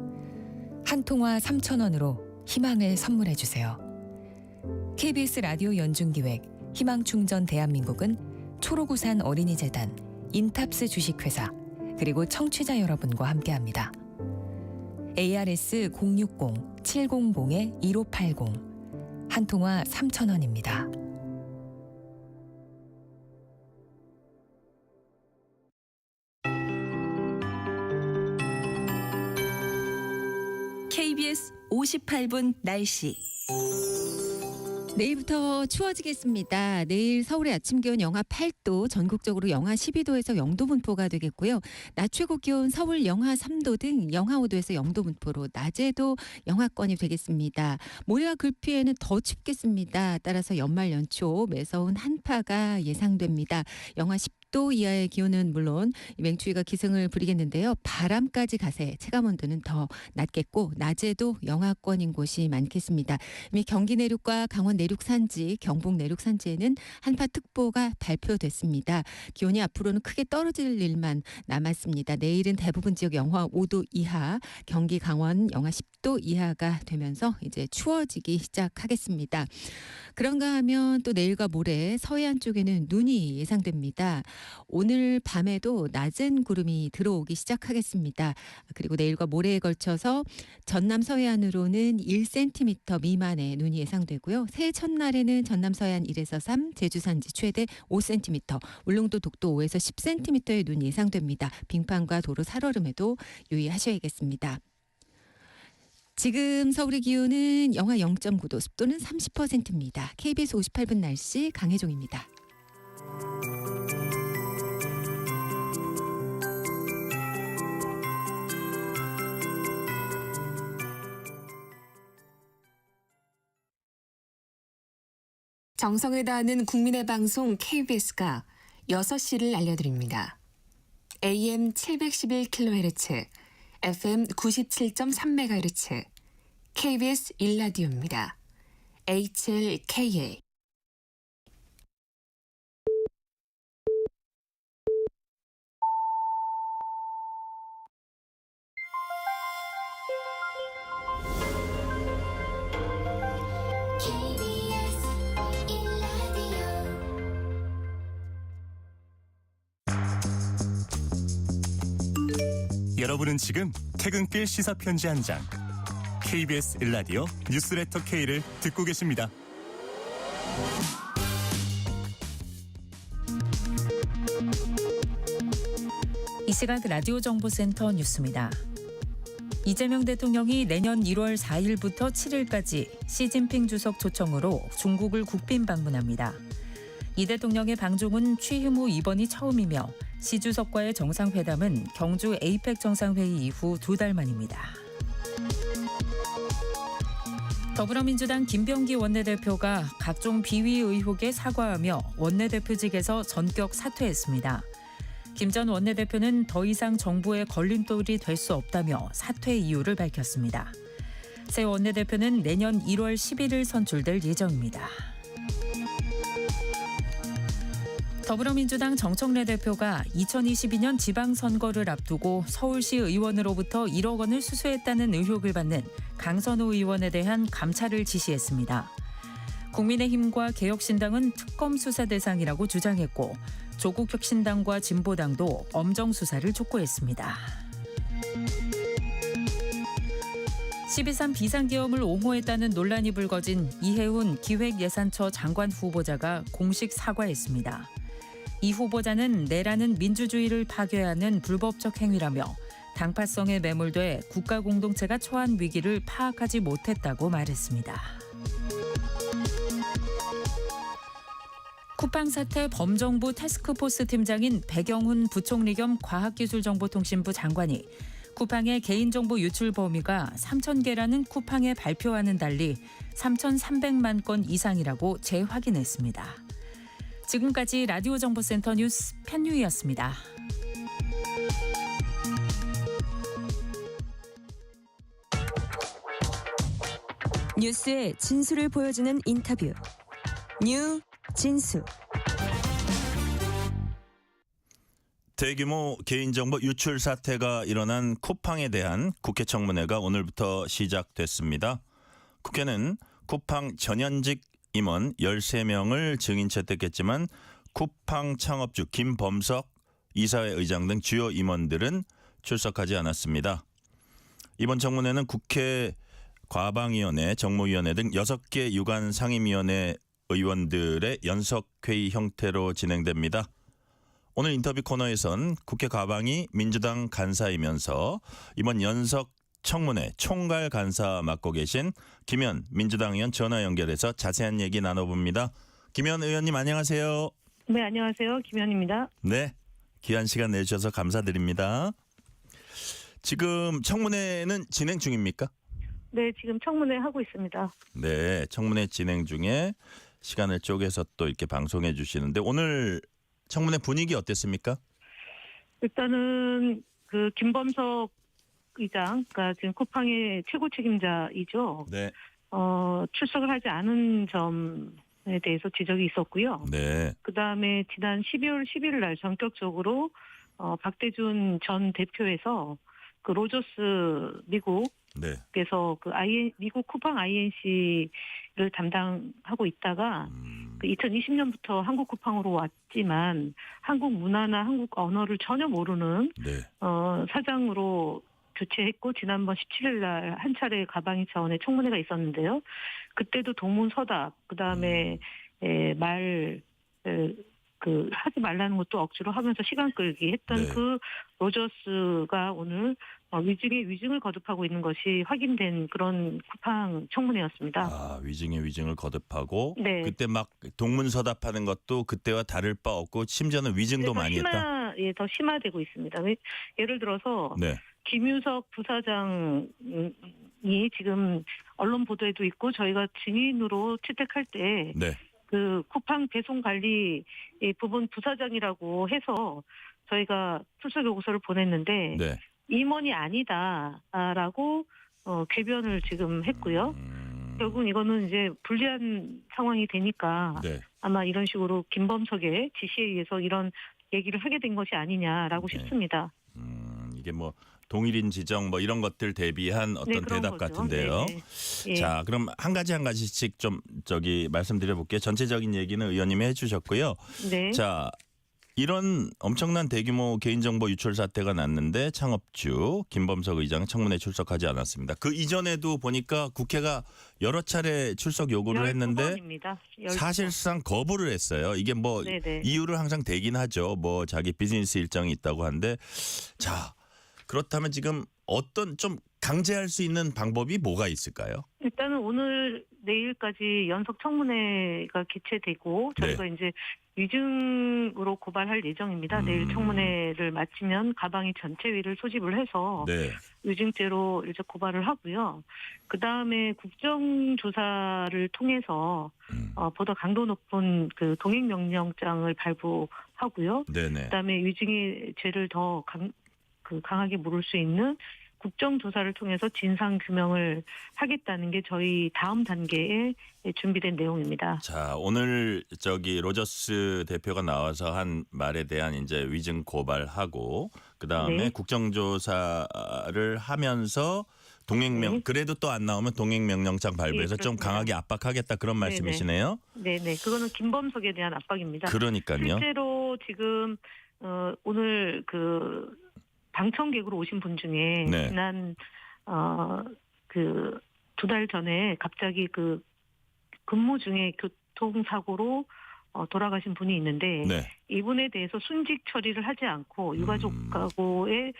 Speaker 8: 한 통화 3,000원으로 희망을 선물해 주세요. KBS 라디오 연중기획 희망충전 대한민국은 초록우산 어린이재단, 인탑스 주식회사, 그리고 청취자 여러분과 함께합니다. ARS 060-700-1580 한 통화 3,000원입니다.
Speaker 9: KBS 58분 날씨.
Speaker 10: 내일부터 추워지겠습니다. 내일 서울의 아침 기온 영하 8도, 전국적으로 영하 12도에서 0도 분포가 되겠고요. 낮 최고 기온 서울 영하 3도 등 영하 5도에서 0도 분포로 낮에도 영하권이 되겠습니다. 모레와 글피에는 더 춥겠습니다. 따라서 연말 연초 매서운 한파가 예상됩니다. 영하 10도 이하의 기온은 물론 맹추위가 기승을 부리겠는데요. 바람까지 가세, 체감온도는 더 낮겠고 낮에도 영하권인 곳이 많겠습니다. 이미 경기 내륙과 강원 내륙 산지, 경북 내륙 산지에는 한파특보가 발표됐습니다. 기온이 앞으로는 크게 떨어질 일만 남았습니다. 내일은 대부분 지역 영하 5도 이하, 경기 강원 영하 10도 이하가 되면서 이제 추워지기 시작하겠습니다. 그런가 하면 또 내일과 모레 서해안 쪽에는 눈이 예상됩니다. 오늘 밤에도 낮은 구름이 들어오기 시작하겠습니다. 그리고 내일과 모레에 걸쳐서 전남 서해안으로는 1cm 미만의 눈이 예상되고요. 새해 첫날에는 전남 서해안 1에서 3, 제주 산지 최대 5cm, 울릉도 독도 5에서 10cm의 눈이 예상됩니다. 빙판과 도로 살얼음에도 유의하셔야겠습니다. 지금 서울의 기온은 영하 0.9도, 습도는 30%입니다. KBS 58분 날씨 강혜종입니다.
Speaker 8: 정성을 다하는 국민의 방송 KBS가 6시를 알려드립니다. AM 711kHz,
Speaker 11: FM 97.3MHz KBS 일라디오입니다. HLKA
Speaker 12: 여러분은 지금 퇴근길 시사편지 한 장 KBS 일라디오 뉴스레터 K를 듣고 계십니다.
Speaker 8: 이 시각 라디오 정보센터 뉴스입니다. 이재명 대통령이 내년 1월 4일부터 7일까지 시진핑 주석 초청으로 중국을 국빈 방문합니다. 이 대통령의 방중은 취임 후 이번이 처음이며 시 주석과의 정상회담은 경주 에이펙 정상회의 이후 2달 만입니다. 더불어민주당 김병기 원내대표가 각종 비위 의혹에 사과하며 원내대표직에서 전격 사퇴했습니다. 김 전 원내대표는 더 이상 정부의 걸림돌이 될 수 없다며 사퇴 이유를 밝혔습니다. 새 원내대표는 내년 1월 11일 선출될 예정입니다. 더불어민주당 정청래 대표가 2022년 지방선거를 앞두고 서울시 의원으로부터 1억 원을 수수했다는 의혹을 받는 강선우 의원에 대한 감찰을 지시했습니다. 국민의힘과 개혁신당은 특검 수사 대상이라고 주장했고 조국혁신당과 진보당도 엄정 수사를 촉구했습니다. 12.3 비상계엄을 옹호했다는 논란이 불거진 이해훈 기획예산처 장관 후보자가 공식 사과했습니다. 이 후보자는 내라는 민주주의를 파괴하는 불법적 행위라며 당파성에 매몰돼 국가 공동체가 처한 위기를 파악하지 못했다고 말했습니다. 쿠팡 사태 범정부 태스크포스 팀장인 백영훈 부총리 겸 과학기술정보통신부 장관이 쿠팡의 개인정보 유출 범위가 3,000개라는 쿠팡의 발표와는 달리 3,300만 건 이상이라고 재확인했습니다. 지금까지 라디오 정보센터 뉴스 편유희였습니다.
Speaker 9: 뉴스의 진수를 보여주는 인터뷰. 뉴 진수.
Speaker 2: 대규모 개인정보 유출 사태가 일어난 쿠팡에 대한 국회 청문회가 오늘부터 시작됐습니다. 국회는 쿠팡 전현직 임원 13명을 증인 채택했지만 쿠팡 창업주 김범석 이사회 의장 등 주요 임원들은 출석하지 않았습니다. 이번 청문회는 국회 과방위원회, 정무위원회 등 6개 유관 상임위원회 의원들의 연석회의 형태로 진행됩니다. 오늘 인터뷰 코너에선 국회 과방위 민주당 간사이면서 이번 연석 청문회 총괄 간사 맡고 계신 김현 민주당 의원 전화 연결해서 자세한 얘기 나눠봅니다. 김현 의원님 안녕하세요.
Speaker 13: 네, 안녕하세요. 김현입니다.
Speaker 2: 네, 귀한 시간 내주셔서 감사드립니다. 지금 청문회는 진행 중입니까?
Speaker 13: 네, 지금 청문회 하고 있습니다.
Speaker 2: 네, 청문회 진행 중에 시간을 쪼개서 또 이렇게 방송해 주시는데 오늘 청문회 분위기 어땠습니까?
Speaker 13: 일단은 그 김범석 의장, 그러니까 지금 쿠팡의 최고 책임자이죠.
Speaker 2: 네.
Speaker 13: 출석을 하지 않은 점에 대해서 지적이 있었고요.
Speaker 2: 네.
Speaker 13: 그다음에 지난 12월 11일 날 전격적으로 박대준 전 대표에서 그 로저스 미국에서 그 미국 쿠팡 INC를 담당하고 있다가 그 2020년부터 한국 쿠팡으로 왔지만 한국 문화나 한국 언어를 전혀 모르는
Speaker 2: 네.
Speaker 13: 사장으로 교체했고 지난번 17일 날 한 차례 가방위 차원의 청문회가 있었는데요. 그때도 동문서답 그다음에 하지 말라는 것도 억지로 하면서 시간 끌기 했던
Speaker 2: 네.
Speaker 13: 그 로저스가 오늘 위증에 위증을 거듭하고 있는 것이 확인된 그런 쿠팡 청문회였습니다.
Speaker 2: 아, 위증에 위증을 거듭하고
Speaker 13: 네.
Speaker 2: 그때 막 동문서답하는 것도 그때와 다를 바 없고 심지어는 위증도 많이 했다.
Speaker 13: 더 심화되고 있습니다. 예를 들어서
Speaker 2: 네.
Speaker 13: 김유석 부사장이 지금 언론 보도에도 있고 저희가 증인으로 채택할 때
Speaker 2: 네.
Speaker 13: 그 쿠팡 배송 관리 부분 부사장이라고 해서 저희가 출석 요구서를 보냈는데
Speaker 2: 네.
Speaker 13: 임원이 아니다라고 궤변을 지금 했고요. 결국은 이거는 이제 불리한 상황이 되니까
Speaker 2: 네.
Speaker 13: 아마 이런 식으로 김범석의 지시에 의해서 이런 얘기를 하게 된 것이 아니냐라고
Speaker 2: 네.
Speaker 13: 싶습니다.
Speaker 2: 이게 뭐 동일인 지정 뭐 이런 것들 대비한 어떤
Speaker 13: 네, 그런
Speaker 2: 대답
Speaker 13: 거죠.
Speaker 2: 같은데요.
Speaker 13: 예.
Speaker 2: 자, 그럼 한 가지씩 좀 말씀드려 볼게요. 전체적인 얘기는 의원님이 해주셨고요.
Speaker 13: 네.
Speaker 2: 자, 이런 엄청난 대규모 개인정보 유출 사태가 났는데 창업주 김범석 의장은 청문회에 출석하지 않았습니다. 그 이전에도 보니까 국회가 여러 차례 출석 요구를 했는데
Speaker 13: 12번입니다.
Speaker 2: 사실상 거부를 했어요. 이게 뭐
Speaker 13: 네네.
Speaker 2: 이유를 항상 대긴 하죠. 뭐 자기 비즈니스 일정이 있다고 하는데 자, 그렇다면 지금 어떤 좀 강제할 수 있는 방법이 뭐가 있을까요?
Speaker 13: 일단은 오늘 내일까지 연속 청문회가 개최되고 저희가 이제 위증으로 고발할 예정입니다. 내일 청문회를 마치면 가방이 전체위를 소집을 해서
Speaker 2: 네.
Speaker 13: 위증죄로 이제 고발을 하고요. 그 다음에 국정조사를 통해서 보다 강도 높은 그 동행명령장을 발부하고요.
Speaker 2: 네네.
Speaker 13: 그다음에 위증의 죄를 더 강하게 물을 수 있는 국정조사를 통해서 진상규명을 하겠다는 게 저희 다음 단계에 준비된 내용입니다.
Speaker 2: 자, 오늘 로저스 대표가 나와서 한 말에 대한 이제 위증 고발하고 그다음에
Speaker 13: 네.
Speaker 2: 국정조사를 하면서 그래도 또 안 나오면 동행명령장 발부해서 좀
Speaker 13: 그렇습니다.
Speaker 2: 강하게 압박하겠다 그런 말씀이시네요.
Speaker 13: 네네. 그거는 김범석에 대한 압박입니다.
Speaker 2: 그러니까요.
Speaker 13: 실제로 지금 오늘 방청객으로 오신 분 중에
Speaker 2: 네.
Speaker 13: 지난 2달 전에 갑자기 근무 중에 교통사고로 돌아가신 분이 있는데
Speaker 2: 네.
Speaker 13: 이분에 대해서 순직 처리를 하지 않고 유가족하고의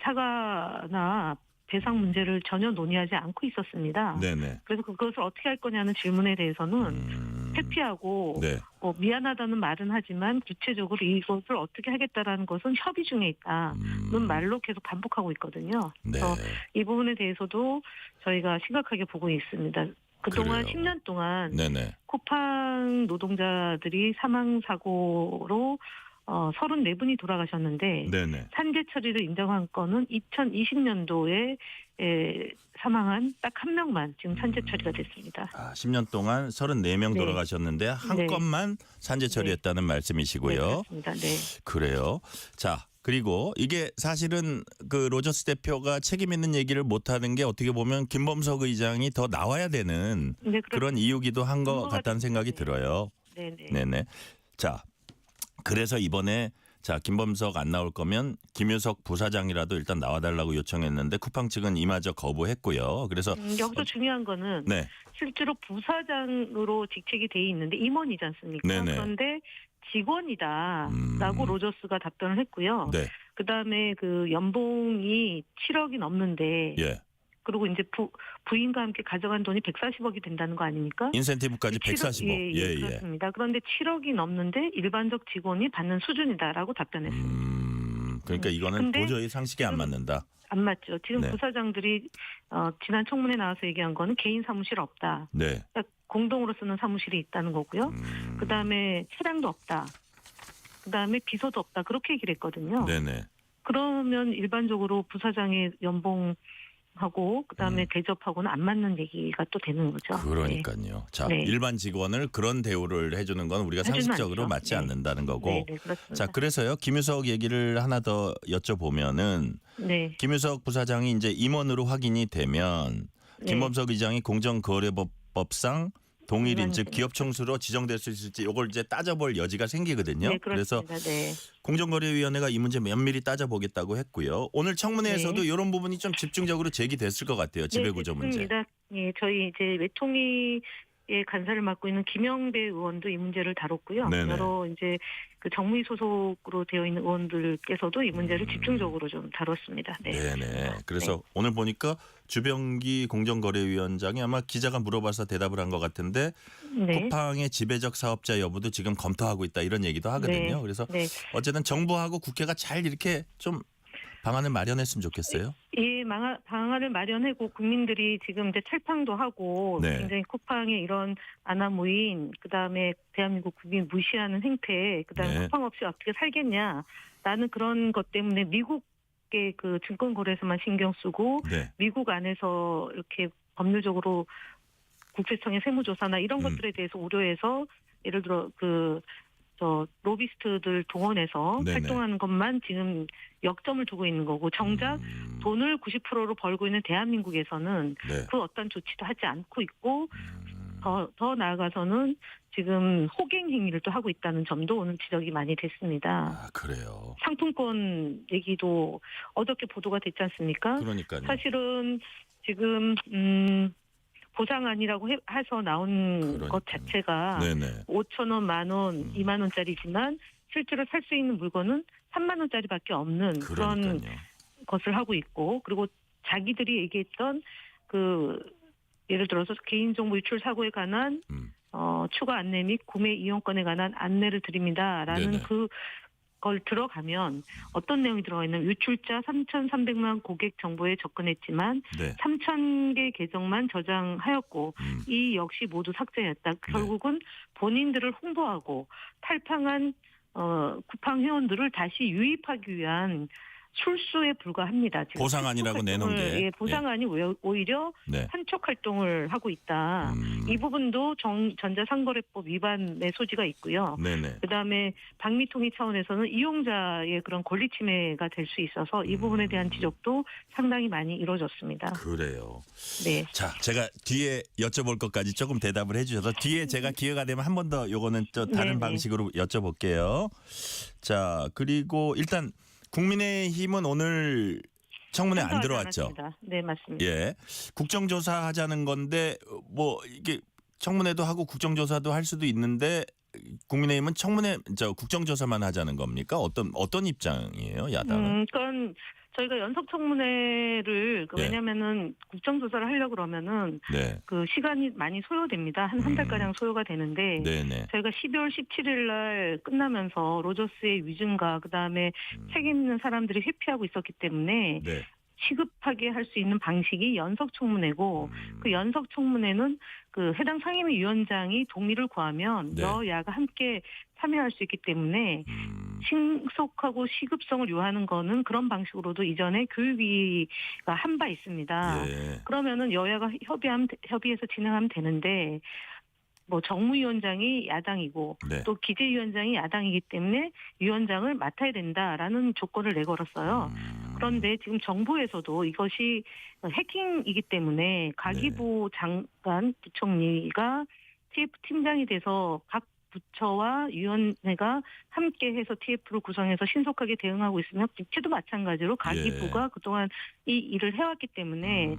Speaker 13: 사과나 배상 문제를 전혀 논의하지 않고 있었습니다.
Speaker 2: 네네.
Speaker 13: 그래서 그것을 어떻게 할 거냐는 질문에 대해서는 회피하고
Speaker 2: 네.
Speaker 13: 미안하다는 말은 하지만 구체적으로 이것을 어떻게 하겠다라는 것은 협의 중에 있다는 말로 계속 반복하고 있거든요.
Speaker 2: 네.
Speaker 13: 그래서 이 부분에 대해서도 저희가 심각하게 보고 있습니다. 그동안
Speaker 2: 그래요.
Speaker 13: 10년 동안
Speaker 2: 네네.
Speaker 13: 쿠팡 노동자들이 사망사고로 34분이 돌아가셨는데
Speaker 2: 네네.
Speaker 13: 산재 처리를 인정한 건은 2020년도에 사망한 딱 한 명만 지금 산재 처리가 됐습니다.
Speaker 2: 10년 동안 34명
Speaker 13: 네.
Speaker 2: 돌아가셨는데 한
Speaker 13: 네.
Speaker 2: 건만 산재 처리했다는 말씀이시고요.
Speaker 13: 네, 그렇습니다. 네.
Speaker 2: 그래요. 자, 그리고 이게 사실은 로저스 대표가 책임 있는 얘기를 못하는 게 어떻게 보면 김범석 의장이 더 나와야 되는
Speaker 13: 네,
Speaker 2: 그런 이유기도 한 것
Speaker 13: 근거가
Speaker 2: 같다는 생각이
Speaker 13: 네.
Speaker 2: 들어요.
Speaker 13: 네네.
Speaker 2: 네네. 자, 그래서 이번에 김범석 안 나올 거면 김유석 부사장이라도 일단 나와달라고 요청했는데 쿠팡 측은 이마저 거부했고요. 그래서
Speaker 13: 여기서 중요한 거는
Speaker 2: 네.
Speaker 13: 실제로 부사장으로 직책이 돼 있는데 임원이지 않습니까?
Speaker 2: 네네.
Speaker 13: 그런데 직원이다라고 로저스가 답변을 했고요.
Speaker 2: 네.
Speaker 13: 그다음에 연봉이 7억이 넘는데
Speaker 2: 예.
Speaker 13: 그리고 이제 부인과 함께 가져간 돈이 140억이 된다는 거 아닙니까?
Speaker 2: 인센티브까지 140억.
Speaker 13: 예, 그렇습니다. 그런데 7억이 넘는데 일반적 직원이 받는 수준이다라고 답변했습니다.
Speaker 2: 그러니까 이거는
Speaker 13: 근데
Speaker 2: 도저히 상식에 안 맞는다.
Speaker 13: 안 맞죠. 지금
Speaker 2: 네.
Speaker 13: 부사장들이 지난 청문회 나와서 얘기한 거는 개인 사무실 없다.
Speaker 2: 네.
Speaker 13: 그러니까 공동으로 쓰는 사무실이 있다는 거고요. 그다음에 차량도 없다. 그다음에 비서도 없다. 그렇게 얘기를 했거든요.
Speaker 2: 네네.
Speaker 13: 그러면 일반적으로 부사장의 연봉하고 그다음에 대접하고는 안 맞는 얘기가 또 되는 거죠.
Speaker 2: 그러니까요. 자,
Speaker 13: 네.
Speaker 2: 일반 직원을 그런 대우를 해주는 건 우리가
Speaker 13: 해주면
Speaker 2: 상식적으로
Speaker 13: 안 되죠.
Speaker 2: 맞지
Speaker 13: 네.
Speaker 2: 않는다는 거고.
Speaker 13: 네, 그렇습니다.
Speaker 2: 자, 그래서요. 김유석 얘기를 하나 더 여쭤보면은
Speaker 13: 네.
Speaker 2: 김유석 부사장이 이제 임원으로 확인이 되면
Speaker 13: 네.
Speaker 2: 김범석 의장이 공정거래법상 동일인 즉
Speaker 13: 일반적인
Speaker 2: 기업 총수로 지정될 수 있을지 이걸 이제 따져볼 여지가 생기거든요.
Speaker 13: 네,
Speaker 2: 그래서
Speaker 13: 그렇습니다. 네.
Speaker 2: 공정거래위원회가 이 문제 면밀히 따져보겠다고 했고요. 오늘 청문회에서도
Speaker 13: 네.
Speaker 2: 이런 부분이 좀 집중적으로 제기됐을 것 같아요. 지배구조 문제.
Speaker 13: 됐습니다. 예, 저희 이제 외통위의 간사를 맡고 있는 김영배 의원도 이 문제를 다뤘고요.
Speaker 2: 네네.
Speaker 13: 여러 이제 정무위 소속으로 되어 있는 의원들께서도 이 문제를 집중적으로 좀 다뤘습니다. 네.
Speaker 2: 네네. 그래서 오늘 보니까 주병기 공정거래위원장이 아마 기자가 물어봐서 대답을 한 것 같은데
Speaker 13: 네.
Speaker 2: 쿠팡의 지배적 사업자 여부도 지금 검토하고 있다 이런 얘기도 하거든요.
Speaker 13: 네.
Speaker 2: 그래서
Speaker 13: 네.
Speaker 2: 어쨌든 정부하고 국회가 잘 이렇게 좀 방안을 마련했으면 좋겠어요.
Speaker 13: 이 방안을 마련하고 국민들이 지금 이제 철팡도 하고
Speaker 2: 네.
Speaker 13: 굉장히 쿠팡의 이런 아나무인 그다음에 대한민국 국민 무시하는 행태 그다음에
Speaker 2: 네.
Speaker 13: 쿠팡 없이 어떻게 살겠냐 라는 그런 것 때문에 미국에 밖에 그 증권거래소만 신경 쓰고
Speaker 2: 네.
Speaker 13: 미국 안에서 이렇게 법률적으로 국세청의 세무조사나 이런 것들에 대해서 우려해서 예를 들어 로비스트들 동원해서
Speaker 2: 네네.
Speaker 13: 활동하는 것만 지금 역점을 두고 있는 거고 정작 돈을 90%로 벌고 있는 대한민국에서는
Speaker 2: 네.
Speaker 13: 그 어떤 조치도 하지 않고 있고 더 나아가서는 지금 호갱 행위를 또 하고 있다는 점도 오늘 지적이 많이 됐습니다.
Speaker 2: 아, 그래요.
Speaker 13: 상품권 얘기도 어저께 보도가 됐지 않습니까?
Speaker 2: 그러니까요.
Speaker 13: 사실은 지금 보상안이라고 해서 나온
Speaker 2: 그러니까요.
Speaker 13: 것 자체가
Speaker 2: 네네.
Speaker 13: 5천 원, 만 원, 2만 원짜리지만 실제로 살 수 있는 물건은 3만 원짜리밖에 없는 그런
Speaker 2: 그러니까요.
Speaker 13: 것을 하고 있고 그리고 자기들이 얘기했던 예를 들어서 개인정보 유출 사고에 관한 추가 안내 및 구매 이용권에 관한 안내를 드립니다라는
Speaker 2: 네네.
Speaker 13: 그걸 들어가면 어떤 내용이 들어가 있냐면 유출자 3,300만 고객 정보에 접근했지만
Speaker 2: 네.
Speaker 13: 3,000개 계정만 저장하였고 이 역시 모두 삭제했다. 결국은 본인들을 홍보하고 탈팡한 쿠팡 회원들을 다시 유입하기 위한 술수에 불과합니다. 지금
Speaker 2: 보상안이라고 내놓은 게.
Speaker 13: 보상안이 오히려
Speaker 2: 네.
Speaker 13: 한촉 활동을 하고 있다. 이 부분도 전자상거래법 위반의 소지가 있고요.
Speaker 2: 네네.
Speaker 13: 그다음에 방미통일 차원에서는 이용자의 그런 권리 침해가 될 수 있어서 이 부분에 대한 지적도 상당히 많이 이루어졌습니다.
Speaker 2: 그래요.
Speaker 13: 네.
Speaker 2: 자, 제가 뒤에 여쭤볼 것까지 조금 대답을 해주셔서 뒤에 제가 기회가 되면 한 번 더 요거는 또 다른
Speaker 13: 네네.
Speaker 2: 방식으로 여쭤볼게요. 자, 그리고 일단 국민의힘은 오늘 청문회 안 들어왔죠.
Speaker 13: 않았습니다. 네, 맞습니다.
Speaker 2: 예, 국정조사 하자는 건데 뭐 이게 청문회도 하고 국정조사도 할 수도 있는데 국민의힘은 국정조사만 하자는 겁니까? 어떤 입장이에요, 야당은?
Speaker 13: 그건 저희가 연석 청문회를
Speaker 2: 예.
Speaker 13: 왜냐면은 국정조사를 하려고 그러면은
Speaker 2: 네,
Speaker 13: 그 시간이 많이 소요됩니다. 한 달가량 소요가 되는데
Speaker 2: 네네.
Speaker 13: 저희가 12월 17일 날 끝나면서 로저스의 위증과 그다음에 책임 있는 사람들이 회피하고 있었기 때문에
Speaker 2: 네.
Speaker 13: 시급하게 할 수 있는 방식이 연석청문회고 그 연석청문회는 그 해당 상임위원장이 동의를 구하면
Speaker 2: 네.
Speaker 13: 여야가 함께 참여할 수 있기 때문에 신속하고 시급성을 요하는 거는 그런 방식으로도 이전에 교육위가 한 바 있습니다.
Speaker 2: 예.
Speaker 13: 그러면은 여야가 협의해서 진행하면 되는데 뭐 정무위원장이 야당이고
Speaker 2: 네.
Speaker 13: 또 기재위원장이 야당이기 때문에 위원장을 맡아야 된다라는 조건을 내걸었어요. 그런데 지금 정부에서도 이것이 해킹이기 때문에 가기부 장관 부총리가 TF 팀장이 돼서 각 부처와 위원회가 함께해서 TF를 구성해서 신속하게 대응하고 있으면 국회도 마찬가지로 가기부가 그동안 이 일을 해왔기 때문에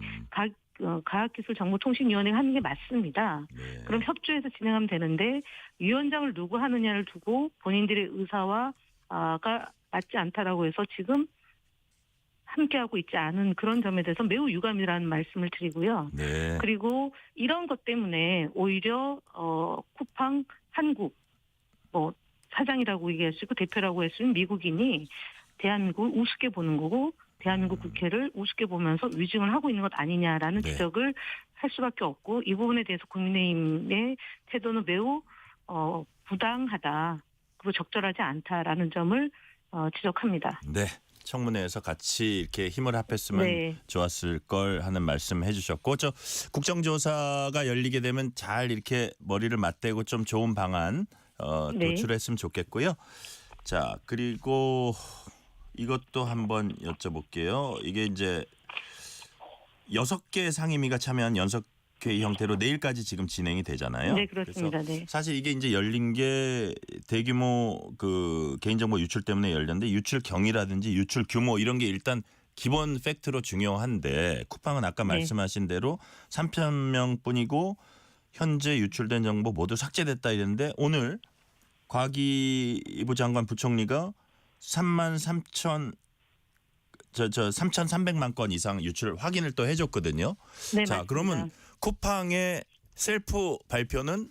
Speaker 13: 과학기술정보통신위원회가 하는 게 맞습니다.
Speaker 2: 네.
Speaker 13: 그럼 협조해서 진행하면 되는데 위원장을 누구 하느냐를 두고 본인들의 의사가 맞지 않다라고 해서 지금 함께하고 있지 않은 그런 점에 대해서 매우 유감이라는 말씀을 드리고요.
Speaker 2: 네.
Speaker 13: 그리고 이런 것 때문에 오히려 쿠팡 한국 사장이라고 얘기할 수 있고 대표라고 할 수 있는 미국인이 대한민국을 우습게 보는 거고 대한민국 국회를 우습게 보면서 위증을 하고 있는 것 아니냐라는
Speaker 2: 네.
Speaker 13: 지적을 할 수밖에 없고 이 부분에 대해서 국민의힘의 태도는 매우 부당하다 그리고 적절하지 않다라는 점을 지적합니다.
Speaker 2: 네. 청문회에서 같이 이렇게 힘을 합했으면
Speaker 13: 네.
Speaker 2: 좋았을 걸 하는 말씀 해주셨고 국정조사가 열리게 되면 잘 이렇게 머리를 맞대고 좀 좋은 방안
Speaker 13: 네.
Speaker 2: 도출했으면 좋겠고요. 자, 그리고 이것도 한번 여쭤볼게요. 이게 이제 6개 상임위가 참여한 연석회의 형태로 내일까지 지금 진행이 되잖아요.
Speaker 13: 네, 그렇습니다.
Speaker 2: 그래서
Speaker 13: 네.
Speaker 2: 사실 이게 이제 열린 게 대규모 그 개인정보 유출 때문에 열렸는데 유출 경위라든지 유출 규모 이런 게 일단 기본 팩트로 중요한데 쿠팡은 아까
Speaker 13: 네.
Speaker 2: 말씀하신 대로 3,000명뿐이고 현재 유출된 정보 모두 삭제됐다 이랬는데 오늘 과기부 장관 부총리가 3,300만 건 이상 유출 확인을 또 해줬거든요.
Speaker 13: 네,
Speaker 2: 자,
Speaker 13: 맞습니다.
Speaker 2: 그러면 쿠팡의 셀프 발표는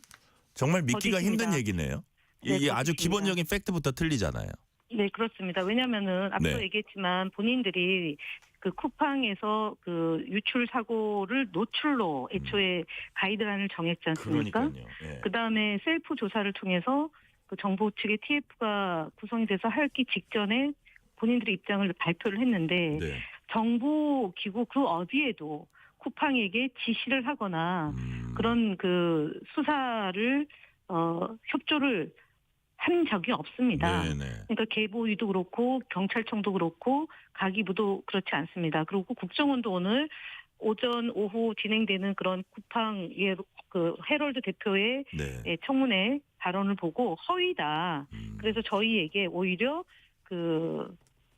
Speaker 2: 정말 믿기가
Speaker 13: 거짓입니다.
Speaker 2: 힘든 얘기네요.
Speaker 13: 네,
Speaker 2: 이게 아주
Speaker 13: 거짓입니다.
Speaker 2: 기본적인 팩트부터 틀리잖아요.
Speaker 13: 네, 그렇습니다. 왜냐하면은 앞서
Speaker 2: 네.
Speaker 13: 얘기했지만 본인들이 그 쿠팡에서 그 유출 사고를 노출로 애초에 가이드라인을 정했지 않습니까?
Speaker 2: 그러니까요. 예.
Speaker 13: 그다음에 셀프 조사를 통해서 그 정부 측의 TF가 구성이 돼서 하기 직전에 본인들의 입장을 발표를 했는데
Speaker 2: 네.
Speaker 13: 정부 기구 그 어디에도 쿠팡에게 지시를 하거나 그런 그 수사를 협조를 한 적이 없습니다.
Speaker 2: 네네.
Speaker 13: 그러니까 개보위도 그렇고 경찰청도 그렇고 가기부도 그렇지 않습니다. 그리고 국정원도 오늘 오전 오후 진행되는 그런 쿠팡의 그 헤럴드 대표의
Speaker 2: 네.
Speaker 13: 청문회 발언을 보고 허위다. 그래서 저희에게 오히려 그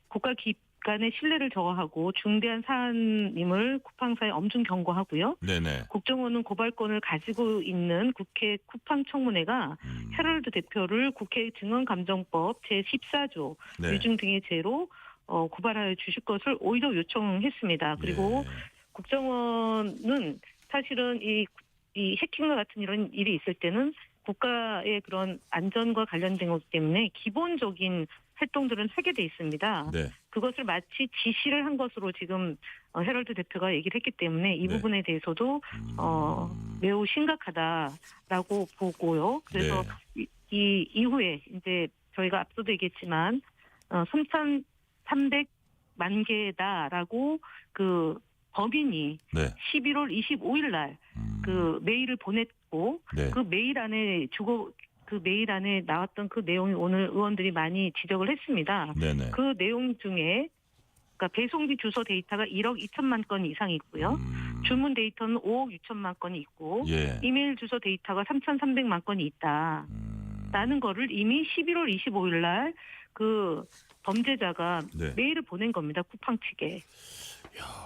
Speaker 13: 국가기관의 신뢰를 저하하고 중대한 사안임을 쿠팡사에 엄중 경고하고요.
Speaker 2: 네네.
Speaker 13: 국정원은 고발권을 가지고 있는 국회 쿠팡 청문회가 헤럴드 대표를 국회 증언감정법 제14조
Speaker 2: 네.
Speaker 13: 위증 등의 죄로 고발하여 주실 것을 오히려 요청했습니다. 그리고
Speaker 2: 예.
Speaker 13: 국정원은 사실은 이 해킹과 같은 이런 일이 있을 때는 국가의 그런 안전과 관련된 것 때문에 기본적인 활동들은 하게 돼 있습니다.
Speaker 2: 네.
Speaker 13: 그것을 마치 지시를 한 것으로 지금 헤럴드 대표가 얘기를 했기 때문에 이 부분에 대해서도 매우 심각하다라고 보고요. 그래서 이 이후에 이제 저희가 앞서도 얘기했지만 3,300만 개다라고 그 법인이
Speaker 2: 네.
Speaker 13: 11월 25일 날 그 메일을 보냈고
Speaker 2: 네.
Speaker 13: 그 메일 안에 그 메일 안에 나왔던 그 내용이 오늘 의원들이 많이 지적을 했습니다.
Speaker 2: 네네.
Speaker 13: 그 내용 중에 그러니까 배송지 주소 데이터가 1억 2천만 건 이상이 있고요. 주문 데이터는 5억 6천만 건이 있고
Speaker 2: 예.
Speaker 13: 이메일 주소 데이터가 3,300만 건이 있다. 라는 거를 이미 11월 25일 날 그 범죄자가
Speaker 2: 네.
Speaker 13: 메일을 보낸 겁니다. 쿠팡 측에.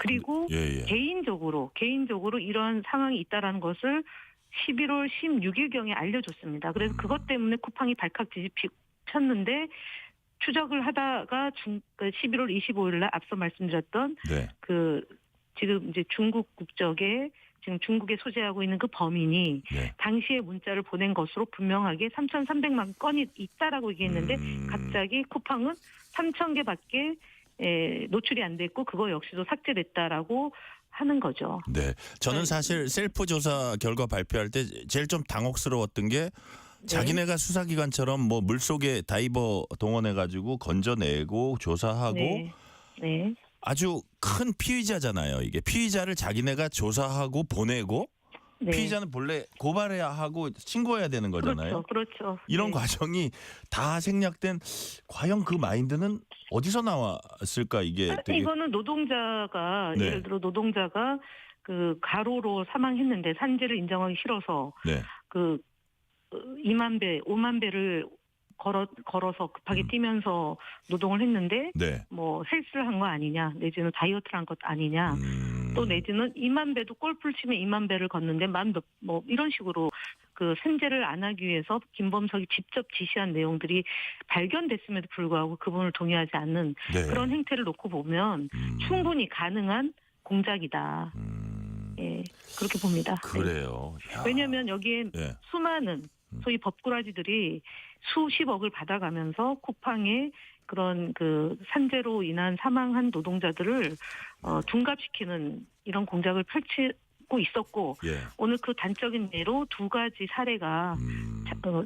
Speaker 13: 그리고
Speaker 2: 예.
Speaker 13: 개인적으로 이러한 상황이 있다라는 것을 11월 16일경에 알려줬습니다. 그래서 그것 때문에 쿠팡이 발칵 뒤집혔는데 추적을 하다가 11월 25일 날 앞서 말씀드렸던
Speaker 2: 네.
Speaker 13: 그 지금 이제 중국 국적의 지금 중국에 소재하고 있는 그 범인이
Speaker 2: 네.
Speaker 13: 당시에 문자를 보낸 것으로 분명하게 3,300만 건이 있다라고 얘기했는데 갑자기 쿠팡은 3,000개밖에 노출이 안 됐고 그거 역시도 삭제됐다라고 하는 거죠.
Speaker 2: 네. 저는 사실 셀프 조사 결과 발표할 때 제일 좀 당혹스러웠던 게 자기네가 수사기관처럼 뭐 물속에 다이버 동원해 가지고 건져내고 조사하고
Speaker 13: 네.
Speaker 2: 아주 큰 피의자잖아요. 이게 피의자를 자기네가 조사하고 보내고
Speaker 13: 네.
Speaker 2: 피의자는 본래 고발해야 하고 신고해야 되는 거잖아요.
Speaker 13: 그렇죠.
Speaker 2: 이런
Speaker 13: 네.
Speaker 2: 과정이 다 생략된 과연 그 마인드는 어디서 나왔을까 이게 되게
Speaker 13: 이거는 노동자가
Speaker 2: 네.
Speaker 13: 예를 들어 노동자가 그 가로로 사망했는데 산재를 인정하기 싫어서
Speaker 2: 네.
Speaker 13: 그 2만 배, 5만 배를 걸어서 급하게 뛰면서 노동을 했는데
Speaker 2: 네.
Speaker 13: 뭐 헬스를 한 거 아니냐 내지는 다이어트를 한 것 아니냐 또 내지는 2만 배도 골프를 치면 2만 배를 걷는데 뭐 이런 식으로 그 산재를 안 하기 위해서 김범석이 직접 지시한 내용들이 발견됐음에도 불구하고 그분을 동의하지 않는
Speaker 2: 네.
Speaker 13: 그런 행태를 놓고 보면 충분히 가능한 공작이다. 예, 그렇게 봅니다.
Speaker 2: 그래요. 야.
Speaker 13: 왜냐하면 여기에
Speaker 2: 예.
Speaker 13: 수많은 소위 법꾸라지들이 수십억을 받아가면서 쿠팡의 그런 그 산재로 인한 사망한 노동자들을 둔갑시키는 이런 공작을 펼치고 있었고
Speaker 2: 예.
Speaker 13: 오늘 그 단적인 예로 두 가지 사례가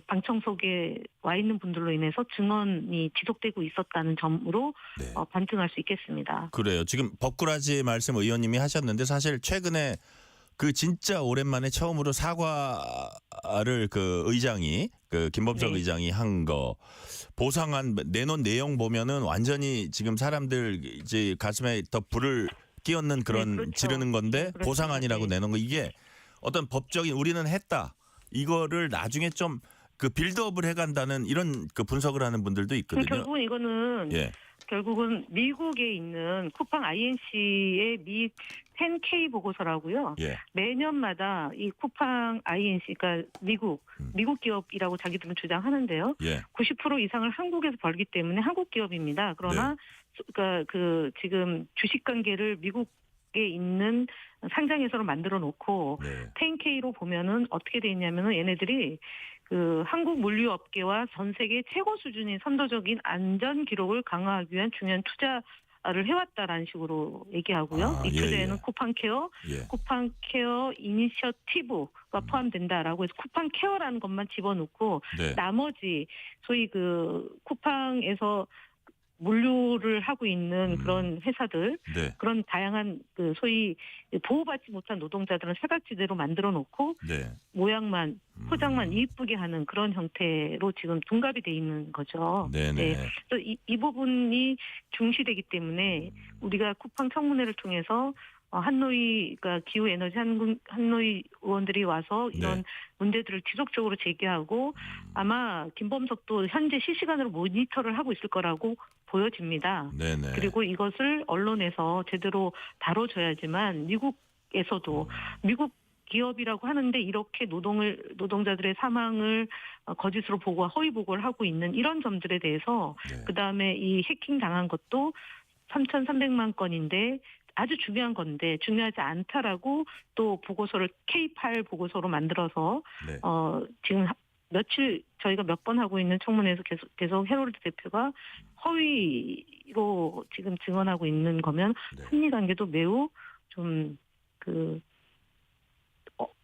Speaker 13: 방청석에 와 있는 분들로 인해서 증언이 지속되고 있었다는 점으로
Speaker 2: 네.
Speaker 13: 반증할 수 있겠습니다.
Speaker 2: 그래요. 지금 법꾸라지 말씀 의원님이 하셨는데 사실 최근에 그 진짜 오랜만에 처음으로 사과를 그 의장이 그 김범석
Speaker 13: 네.
Speaker 2: 의장이 한 거 보상안 내놓은 내용 보면은 완전히 지금 사람들 이제 가슴에 더 불을 끼얹는 그런
Speaker 13: 네, 그렇죠.
Speaker 2: 지르는 건데
Speaker 13: 그렇죠.
Speaker 2: 보상안이라고
Speaker 13: 네.
Speaker 2: 내놓은 거 이게 어떤 법적인 우리는 했다 이거를 나중에 좀 그 빌드업을 해간다는 이런 그 분석을 하는 분들도 있거든요.
Speaker 13: 결국은 이거는
Speaker 2: 예.
Speaker 13: 결국은 미국에 있는 쿠팡 INC의 미 10K 보고서라고요.
Speaker 2: 예.
Speaker 13: 매년마다 이 쿠팡 INC, 그러니까 미국 기업이라고 자기들은 주장하는데요.
Speaker 2: 예.
Speaker 13: 90% 이상을 한국에서 벌기 때문에 한국 기업입니다. 그러나 그러니까 그 지금 주식 관계를 미국에 있는 상장회사로 만들어 놓고 10K로 보면은 어떻게 돼 있냐면은 얘네들이 그 한국 물류업계와 전 세계 최고 수준인 선도적인 안전 기록을 강화하기 위한 중요한 투자를 해왔다라는 식으로 얘기하고요. 이 투자에는 쿠팡케어, 쿠팡케어 이니셔티브가 포함된다라고 해서 쿠팡케어라는 것만 집어넣고 나머지 소위 그 쿠팡에서 물류를 하고 있는 그런 회사들,
Speaker 2: 네.
Speaker 13: 그런 다양한 그 소위 보호받지 못한 노동자들은 사각지대로 만들어 놓고
Speaker 2: 네.
Speaker 13: 모양만 포장만 이쁘게 하는 그런 형태로 지금 둔갑이 돼 있는 거죠.
Speaker 2: 네네.
Speaker 13: 네. 그래서 이 부분이 중시되기 때문에 우리가 쿠팡 청문회를 통해서 한노위가 기후에너지 한노위 의원들이 와서 이런
Speaker 2: 네.
Speaker 13: 문제들을 지속적으로 제기하고 아마 김범석도 현재 실시간으로 모니터를 하고 있을 거라고 보여집니다.
Speaker 2: 네네.
Speaker 13: 그리고 이것을 언론에서 제대로 다뤄줘야지만 미국에서도 미국 기업이라고 하는데 이렇게 노동자들의 사망을 거짓으로 보고 허위 보고를 하고 있는 이런 점들에 대해서
Speaker 2: 네.
Speaker 13: 그다음에 이 해킹 당한 것도 3,300만 건인데 아주 중요한 건데 중요하지 않다라고 또 보고서를 K8 보고서로 만들어서
Speaker 2: 네.
Speaker 13: 지금 며칠 저희가 몇 번 하고 있는 청문회에서 계속 헤럴드 대표가 허위로 지금 증언하고 있는 거면
Speaker 2: 네.
Speaker 13: 한미 관계도 매우 좀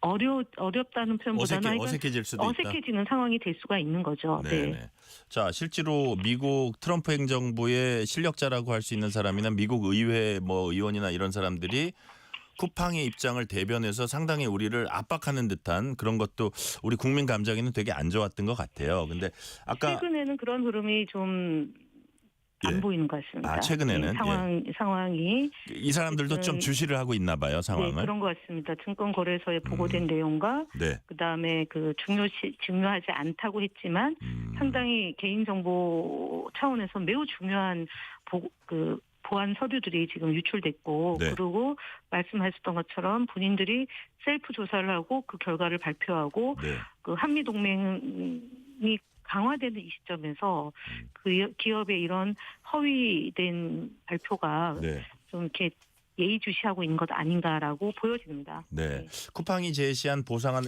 Speaker 13: 어렵다는 표현보다는
Speaker 2: 어색해질 수도 있다.
Speaker 13: 어색해지는 상황이 될 수가 있는 거죠.
Speaker 2: 네네.
Speaker 13: 네.
Speaker 2: 자, 실제로 미국 트럼프 행정부의 실력자라고 할 수 있는 사람이나 미국 의회 뭐 의원이나 이런 사람들이 쿠팡의 입장을 대변해서 상당히 우리를 압박하는 듯한 그런 것도 우리 국민 감정에는 되게 안 좋았던 것 같아요. 근데 아까
Speaker 13: 최근에는 그런 흐름이 좀 안
Speaker 2: 예.
Speaker 13: 보이는 것 같습니다.
Speaker 2: 최근에는
Speaker 13: 상황이
Speaker 2: 이 사람들도 좀 주시를 하고 있나 봐요, 상황을.
Speaker 13: 네, 그런 것 같습니다. 증권거래소에 보고된 내용과
Speaker 2: 네.
Speaker 13: 그다음에 그 중요하지 않다고 했지만 상당히 개인정보 차원에서 매우 중요한 보안 서류들이 지금 유출됐고
Speaker 2: 네.
Speaker 13: 그리고 말씀하셨던 것처럼 본인들이 셀프 조사를 하고 그 결과를 발표하고
Speaker 2: 네.
Speaker 13: 그 한미 동맹이 강화되는 이 시점에서 그 기업의 이런 허위된 발표가
Speaker 2: 네.
Speaker 13: 좀 이렇게 예의주시하고 있는 것 아닌가라고 보여집니다.
Speaker 2: 네. 쿠팡이 제시한 보상안,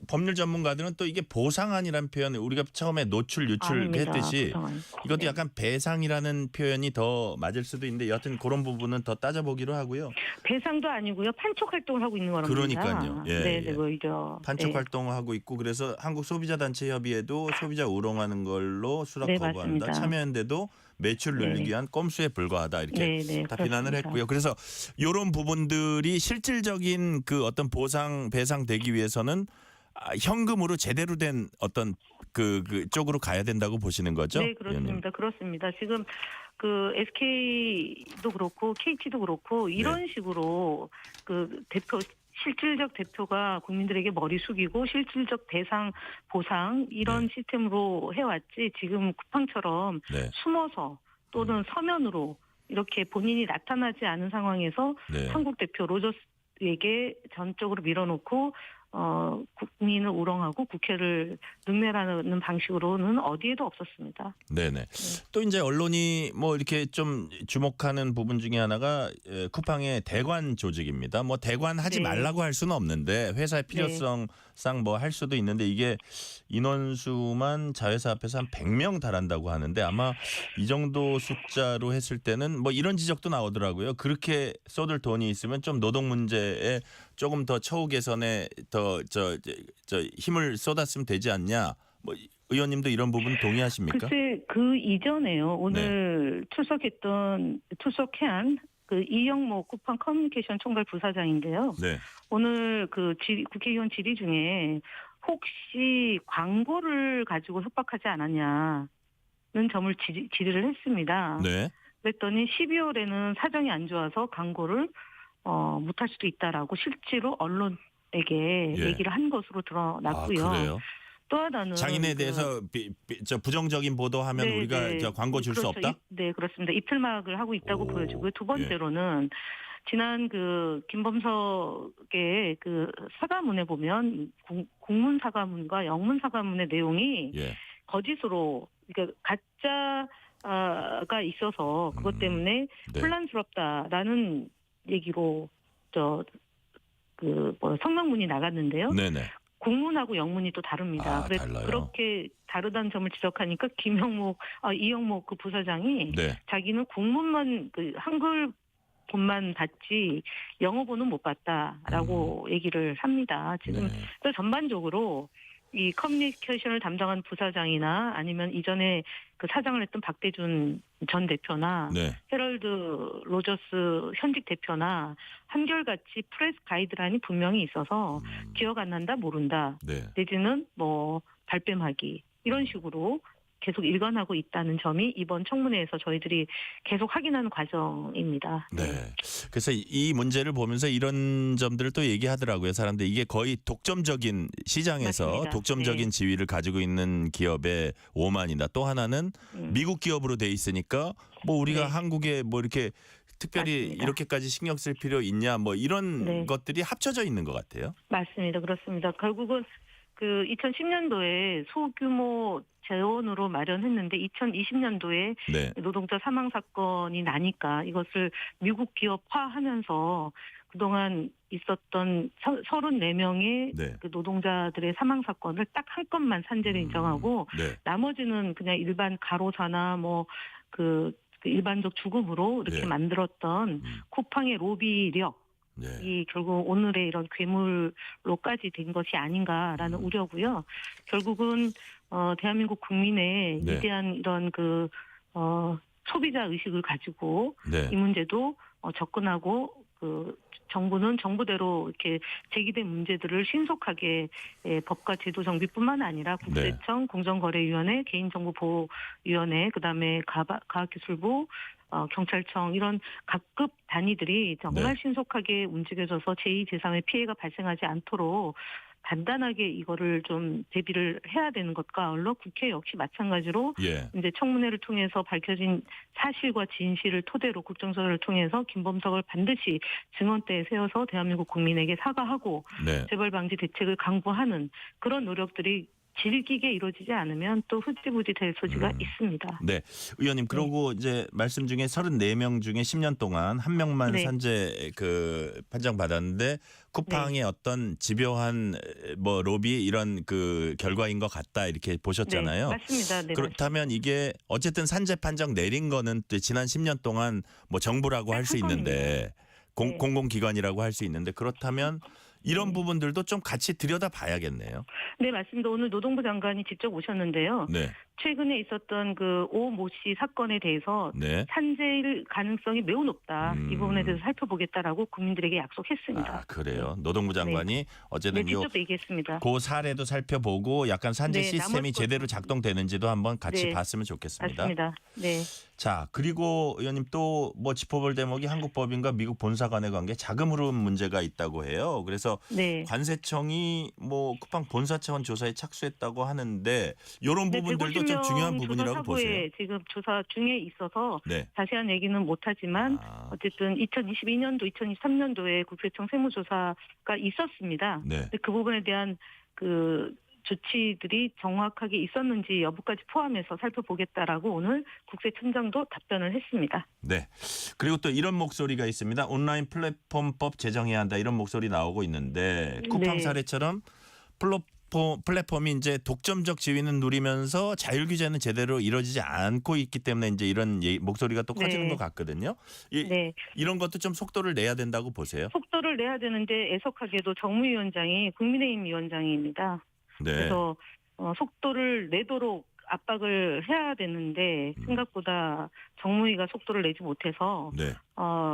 Speaker 2: 법률 전문가들은 또 이게 보상안이라는 표현을 우리가 처음에 노출 유출
Speaker 13: 아닙니다.
Speaker 2: 했듯이
Speaker 13: 보상안.
Speaker 2: 이것도
Speaker 13: 네.
Speaker 2: 약간 배상이라는 표현이 더 맞을 수도 있는데 여튼 그런 부분은 더 따져보기로 하고요.
Speaker 13: 배상도 아니고요. 판촉 활동을 하고 있는 거랍니다.
Speaker 2: 그러니까요. 예,
Speaker 13: 네,
Speaker 2: 예.
Speaker 13: 오히려.
Speaker 2: 판촉
Speaker 13: 네.
Speaker 2: 활동을 하고 있고 그래서 한국소비자단체협의회도 소비자 우롱하는 걸로 수락
Speaker 13: 네,
Speaker 2: 거부한다.
Speaker 13: 맞습니다.
Speaker 2: 참여연대도 매출 늘리기
Speaker 13: 네.
Speaker 2: 위한 꼼수에 불과하다 이렇게
Speaker 13: 네,
Speaker 2: 다 비난을
Speaker 13: 그렇습니다.
Speaker 2: 했고요. 그래서 이런 부분들이 실질적인 그 어떤 보상 배상되기 위해서는 현금으로 제대로 된 어떤 그 쪽으로 가야 된다고 보시는 거죠?
Speaker 13: 네, 그렇습니다. 그렇습니다. 지금 그 SK도 그렇고 KT도 그렇고 이런 식으로 그 실질적 대표가 국민들에게 머리 숙이고 실질적 배상 보상 이런 시스템으로 해왔지 지금 쿠팡처럼
Speaker 2: 네.
Speaker 13: 숨어서 또는 서면으로 이렇게 본인이 나타나지 않은 상황에서
Speaker 2: 네.
Speaker 13: 한국 대표 로저스에게 전적으로 밀어놓고 국민을 우롱하고 국회를 능멸하는 방식으로는 어디에도 없었습니다.
Speaker 2: 네네. 또 이제 언론이 뭐 이렇게 좀 주목하는 부분 중에 하나가 쿠팡의 대관 조직입니다. 뭐 대관하지
Speaker 13: 네.
Speaker 2: 말라고 할 수는 없는데 회사의 필요성상 뭐 할 수도 있는데 이게 인원수만 자회사 앞에서 한 100명 달한다고 하는데 아마 이 정도 숫자로 했을 때는 뭐 이런 지적도 나오더라고요. 그렇게 쏟을 돈이 있으면 좀 노동 문제에 조금 더 처우 개선에 더 힘을 쏟았으면 되지 않냐. 뭐 의원님도 이런 부분 동의하십니까?
Speaker 13: 글쎄 그 이전에요. 오늘 출석한 그 이영모 쿠팡 커뮤니케이션 총괄 부사장인데요.
Speaker 2: 네.
Speaker 13: 오늘 그 국회의원 질의 중에 혹시 광고를 가지고 협박하지 않았냐는 점을 질의를 했습니다.
Speaker 2: 네.
Speaker 13: 그랬더니 12월에는 사정이 안 좋아서 광고를 못할 수도 있다라고 실제로 언론에게 얘기를 한 것으로 드러났고요.
Speaker 2: 아, 그래요?
Speaker 13: 또 하나는
Speaker 2: 장인에 대해서 부정적인 보도하면
Speaker 13: 네,
Speaker 2: 우리가
Speaker 13: 네.
Speaker 2: 광고 줄 수
Speaker 13: 그렇죠.
Speaker 2: 없다?
Speaker 13: 네, 그렇습니다. 이틀막을 하고 있다고 보여지고요. 두 번째로는 지난 그 김범석의 그 사과문에 보면 공문 사과문과 영문 사과문의 내용이 거짓으로 그러니까 가짜가 있어서 그것 때문에 혼란스럽다라는 얘기로 성명문이 나갔는데요.
Speaker 2: 네네.
Speaker 13: 공문하고 영문이 또 다릅니다.
Speaker 2: 달라요.
Speaker 13: 그렇게 다르다는 점을 지적하니까 이영목 그 부사장이 자기는 공문만 한글본만 봤지 영어본은 못 봤다라고 얘기를 합니다. 지금 그래서 전반적으로 이 커뮤니케이션을 담당한 부사장이나 아니면 이전에 그 사장을 했던 박대준 전 대표나
Speaker 2: 네.
Speaker 13: 헤럴드 로저스 현직 대표나 한결같이 프레스 가이드라인이 분명히 있어서 기억 안 난다 모른다
Speaker 2: 네.
Speaker 13: 내지는 뭐 발뺌하기 이런 식으로 계속 일관하고 있다는 점이 이번 청문회에서 저희들이 계속 확인하는 과정입니다.
Speaker 2: 네. 그래서 이 문제를 보면서 이런 점들을 또 얘기하더라고요. 사람들 이게 거의 독점적인 시장에서
Speaker 13: 맞습니다.
Speaker 2: 독점적인
Speaker 13: 네.
Speaker 2: 지위를 가지고 있는 기업의 오만이다. 또 하나는 미국 기업으로 돼 있으니까 뭐 우리가
Speaker 13: 네.
Speaker 2: 한국에 뭐 이렇게 특별히
Speaker 13: 맞습니다.
Speaker 2: 이렇게까지 신경 쓸 필요 있냐 뭐 이런
Speaker 13: 네.
Speaker 2: 것들이 합쳐져 있는 것 같아요.
Speaker 13: 맞습니다. 그렇습니다. 결국은 그 2010년도에 소규모 재원으로 마련했는데 2020년도에
Speaker 2: 네.
Speaker 13: 노동자 사망 사건이 나니까 이것을 미국 기업화하면서 그동안 있었던 34명의
Speaker 2: 네.
Speaker 13: 그 노동자들의 사망 사건을 딱 한 건만 산재를 인정하고
Speaker 2: 네.
Speaker 13: 나머지는 그냥 일반 가로사나 뭐 그 일반적 죽음으로 이렇게
Speaker 2: 네.
Speaker 13: 만들었던 쿠팡의 로비력
Speaker 2: 네.
Speaker 13: 이 결국 오늘의 이런 괴물로까지 된 것이 아닌가라는 우려고요. 결국은 대한민국 국민의
Speaker 2: 네.
Speaker 13: 위대한 이런 그 소비자 의식을 가지고
Speaker 2: 네.
Speaker 13: 이 문제도 접근하고 그 정부는 정부대로 이렇게 제기된 문제들을 신속하게 법과 제도 정비뿐만 아니라 국세청, 공정거래위원회, 개인정보보호위원회, 그다음에 과학기술부, 경찰청 이런 각급 단위들이 정말
Speaker 2: 네.
Speaker 13: 신속하게 움직여져서 제2, 제3의 피해가 발생하지 않도록 단단하게 이거를 좀 대비를 해야 되는 것과 아울러 국회 역시 마찬가지로
Speaker 2: 예.
Speaker 13: 이제 청문회를 통해서 밝혀진 사실과 진실을 토대로 국정조사를 통해서 김범석을 반드시 증언대에 세워서 대한민국 국민에게 사과하고
Speaker 2: 네.
Speaker 13: 재벌 방지 대책을 강구하는 그런 노력들이 질기게 이루어지지 않으면 또 흐지부지 될 소지가 있습니다.
Speaker 2: 네. 의원님 그러고 이제 말씀 중에 34명 중에 10년 동안 한 명만
Speaker 13: 네.
Speaker 2: 산재 그 판정 받았는데 쿠팡의 어떤 집요한 뭐 로비 이런 그 결과인 것 같다 이렇게 보셨잖아요.
Speaker 13: 네, 맞습니다. 네,
Speaker 2: 그렇다면 이게 어쨌든 산재 판정 내린 거는 또 지난 10년 동안 뭐 정부라고 할 수 있는데
Speaker 13: 네.
Speaker 2: 공공기관이라고 할 수 있는데 그렇다면 이런 부분들도 좀 같이 들여다 봐야겠네요.
Speaker 13: 네, 맞습니다. 오늘 노동부 장관이 직접 오셨는데요.
Speaker 2: 네.
Speaker 13: 최근에 있었던 그 오 모 씨 사건에 대해서
Speaker 2: 네.
Speaker 13: 산재일 가능성이 매우 높다. 이 부분에 대해서 살펴보겠다라고 국민들에게 약속했습니다.
Speaker 2: 아, 그래요. 노동부 장관이 어쨌든
Speaker 13: 네,
Speaker 2: 요
Speaker 13: 직접 얘기했습니다.
Speaker 2: 그 사례도 살펴보고 약간 산재
Speaker 13: 네,
Speaker 2: 시스템이
Speaker 13: 나머지
Speaker 2: 제대로 작동되는지도 한번 같이
Speaker 13: 네,
Speaker 2: 봤으면 좋겠습니다.
Speaker 13: 맞습니다. 네.
Speaker 2: 자, 그리고 의원님 또 뭐 짚어볼 대목이 한국법인과 미국 본사 간의 관계 자금 흐름 문제가 있다고 해요. 그래서
Speaker 13: 네.
Speaker 2: 관세청이 뭐 쿠팡 본사 차원 조사에 착수했다고 하는데 이런
Speaker 13: 네,
Speaker 2: 부분들도 좀
Speaker 13: 150명
Speaker 2: 중요한 부분이라고
Speaker 13: 조사
Speaker 2: 보세요.
Speaker 13: 사고에 지금 조사 중에 있어서
Speaker 2: 네.
Speaker 13: 자세한 얘기는 못하지만 어쨌든 2022년도, 2023년도에 국세청 세무조사가 있었습니다.
Speaker 2: 네.
Speaker 13: 근데 그 부분에 대한 그 조치들이 정확하게 있었는지 여부까지 포함해서 살펴보겠다라고 오늘 국세청장도 답변을 했습니다.
Speaker 2: 네. 그리고 또 이런 목소리가 있습니다. 온라인 플랫폼법 제정해야 한다 이런 목소리 나오고 있는데 쿠팡
Speaker 13: 네.
Speaker 2: 사례처럼 플랫폼이 이제 독점적 지위는 누리면서 자율 규제는 제대로 이루어지지 않고 있기 때문에 이제 이런 목소리가 또 커지는
Speaker 13: 네.
Speaker 2: 것 같거든요.
Speaker 13: 네.
Speaker 2: 이런 것도 좀 속도를 내야 된다고 보세요.
Speaker 13: 속도를 내야 되는데 애석하게도 정무위원장이 국민의힘 위원장입니다.
Speaker 2: 네.
Speaker 13: 그래서 속도를 내도록 압박을 해야 되는데 생각보다 정무위가 속도를 내지 못해서
Speaker 2: 네.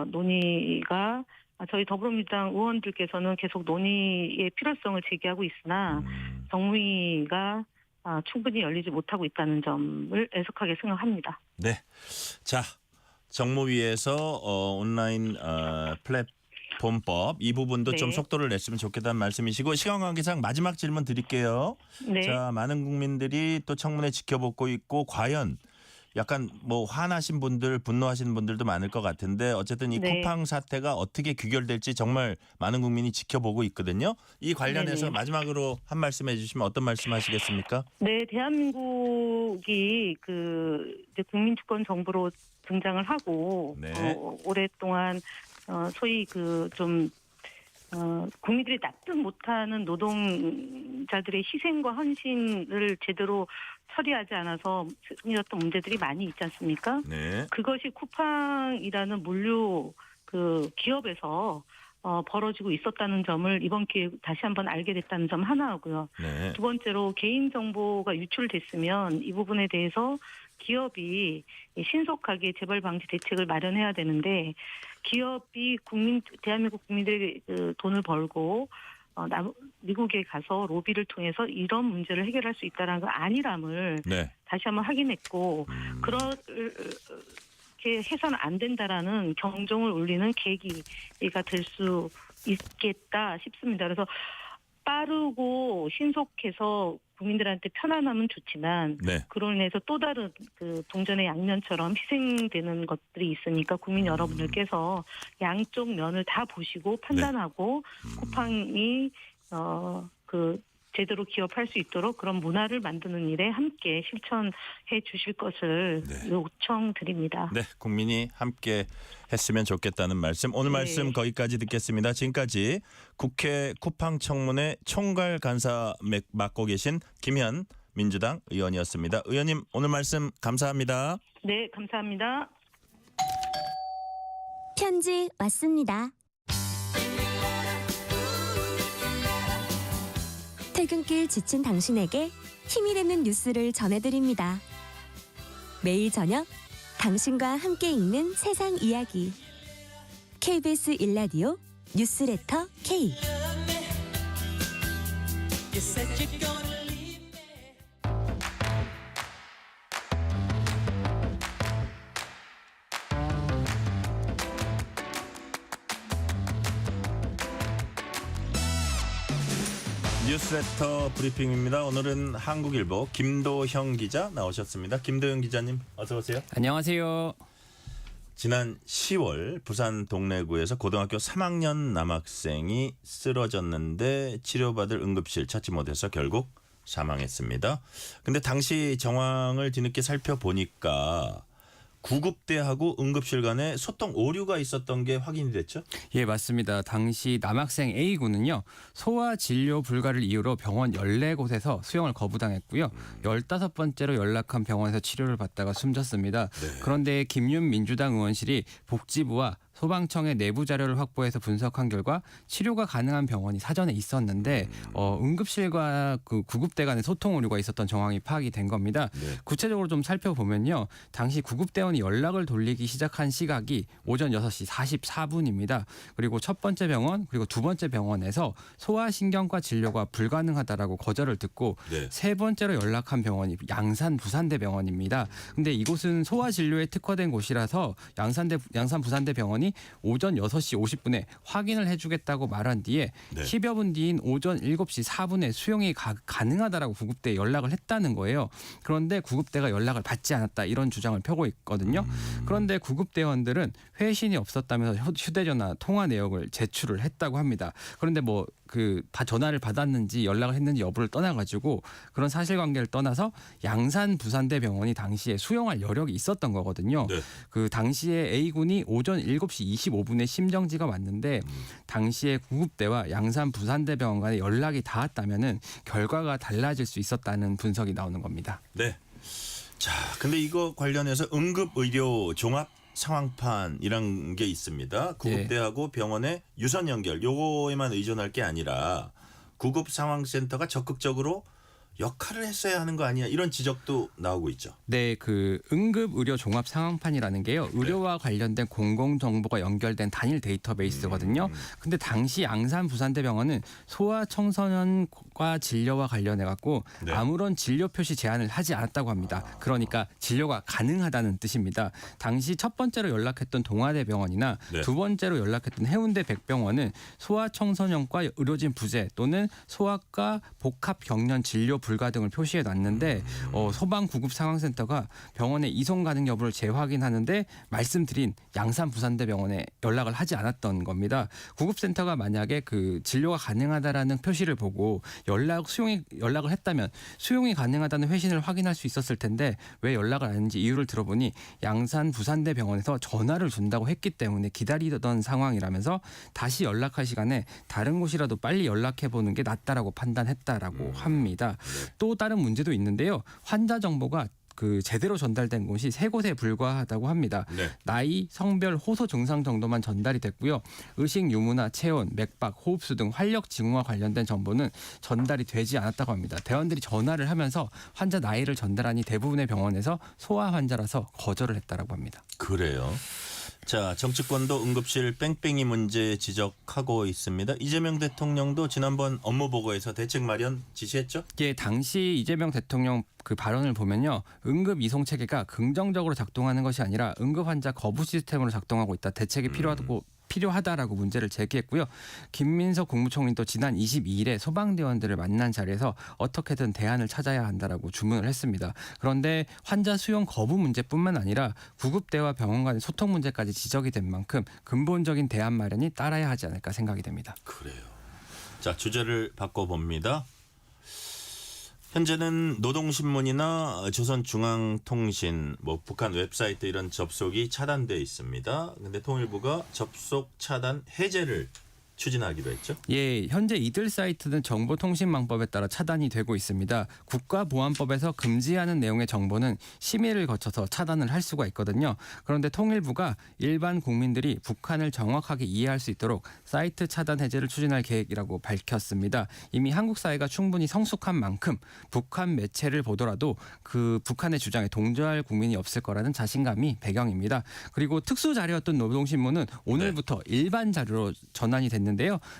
Speaker 13: 논의가 저희 더불어민주당 의원들께서는 계속 논의의 필요성을 제기하고 있으나 정무위가 충분히 열리지 못하고 있다는 점을 애석하게 생각합니다.
Speaker 2: 네. 자, 정무위에서 온라인 플랫폼법 이 부분도
Speaker 13: 네.
Speaker 2: 좀 속도를 냈으면 좋겠다는 말씀이시고 시간 관계상 마지막 질문 드릴게요.
Speaker 13: 네.
Speaker 2: 자, 많은 국민들이 또 청문회 지켜보고 있고 과연 약간 뭐 화나신 분들, 분노하시는 분들도 많을 것 같은데 어쨌든 이
Speaker 13: 네.
Speaker 2: 쿠팡 사태가 어떻게 귀결될지 정말 많은 국민이 지켜보고 있거든요. 이 관련해서
Speaker 13: 네네.
Speaker 2: 마지막으로 한 말씀 해주시면 어떤 말씀 하시겠습니까?
Speaker 13: 네, 대한민국이 이제 국민주권 정부로 등장을 하고
Speaker 2: 네.
Speaker 13: 오랫동안 소위 국민들이 납득 못하는 노동자들의 희생과 헌신을 제대로 처리하지 않아서 생겼던 문제들이 많이 있지 않습니까?
Speaker 2: 네.
Speaker 13: 그것이 쿠팡이라는 물류 그 기업에서 벌어지고 있었다는 점을 이번 기회에 다시 한번 알게 됐다는 점 하나고요.
Speaker 2: 네.
Speaker 13: 두 번째로 개인정보가 유출됐으면 이 부분에 대해서 기업이 신속하게 재발 방지 대책을 마련해야 되는데 기업이 대한민국 국민들에게 그 돈을 벌고 미국에 가서 로비를 통해서 이런 문제를 해결할 수 있다는 거 아니람을
Speaker 2: 네.
Speaker 13: 다시 한번 확인했고 그렇게 해서는 안 된다라는 경종을 울리는 계기가 될 수 있겠다 싶습니다. 그래서 빠르고 신속해서 국민들한테 편안함은 좋지만
Speaker 2: 네.
Speaker 13: 그로 인해서 또 다른 그 동전의 양면처럼 희생되는 것들이 있으니까 국민 여러분들께서 양쪽 면을 다 보시고 판단하고 쿠팡이 제대로 기업할 수 있도록 그런 문화를 만드는 일에 함께 실천해 주실 것을 요청드립니다.
Speaker 2: 네, 국민이 함께 했으면 좋겠다는 말씀. 오늘 말씀 거기까지 듣겠습니다. 지금까지 국회 쿠팡 청문회 총괄 간사 맡고 계신 김현 민주당 의원이었습니다. 의원님 오늘 말씀 감사합니다.
Speaker 13: 네, 감사합니다.
Speaker 9: 편지 왔습니다. 퇴근길 지친 당신에게 힘이 되는 뉴스를 전해드립니다. 매일 저녁 당신과 함께 읽는 세상 이야기. KBS 1라디오 뉴스레터 K.
Speaker 2: 뉴스레터 브리핑입니다. 오늘은 한국일보 김도형 기자 나오셨습니다. 김도형 기자님 어서 오세요.
Speaker 14: 안녕하세요.
Speaker 2: 지난 10월 부산 동래구에서 고등학교 3학년 남학생이 쓰러졌는데 치료받을 응급실 찾지 못해서 결국 사망했습니다. 근데 당시 정황을 뒤늦게 살펴보니까 구급대하고 응급실 간에 소통 오류가 있었던 게 확인이 됐죠?
Speaker 14: 예, 맞습니다. 당시 남학생 A군은요. 소아 진료 불가를 이유로 병원 14곳에서 수용을 거부당했고요. 15번째로 연락한 병원에서 치료를 받다가 숨졌습니다.
Speaker 2: 네.
Speaker 14: 그런데 김윤 민주당 의원실이 복지부와 소방청의 내부 자료를 확보해서 분석한 결과 치료가 가능한 병원이 사전에 있었는데 응급실과 그 구급대 간의 소통 오류가 있었던 정황이 파악이 된 겁니다.
Speaker 2: 네.
Speaker 14: 구체적으로 좀 살펴보면요. 당시 구급대원이 연락을 돌리기 시작한 시각이 오전 6시 44분입니다. 그리고 첫 번째 병원 그리고 두 번째 병원에서 소아신경과 진료가 불가능하다라고 거절을 듣고
Speaker 2: 네.
Speaker 14: 세 번째로 연락한 병원이 양산 부산대 병원입니다. 근데 이곳은 소아 진료에 특화된 곳이라서 양산 부산대 병원이 오전 6시 50분에 확인을 해주겠다고 말한 뒤에 10여 분 뒤인 오전 7시 4분에 수용이 가능하다라고 구급대에 연락을 했다는 거예요. 그런데 구급대가 연락을 받지 않았다 이런 주장을 펴고 있거든요. 그런데 구급대원들은 회신이 없었다면서 휴대전화 통화 내역을 제출을 했다고 합니다. 그런데 전화를 받았는지 연락을 했는지 여부를 떠나가지고 그런 사실관계를 떠나서 양산 부산대 병원이 당시에 수용할 여력이 있었던 거거든요.
Speaker 2: 네.
Speaker 14: 그 당시에 A군이 오전 7시 25분에 심정지가 왔는데 당시에 구급대와 양산 부산대 병원 간에 연락이 닿았다면은 결과가 달라질 수 있었다는 분석이 나오는 겁니다.
Speaker 2: 네. 자, 근데 이거 관련해서 응급의료 종합 상황판이란 게 있습니다. 구급대하고 병원의 유선 연결 요거에만 의존할 게 아니라 구급 상황센터가 적극적으로 역할을 했어야 하는 거 아니야 이런 지적도 나오고 있죠.
Speaker 14: 네, 그 응급 의료 종합 상황판이라는 게요. 의료와 관련된 공공 정보가 연결된 단일 데이터베이스거든요. 근데 당시 양산 부산대 병원은 소아 청소년과 진료와 관련해 갖고 아무런 진료 표시 제한을 하지 않았다고 합니다. 그러니까 진료가 가능하다는 뜻입니다. 당시 첫 번째로 연락했던 동아대 병원이나 두 번째로 연락했던 해운대 백병원은 소아 청소년과 의료진 부재 또는 소아과 복합 경련 진료 불가 등을 표시해 놨는데 소방구급상황센터가 병원의 이송 가능 여부를 재확인하는데 말씀드린 양산 부산대 병원에 연락을 하지 않았던 겁니다. 구급센터가 만약에 그 진료가 가능하다라는 표시를 보고 연락을 했다면 수용이 가능하다는 회신을 확인할 수 있었을 텐데 왜 연락을 안 했는지 이유를 들어보니 양산 부산대 병원에서 전화를 준다고 했기 때문에 기다리던 상황이라면서 다시 연락할 시간에 다른 곳이라도 빨리 연락해 보는 게 낫다라고 판단했다라고 합니다. 또 다른 문제도 있는데요. 환자 정보가 그 제대로 전달된 곳이 3곳에 불과하다고 합니다.
Speaker 2: 네.
Speaker 14: 나이, 성별, 호소 증상 정도만 전달이 됐고요. 의식 유무나 체온, 맥박, 호흡수 등 활력 징후와 관련된 정보는 전달이 되지 않았다고 합니다. 대원들이 전화를 하면서 환자 나이를 전달하니 대부분의 병원에서 소아 환자라서 거절을 했다라고 합니다.
Speaker 2: 그래요. 자, 정치권도 응급실 뺑뺑이 문제 지적하고 있습니다. 이재명 대통령도 지난번 업무 보고에서 대책 마련 지시했죠?
Speaker 14: 예, 당시 이재명 대통령 그 발언을 보면요. 응급 이송 체계가 긍정적으로 작동하는 것이 아니라 응급 환자 거부 시스템으로 작동하고 있다. 대책이 필요하다라고 문제를 제기했고요. 김민석 국무총리도 지난 22일에 소방대원들을 만난 자리에서 어떻게든 대안을 찾아야 한다라고 주문을 했습니다. 그런데 환자 수용 거부 문제뿐만 아니라 구급대와 병원 간의 소통 문제까지 지적이 된 만큼 근본적인 대안 마련이 따라야 하지 않을까 생각이 됩니다.
Speaker 2: 그래요. 자, 주제를 바꿔봅니다. 현재는 노동신문이나 조선중앙통신, 북한 웹사이트 이런 접속이 차단돼 있습니다. 근데 통일부가 접속 차단 해제를 추진하기로 했죠?
Speaker 14: 예, 현재 이들 사이트는 정보통신망법에 따라 차단이 되고 있습니다. 국가보안법에서 금지하는 내용의 정보는 심의를 거쳐서 차단을 할 수가 있거든요. 그런데 통일부가 일반 국민들이 북한을 정확하게 이해할 수 있도록 사이트 차단 해제를 추진할 계획이라고 밝혔습니다. 이미 한국 사회가 충분히 성숙한 만큼 북한 매체를 보더라도 그 북한의 주장에 동조할 국민이 없을 거라는 자신감이 배경입니다. 그리고 특수 자료였던 노동신문은 오늘부터 일반 자료로 전환이 됐는데요.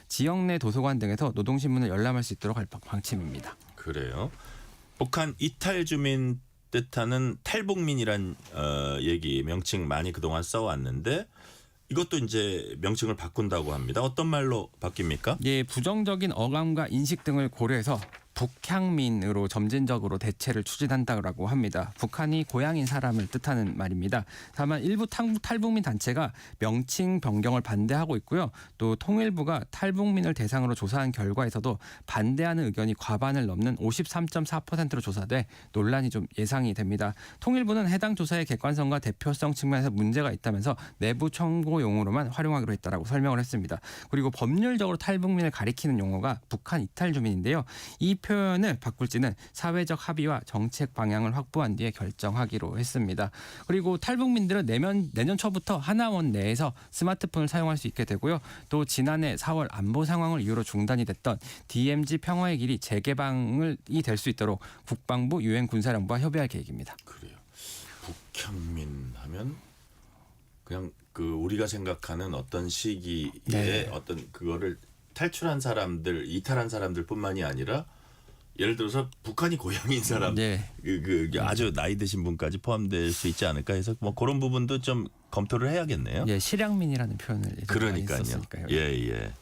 Speaker 14: 지역 내 도서관 등에서 노동신문을 열람할 수 있도록 할 방침입니다.
Speaker 2: 그래요. 북한 이탈 주민 뜻하는 탈북민이란 얘기 명칭 많이 그동안 써왔는데 이것도 이제 명칭을 바꾼다고 합니다. 어떤 말로 바뀝니까?
Speaker 14: 예, 부정적인 어감과 인식 등을 고려해서 북향민으로 점진적으로 대체를 추진한다고 합니다. 북한이 고향인 사람을 뜻하는 말입니다. 다만 일부 탈북민 단체가 명칭 변경을 반대하고 있고요. 또 통일부가 탈북민을 대상으로 조사한 결과에서도 반대하는 의견이 과반을 넘는 53.4%로 조사돼 논란이 좀 예상이 됩니다. 통일부는 해당 조사의 객관성과 대표성 측면에서 문제가 있다면서 내부 청구 용어로만 활용하기로 했다라고 설명을 했습니다. 그리고 법률적으로 탈북민을 가리키는 용어가 북한 이탈 주민인데요. 이 표현을 바꿀지는 사회적 합의와 정책 방향을 확보한 뒤에 결정하기로 했습니다. 그리고 탈북민들은 내년 초부터 하나원 내에서 스마트폰을 사용할 수 있게 되고요. 또 지난해 4월 안보 상황을 이유로 중단이 됐던 DMZ 평화의 길이 재개방이 될 수 있도록 국방부, 유엔 군사령부와 협의할 계획입니다.
Speaker 2: 그래요. 북향민 하면 그냥 그 우리가 생각하는 어떤 시기에 어떤 그거를 탈출한 사람들, 이탈한 사람들뿐만이 아니라 예를 들어서 북한이 고향인 사람, 아주 나이 드신 분까지 포함될 수 있지 않을까 해서 그런 부분도 좀 검토를 해야겠네요.
Speaker 14: 예, 실향민이라는 표현을
Speaker 2: 그러니까요. 예.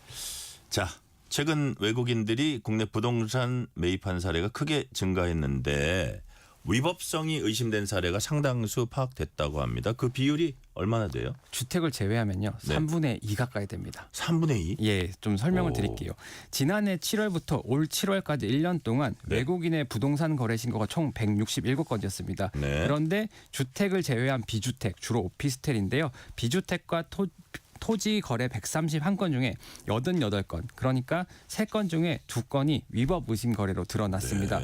Speaker 2: 자, 최근 외국인들이 국내 부동산 매입한 사례가 크게 증가했는데 위법성이 의심된 사례가 상당수 파악됐다고 합니다. 그 비율이 얼마나 돼요?
Speaker 14: 주택을 제외하면요. 3분의 2 가까이 됩니다.
Speaker 2: 3분의 2?
Speaker 14: 예, 좀 설명을 드릴게요. 지난해 7월부터 올 7월까지 1년 동안 외국인의 부동산 거래 신고가 총 167건이었습니다. 그런데 주택을 제외한 비주택, 주로 오피스텔인데요. 비주택과 토지 거래 131건 중에 88건, 그러니까 3건 중에 2건이 위법 의심 거래로 드러났습니다.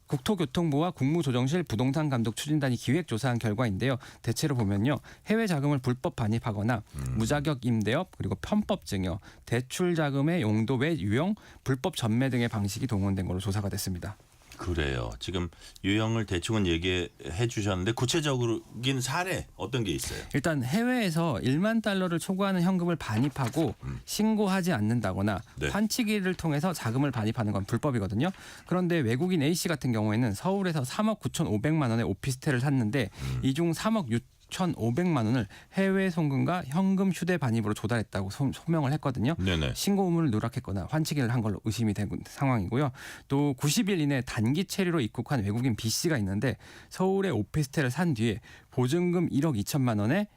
Speaker 14: 국토교통부와 국무조정실 부동산감독 추진단이 기획조사한 결과인데요. 대체로 보면요. 해외 자금을 불법 반입하거나 무자격 임대업, 그리고 편법 증여, 대출 자금의 용도 외 유용, 불법 전매 등의 방식이 동원된 걸로 조사가 됐습니다.
Speaker 2: 그래요. 지금 유형을 대충은 얘기해 주셨는데 구체적인 사례 어떤 게 있어요?
Speaker 14: 일단 해외에서 1만 달러를 초과하는 현금을 반입하고 신고하지 않는다거나 환치기를 통해서 자금을 반입하는 건 불법이거든요. 그런데 외국인 A씨 같은 경우에는 서울에서 3억 9,500만 원의 오피스텔을 샀는데 이 중 3억 6,500만 원을 해외 송금과 현금 휴대 반입으로 조달했다고 소명을 했거든요. 신고 의무를 누락했거나 환치기를 한 걸로 의심이 된 상황이고요. 또 90일 이내 단기 체류로 입국한 외국인 B씨가 있는데 서울에 오피스텔을 산 뒤에 보증금 1억 2천만 원에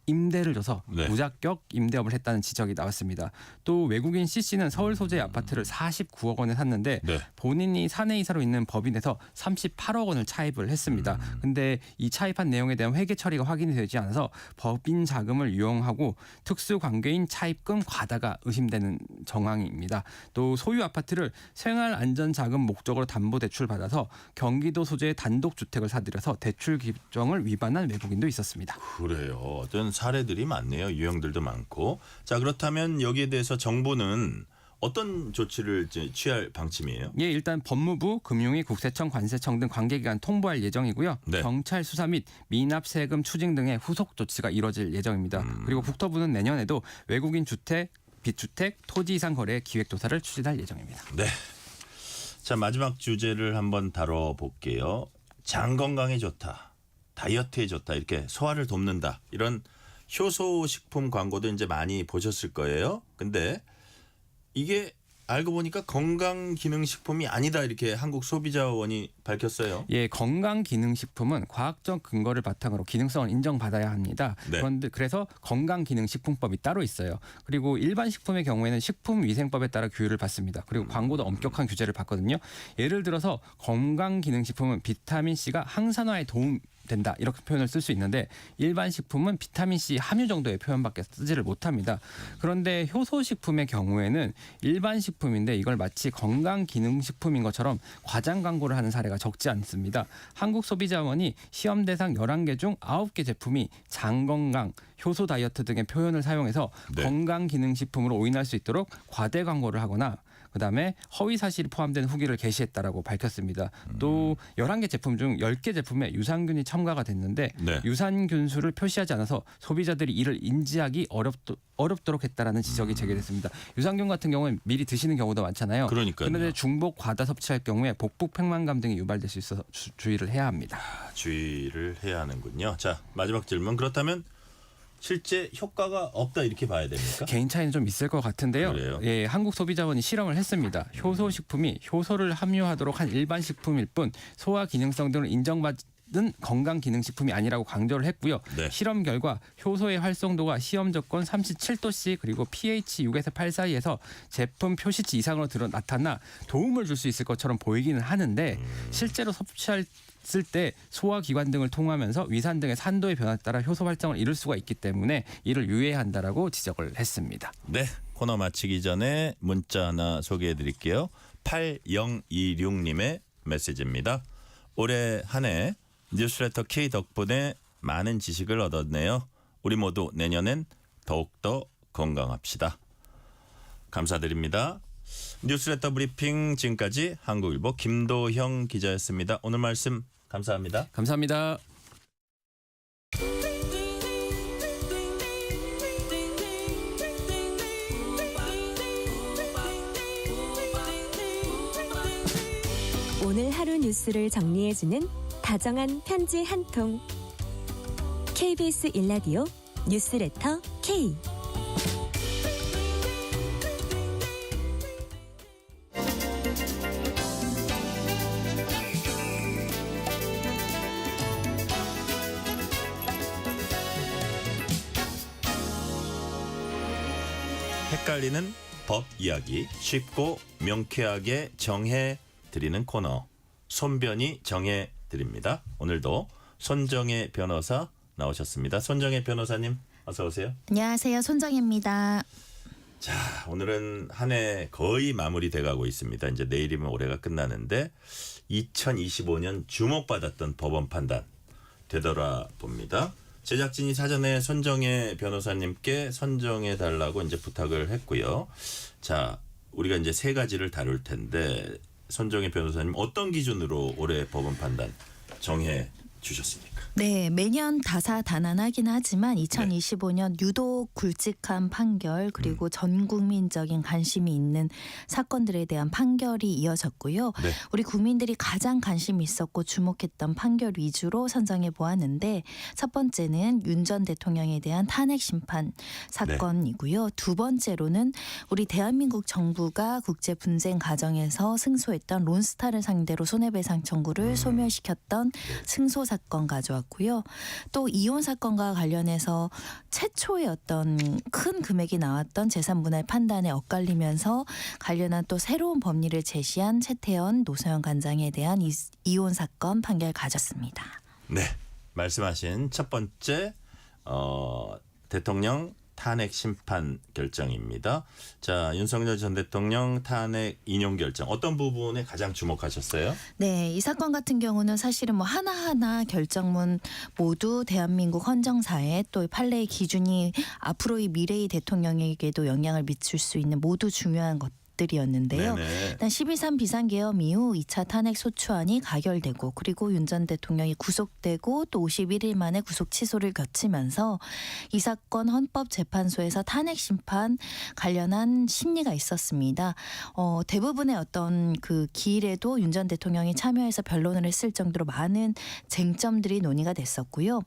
Speaker 14: 임대를 줘서
Speaker 2: 네.
Speaker 14: 무자격 임대업을 했다는 지적이 나왔습니다. 또 외국인 C씨는 서울 소재의 아파트를 49억 원에 샀는데
Speaker 2: 네.
Speaker 14: 본인이 사내이사로 있는 법인에서 38억 원을 차입을 했습니다. 근데 이 차입한 내용에 대한 회계 처리가 확인이 되지 않아서 법인 자금을 유용하고 특수 관계인 차입금 과다가 의심되는 정황입니다. 또 소유 아파트를 생활 안전 자금 목적으로 담보 대출 받아서 경기도 소재의 단독 주택을 사들여서 대출 규정을 위반한 외국인도 있었습니다.
Speaker 2: 그래요. 어떤 사례들이 많네요. 유형들도 많고. 자, 그렇다면 여기에 대해서 정부는 어떤 조치를 이제 취할 방침이에요?
Speaker 14: 예, 일단 법무부, 금융위, 국세청, 관세청 등 관계기관 통보할 예정이고요.
Speaker 2: 네.
Speaker 14: 경찰 수사 및 미납 세금 추징 등의 후속 조치가 이뤄질 예정입니다. 그리고 국토부는 내년에도 외국인 주택, 빚주택, 토지 이상 거래 기획 조사를 추진할 예정입니다.
Speaker 2: 네. 자, 마지막 주제를 한번 다뤄볼게요. 장 건강에 좋다, 다이어트에 좋다, 이렇게 소화를 돕는다, 이런 효소식품 광고도 이제 많이 보셨을 거예요. 근데 이게 알고 보니까 건강기능식품이 아니다, 이렇게 한국소비자원이 밝혔어요.
Speaker 14: 예, 건강기능식품은 과학적 근거를 바탕으로 기능성을 인정받아야 합니다.
Speaker 2: 네.
Speaker 14: 그런데 그래서 건강기능식품법이 따로 있어요. 그리고 일반 식품의 경우에는 식품위생법에 따라 규율을 받습니다. 그리고 광고도 엄격한 규제를 받거든요. 예를 들어서 건강기능식품은 비타민 C가 항산화에 도움 된다, 이렇게 표현을 쓸 수 있는데 일반 식품은 비타민 C 함유 정도의 표현밖에 쓰지를 못합니다. 그런데 효소식품의 경우에는 일반 식품인데 이걸 마치 건강기능식품인 것처럼 과장 광고를 하는 사례가 적지 않습니다. 한국소비자원이 시험 대상 11개 중 9개 제품이 장건강, 효소 다이어트 등의 표현을 사용해서
Speaker 2: 네.
Speaker 14: 건강기능식품으로 오인할 수 있도록 과대 광고를 하거나 그다음에 허위 사실이 포함된 후기를 게시했다라고 밝혔습니다. 또 11개 제품 중 10개 제품에 유산균이 첨가가 됐는데
Speaker 2: 네.
Speaker 14: 유산균 수를 표시하지 않아서 소비자들이 이를 인지하기 어렵도록 했다라는 지적이 제기됐습니다. 유산균 같은 경우는 미리 드시는 경우도 많잖아요.
Speaker 2: 그러니까요.
Speaker 14: 그런데 중복 과다 섭취할 경우에 복부 팽만감 등이 유발될 수 있어서 주의를 해야 합니다.
Speaker 2: 주의를 해야 하는군요. 자, 마지막 질문. 그렇다면 실제 효과가 없다, 이렇게 봐야 됩니까?
Speaker 14: 개인 차이는 좀 있을 것 같은데요.
Speaker 2: 그래요?
Speaker 14: 예, 한국소비자원이 실험을 했습니다. 효소식품이 효소를 함유하도록 한 일반 식품일 뿐 소화 기능성 등을 인정받은 건강기능식품이 아니라고 강조를 했고요.
Speaker 2: 네.
Speaker 14: 실험 결과 효소의 활성도가 시험 조건 37도씨 그리고 pH 6에서 8 사이에서 제품 표시치 이상으로 나타나 도움을 줄 수 있을 것처럼 보이기는 하는데 실제로 섭취했을 때 소화기관 등을 통하면서 위산 등의 산도의 변화에 따라 효소 활성을 이룰 수가 있기 때문에 이를 유의해야 한다라고 지적을 했습니다.
Speaker 2: 네, 코너 마치기 전에 문자 하나 소개해 드릴게요. 8026님의 메시지입니다. 올해 한 해 뉴스레터 K 덕분에 많은 지식을 얻었네요. 우리 모두 내년엔 더욱더 건강합시다. 감사드립니다. 뉴스레터 브리핑 지금까지 한국일보 김도형 기자였습니다. 오늘 말씀 감사합니다.
Speaker 14: 감사합니다.
Speaker 9: 오늘 하루 뉴스를 정리해주는 다정한 편지 한 통. KBS 일라디오 뉴스레터 K.
Speaker 2: 헷갈리는 법 이야기 쉽고 명쾌하게 정해 드리는 코너, 손변이 정해 드립니다. 오늘도 손정혜 변호사 나오셨습니다. 손정혜 변호사님 어서 오세요.
Speaker 15: 안녕하세요. 손정혜입니다.
Speaker 2: 자, 오늘은 한 해 거의 마무리돼 가고 있습니다. 이제 내일이면 올해가 끝나는데 2025년 주목받았던 법원 판단 되돌아봅니다. 제작진이 사전에 손정혜 변호사님께 선정해 달라고 이제 부탁을 했고요. 자, 우리가 이제 세 가지를 다룰 텐데 손정혜 변호사님 어떤 기준으로 올해 법원 판단 정해 주셨습니까?
Speaker 15: 네, 매년 다사다난하긴 하지만 2025년 유독 굵직한 판결 그리고 전 국민적인 관심이 있는 사건들에 대한 판결이 이어졌고요.
Speaker 2: 네.
Speaker 15: 우리 국민들이 가장 관심이 있었고 주목했던 판결 위주로 선정해 보았는데 첫 번째는 윤 전 대통령에 대한 탄핵 심판 사건이고요. 두 번째로는 우리 대한민국 정부가 국제 분쟁 과정에서 승소했던 론스타를 상대로 손해배상 청구를 소멸시켰던 승소 사건 가져왔고요. 또 이혼 사건과 관련해서 최초의 어떤 큰 금액이 나왔던 재산분할 판단에 엇갈리면서 관련한 또 새로운 법리를 제시한 최태원 노소연 관장에 대한 이혼 사건 판결 가졌습니다.
Speaker 2: 네, 말씀하신 첫 번째 대통령 탄핵 심판 결정입니다. 자, 윤석열 전 대통령 탄핵 인용 결정 어떤 부분에 가장 주목하셨어요?
Speaker 15: 네, 이 사건 같은 경우는 사실은 뭐 하나하나 결정문 모두 대한민국 헌정사에 또 판례의 기준이 앞으로의 미래의 대통령에게도 영향을 미칠 수 있는 모두 중요한 것들이었는데요. 일단 12.3 비상계엄 이후 2차 탄핵 소추안이 가결되고 그리고 윤 전 대통령이 구속되고 또 51일 만에 구속 취소를 거치면서 이 사건 헌법재판소에서 탄핵 심판 관련한 심리가 있었습니다. 대부분의 어떤 그 기일에도 윤 전 대통령이 참여해서 변론을 했을 정도로 많은 쟁점들이 논의가 됐었고요.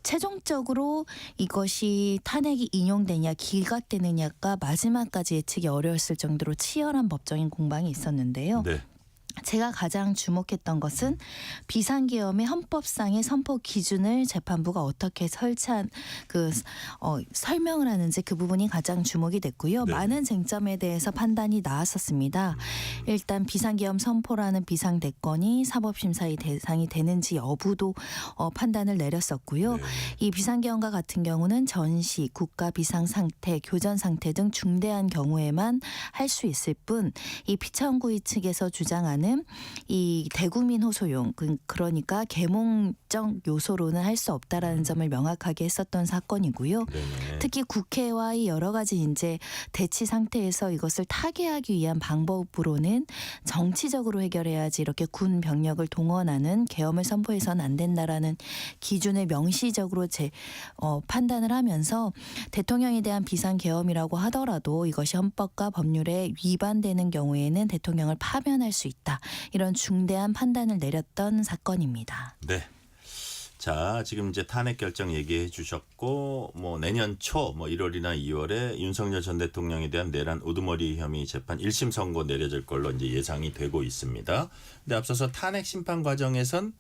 Speaker 15: 최종적으로 이것이 탄핵이 인용되냐 기각되느냐가 마지막까지 예측이 어려웠을 정도로 치열한 법적인 공방이 있었는데요.
Speaker 2: 네.
Speaker 15: 제가 가장 주목했던 것은 비상계엄의 헌법상의 선포 기준을 재판부가 어떻게 설치한 설명을 하는지 그 부분이 가장 주목이 됐고요.
Speaker 2: 네.
Speaker 15: 많은 쟁점에 대해서 판단이 나왔었습니다. 일단 비상계엄 선포라는 비상대권이 사법심사의 대상이 되는지 여부도 판단을 내렸었고요.
Speaker 2: 네.
Speaker 15: 이 비상계엄과 같은 경우는 전시, 국가 비상상태, 교전상태 등 중대한 경우에만 할 수 있을 뿐 이 피청구의 측에서 주장하는 이 대국민 호소용 그러니까 계몽적 요소로는 할 수 없다라는 점을 명확하게 했었던 사건이고요.
Speaker 2: 네네.
Speaker 15: 특히 국회와의 여러 가지 이제 대치 상태에서 이것을 타개하기 위한 방법으로는 정치적으로 해결해야지 이렇게 군 병력을 동원하는 계엄을 선포해서는 안 된다라는 기준을 명시적으로 판단을 하면서 대통령에 대한 비상계엄이라고 하더라도 이것이 헌법과 법률에 위반되는 경우에는 대통령을 파면할 수 있다. 이런 중대한 판단을 내렸던 사건입니다.
Speaker 2: 네. 자, 지금 이제 탄핵 결정 얘기해 주셨고 뭐 내년 초 1월이나 2월에 윤석열 전 대통령에 대한 내란 우두머리 혐의 재판 1심 선고 내려질 걸로 이제 예상이 되고 있습니다. 근데 앞서서 탄핵 심판 과정에선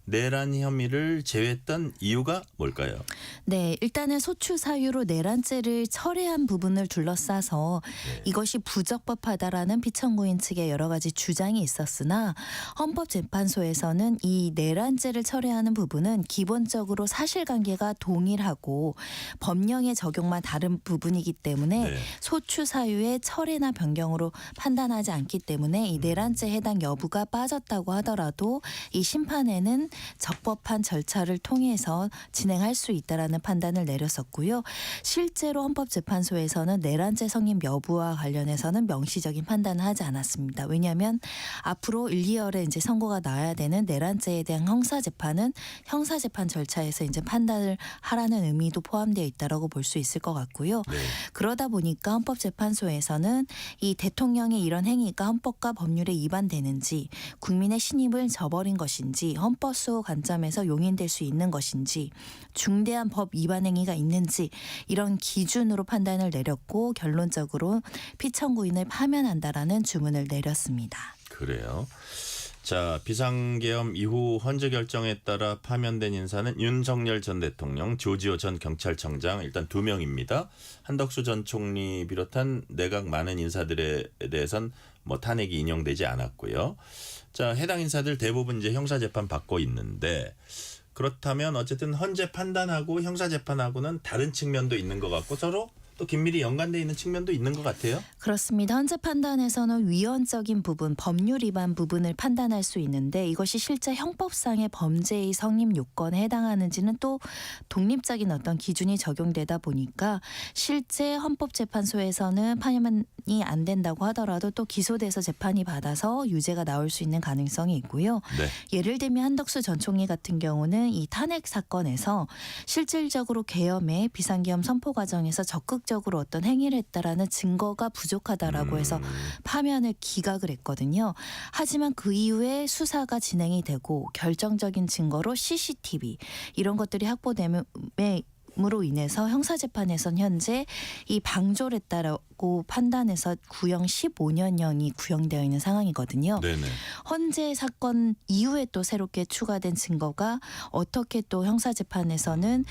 Speaker 2: 내란 혐의를 제외했던 이유가 뭘까요?
Speaker 15: 네, 일단은 소추 사유로 내란죄를 철회한 부분을 둘러싸서 이것이 부적법하다라는 피청구인 측의 여러 가지 주장이 있었으나 헌법재판소에서는 이 내란죄를 철회하는 부분은 기본적으로 사실관계가 동일하고 법령의 적용만 다른 부분이기 때문에 소추 사유의 철회나 변경으로 판단하지 않기 때문에 이 내란죄 해당 여부가 빠졌다고 하더라도 이 심판에는 적법한 절차를 통해서 진행할 수 있다라는 판단을 내렸었고요. 실제로 헌법재판소에서는 내란죄 성립 여부와 관련해서는 명시적인 판단을 하지 않았습니다. 왜냐하면 앞으로 1, 2월에 이제 선고가 나와야 되는 내란죄에 대한 형사재판은 형사재판 절차에서 이제 판단을 하라는 의미도 포함되어 있다라고 볼 수 있을 것 같고요. 그러다 보니까 헌법재판소에서는 이 대통령의 이런 행위가 헌법과 법률에 위반되는지 국민의 신임을 저버린 것인지 헌법소 관점에서 용인될 수 있는 것인지 중대한 법 위반 행위가 있는지 이런 기준으로 판단을 내렸고 결론적으로 피청구인을 파면한다라는 주문을 내렸습니다.
Speaker 2: 그래요. 자, 비상계엄 이후 헌재 결정에 따라 파면된 인사는 윤석열 전 대통령, 조지호 전 경찰청장 일단 2명입니다. 한덕수 전 총리 비롯한 내각 많은 인사들에 대해선 탄핵이 인용되지 않았고요. 자, 해당 인사들 대부분 이제 형사재판 받고 있는데 그렇다면 어쨌든 헌재 판단하고 형사재판하고는 다른 측면도 있는 것 같고 서로 또 긴밀히 연관되어 있는 측면도 있는 것 같아요.
Speaker 15: 그렇습니다. 헌재 판단에서는 위헌적인 부분, 법률 위반 부분을 판단할 수 있는데 이것이 실제 형법상의 범죄의 성립 요건에 해당하는지는 또 독립적인 어떤 기준이 적용되다 보니까 실제 헌법재판소에서는 파면이 안 된다고 하더라도 또 기소돼서 재판이 받아서 유죄가 나올 수 있는 가능성이 있고요. 예를 들면 한덕수 전 총리 같은 경우는 이 탄핵 사건에서 실질적으로 계엄의 비상계엄 선포 과정에서 적극적으로 어떤 행위를 했다라는 증거가 부족하다라고 해서 파면을 기각을 했거든요. 하지만 그 이후에 수사가 진행이 되고 결정적인 증거로 CCTV 이런 것들이 확보됨에 으로 인해서 형사재판에선 현재 이 방조했다라고 판단해서 구형 15년형이 구형되어 있는 상황이거든요.
Speaker 2: 네네.
Speaker 15: 헌재 사건 이후에 또 새롭게 추가된 증거가 어떻게 또 형사재판에서는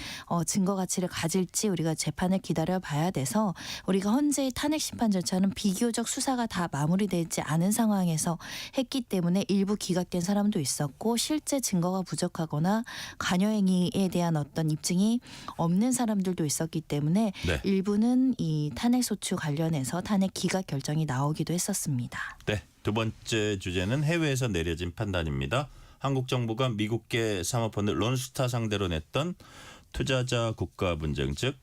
Speaker 15: 증거 가치를 가질지 우리가 재판을 기다려 봐야 돼서 우리가 헌재의 탄핵 심판 절차는 비교적 수사가 다 마무리되지 않은 상황에서 했기 때문에 일부 기각된 사람도 있었고 실제 증거가 부족하거나 관여행위에 대한 어떤 입증이 없는 사람들도 있었기 때문에
Speaker 2: 네.
Speaker 15: 일부는 이 탄핵소추 관련해서 탄핵 기각 결정이 나오기도 했었습니다.
Speaker 2: 네, 두 번째 주제는 해외에서 내려진 판단입니다. 한국 정부가 미국계 사모펀드 론스타 상대로 냈던 투자자 국가 분쟁 즉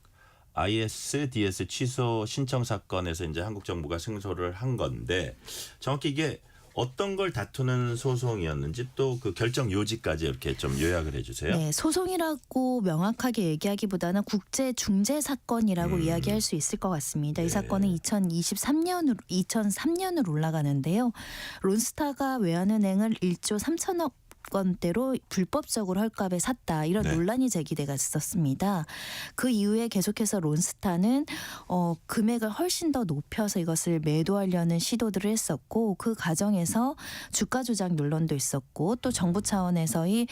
Speaker 2: ISDS 취소 신청 사건에서 이제 한국 정부가 승소를 한 건데 정확히 이게 어떤 걸 다투는 소송이었는지 또 그 결정 요지까지 이렇게 좀 요약을 해주세요.
Speaker 15: 네, 소송이라고 명확하게 얘기하기보다는 국제 중재 사건이라고 이야기할 수 있을 것 같습니다. 이 사건은 2003년으로 올라가는데요. 론스타가 외환은행을 1조 3천억 원대로 불법적으로 헐값에 샀다 이런 논란이 제기됐었습니다. 그 이후에 계속해서 론스타는 금액을 훨씬 더 높여서 이것을 매도하려는 시도들을 했었고 그 과정에서 주가 조작 논란도 있었고 또 정부 차원에서의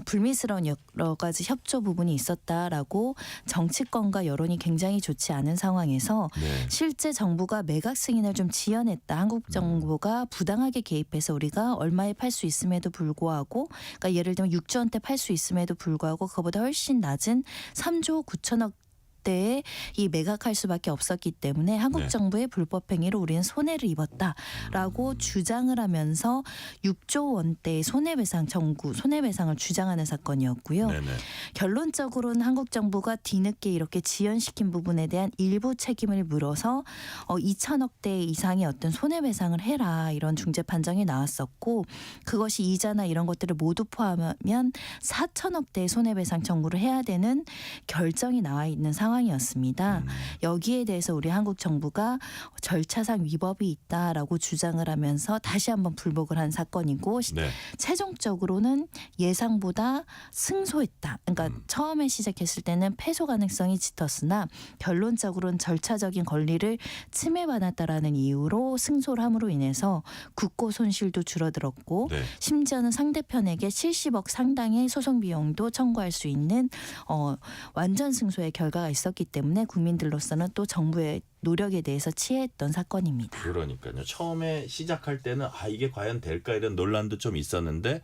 Speaker 15: 불미스러운 여러 가지 협조 부분이 있었다라고 정치권과 여론이 굉장히 좋지 않은 상황에서 실제 정부가 매각 승인을 좀 지연했다. 한국 정부가 부당하게 개입해서 우리가 얼마에 팔 수 있음에도 불구하고 그러니까 예를 들면 6조 원대 팔 수 있음에도 불구하고 그보다 훨씬 낮은 3조 9천억 대에 이 매각할 수밖에 없었기 때문에 한국 정부의 불법 행위로 우리는 손해를 입었다라고 주장을 하면서 6조 원대의 손해배상 청구, 손해배상을 주장하는 사건이었고요. 결론적으로는 한국 정부가 뒤늦게 이렇게 지연시킨 부분에 대한 일부 책임을 물어서 2천억 대 이상의 어떤 손해배상을 해라 이런 중재 판정이 나왔었고 그것이 이자나 이런 것들을 모두 포함하면 4천억 대의 손해배상 청구를 해야 되는 결정이 나와 있는 상황이었습니다. 여기에 대해서 우리 한국 정부가 절차상 위법이 있다라고 주장을 하면서 다시 한번 불복을 한 사건이고 최종적으로는 예상보다 승소했다. 그러니까 처음에 시작했을 때는 패소 가능성이 짙었으나 결론적으로는 절차적인 권리를 침해받았다라는 이유로 승소를 함으로 인해서 국고 손실도 줄어들었고 심지어는 상대편에게 70억 상당의 소송 비용도 청구할 수 있는 완전 승소의 결과가 있었기 때문에 국민들로서는 또 정부의 노력에 대해서 치해했던 사건입니다.
Speaker 2: 그러니까요. 처음에 시작할 때는 이게 과연 될까 이런 논란도 좀 있었는데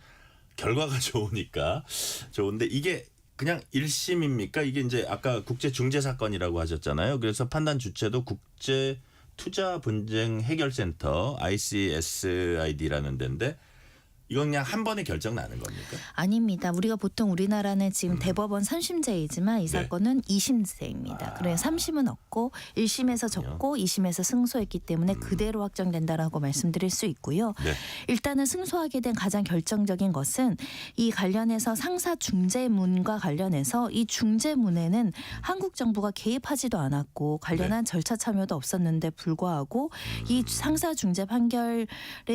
Speaker 2: 결과가 좋으니까 좋은데 이게 그냥 1심입니까? 이게 이제 아까 국제 중재 사건이라고 하셨잖아요. 그래서 판단 주체도 국제 투자 분쟁 해결센터 ICSID라는 데인데 이건 그냥 한 번에 결정 나는 겁니까?
Speaker 15: 아닙니다. 우리가 보통 우리나라는 지금 대법원 3심제이지만 이 사건은 2심제입니다. 그래서 3심은 없고 1심에서 졌고 2심에서 승소했기 때문에 그대로 확정된다라고 말씀드릴 수 있고요. 일단은 승소하게 된 가장 결정적인 것은 이 관련해서 상사 중재문과 관련해서 이 중재문에는 한국 정부가 개입하지도 않았고 관련한 절차 참여도 없었는데 불구하고 이 상사 중재 판결에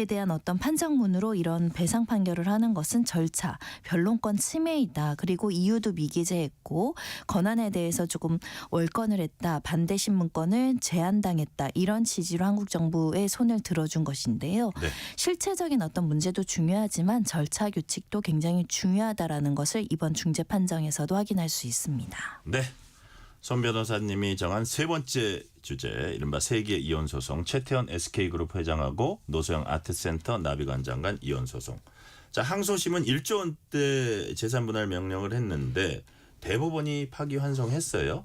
Speaker 15: 대한 어떤 판정문으로 이런 배상 판결을 하는 것은 절차, 변론권 침해이다. 그리고 이유도 미기재했고 권한에 대해서 조금 월권을 했다. 반대 신문권을 제한당했다. 이런 취지로 한국 정부의 손을 들어준 것인데요. 실체적인 어떤 문제도 중요하지만 절차 규칙도 굉장히 중요하다라는 것을 이번 중재 판정에서도 확인할 수 있습니다.
Speaker 2: 네. 손 변호사님이 정한 세 번째 주제 이른바 세계 이혼 소송 최태원 SK그룹 회장하고 노소영 아트센터 나비관장 간 이혼 소송. 자, 항소심은 1조 원대 재산분할 명령을 했는데 대법원이 파기환송했어요.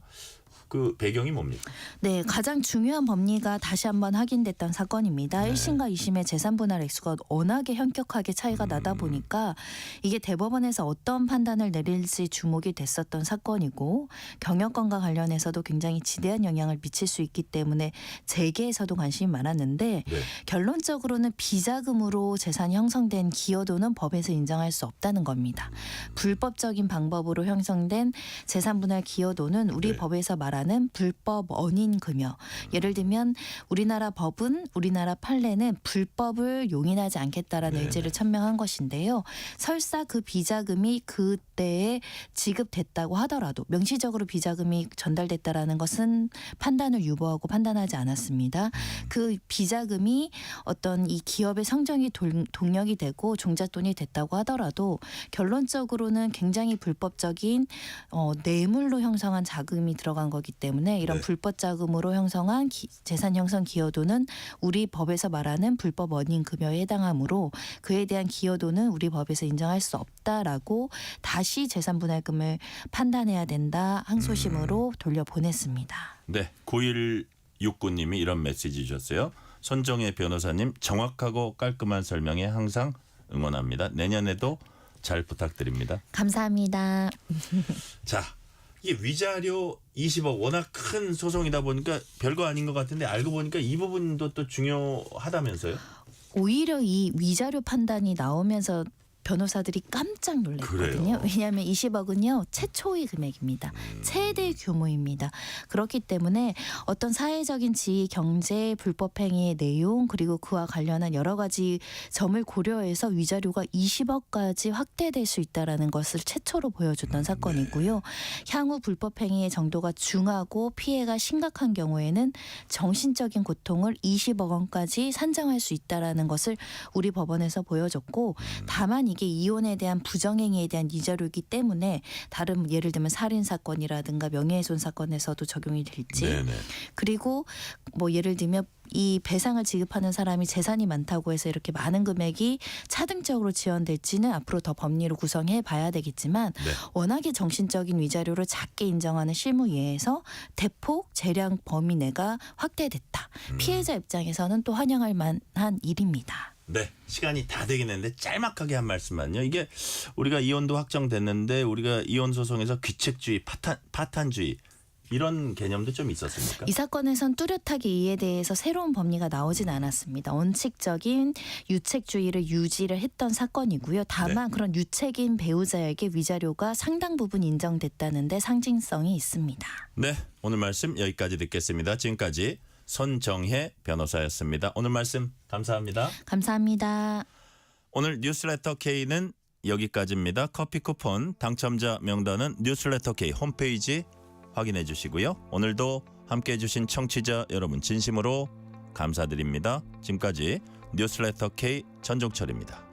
Speaker 2: 그 배경이 뭡니까?
Speaker 15: 네, 가장 중요한 법리가 다시 한번 확인됐던 사건입니다. 1심과 2심의 재산 분할 액수가 워낙에 현격하게 차이가 나다 보니까 이게 대법원에서 어떤 판단을 내릴지 주목이 됐었던 사건이고 경영권과 관련해서도 굉장히 지대한 영향을 미칠 수 있기 때문에 재계에서도 관심이 많았는데 결론적으로는 비자금으로 재산이 형성된 기여도는 법에서 인정할 수 없다는 겁니다. 불법적인 방법으로 형성된 재산 분할 기여도는 우리 법에서 말하는 말하는 불법 원인 금여. 예를 들면 우리나라 법은 우리나라 판례는 불법을 용인하지 않겠다라는 의지를 천명한 것인데요. 설사 그 비자금이 그때에 지급됐다고 하더라도 명시적으로 비자금이 전달됐다라는 것은 판단을 유보하고 판단하지 않았습니다. 그 비자금이 어떤 이 기업의 성장이 동력이 되고 종잣돈이 됐다고 하더라도 결론적으로는 굉장히 불법적인 뇌물로 형성한 자금이 들어간 거기 때문에 이런 불법 자금으로 형성한 재산 형성 기여도는 우리 법에서 말하는 불법 원인 금여에 해당하므로 그에 대한 기여도는 우리 법에서 인정할 수 없다라고 다시 재산 분할금을 판단해야 된다 항소심으로 돌려보냈습니다.
Speaker 2: 네, 9169님이 이런 메시지 주셨어요. 손정혜 변호사님 정확하고 깔끔한 설명에 항상 응원합니다. 내년에도 잘 부탁드립니다.
Speaker 15: 감사합니다.
Speaker 2: 자, 이게 위자료 20억 워낙 큰 소송이다 보니까 별거 아닌 것 같은데 알고 보니까 이 부분도 또 중요하다면서요?
Speaker 15: 오히려 이 위자료 판단이 나오면서 변호사들이 깜짝 놀랐거든요.
Speaker 2: 그래요?
Speaker 15: 왜냐하면 20억은요 최초의 금액입니다. 최대 규모입니다. 그렇기 때문에 어떤 사회적인 지위, 경제, 불법행위의 내용 그리고 그와 관련한 여러 가지 점을 고려해서 위자료가 20억까지 확대될 수 있다는 것을 최초로 보여줬던 사건이고요. 향후 불법행위의 정도가 중하고 피해가 심각한 경우에는 정신적인 고통을 20억 원까지 산정할 수 있다는 것을 우리 법원에서 보여줬고 다만 이게 이혼에 대한 부정행위에 대한 위자료이기 때문에 다른 예를 들면 살인 사건이라든가 명예훼손 사건에서도 적용이 될지 그리고 뭐 예를 들면 이 배상을 지급하는 사람이 재산이 많다고 해서 이렇게 많은 금액이 차등적으로 지원될지는 앞으로 더 법리로 구성해 봐야 되겠지만 워낙에 정신적인 위자료를 작게 인정하는 실무예에서 대폭 재량 범위 내가 확대됐다. 피해자 입장에서는 또 환영할 만한 일입니다.
Speaker 2: 네, 시간이 다 되긴 했는데 짤막하게 한 말씀만요. 이게 우리가 이혼도 확정됐는데 우리가 이혼 소송에서 귀책주의, 파탄주의 이런 개념도 좀 있었습니까?
Speaker 15: 이 사건에선 뚜렷하게 이에 대해서 새로운 법리가 나오진 않았습니다. 원칙적인 유책주의를 유지를 했던 사건이고요. 다만 그런 유책인 배우자에게 위자료가 상당 부분 인정됐다는 데 상징성이 있습니다.
Speaker 2: 네, 오늘 말씀 여기까지 듣겠습니다. 지금까지 손정혜 변호사였습니다. 오늘 말씀 감사합니다.
Speaker 15: 감사합니다.
Speaker 2: 오늘 뉴스레터 K는 여기까지입니다. 커피 쿠폰 당첨자 명단은 뉴스레터 K 홈페이지 확인해 주시고요. 오늘도 함께해 주신 청취자 여러분 진심으로 감사드립니다. 지금까지 뉴스레터 K 전종철입니다.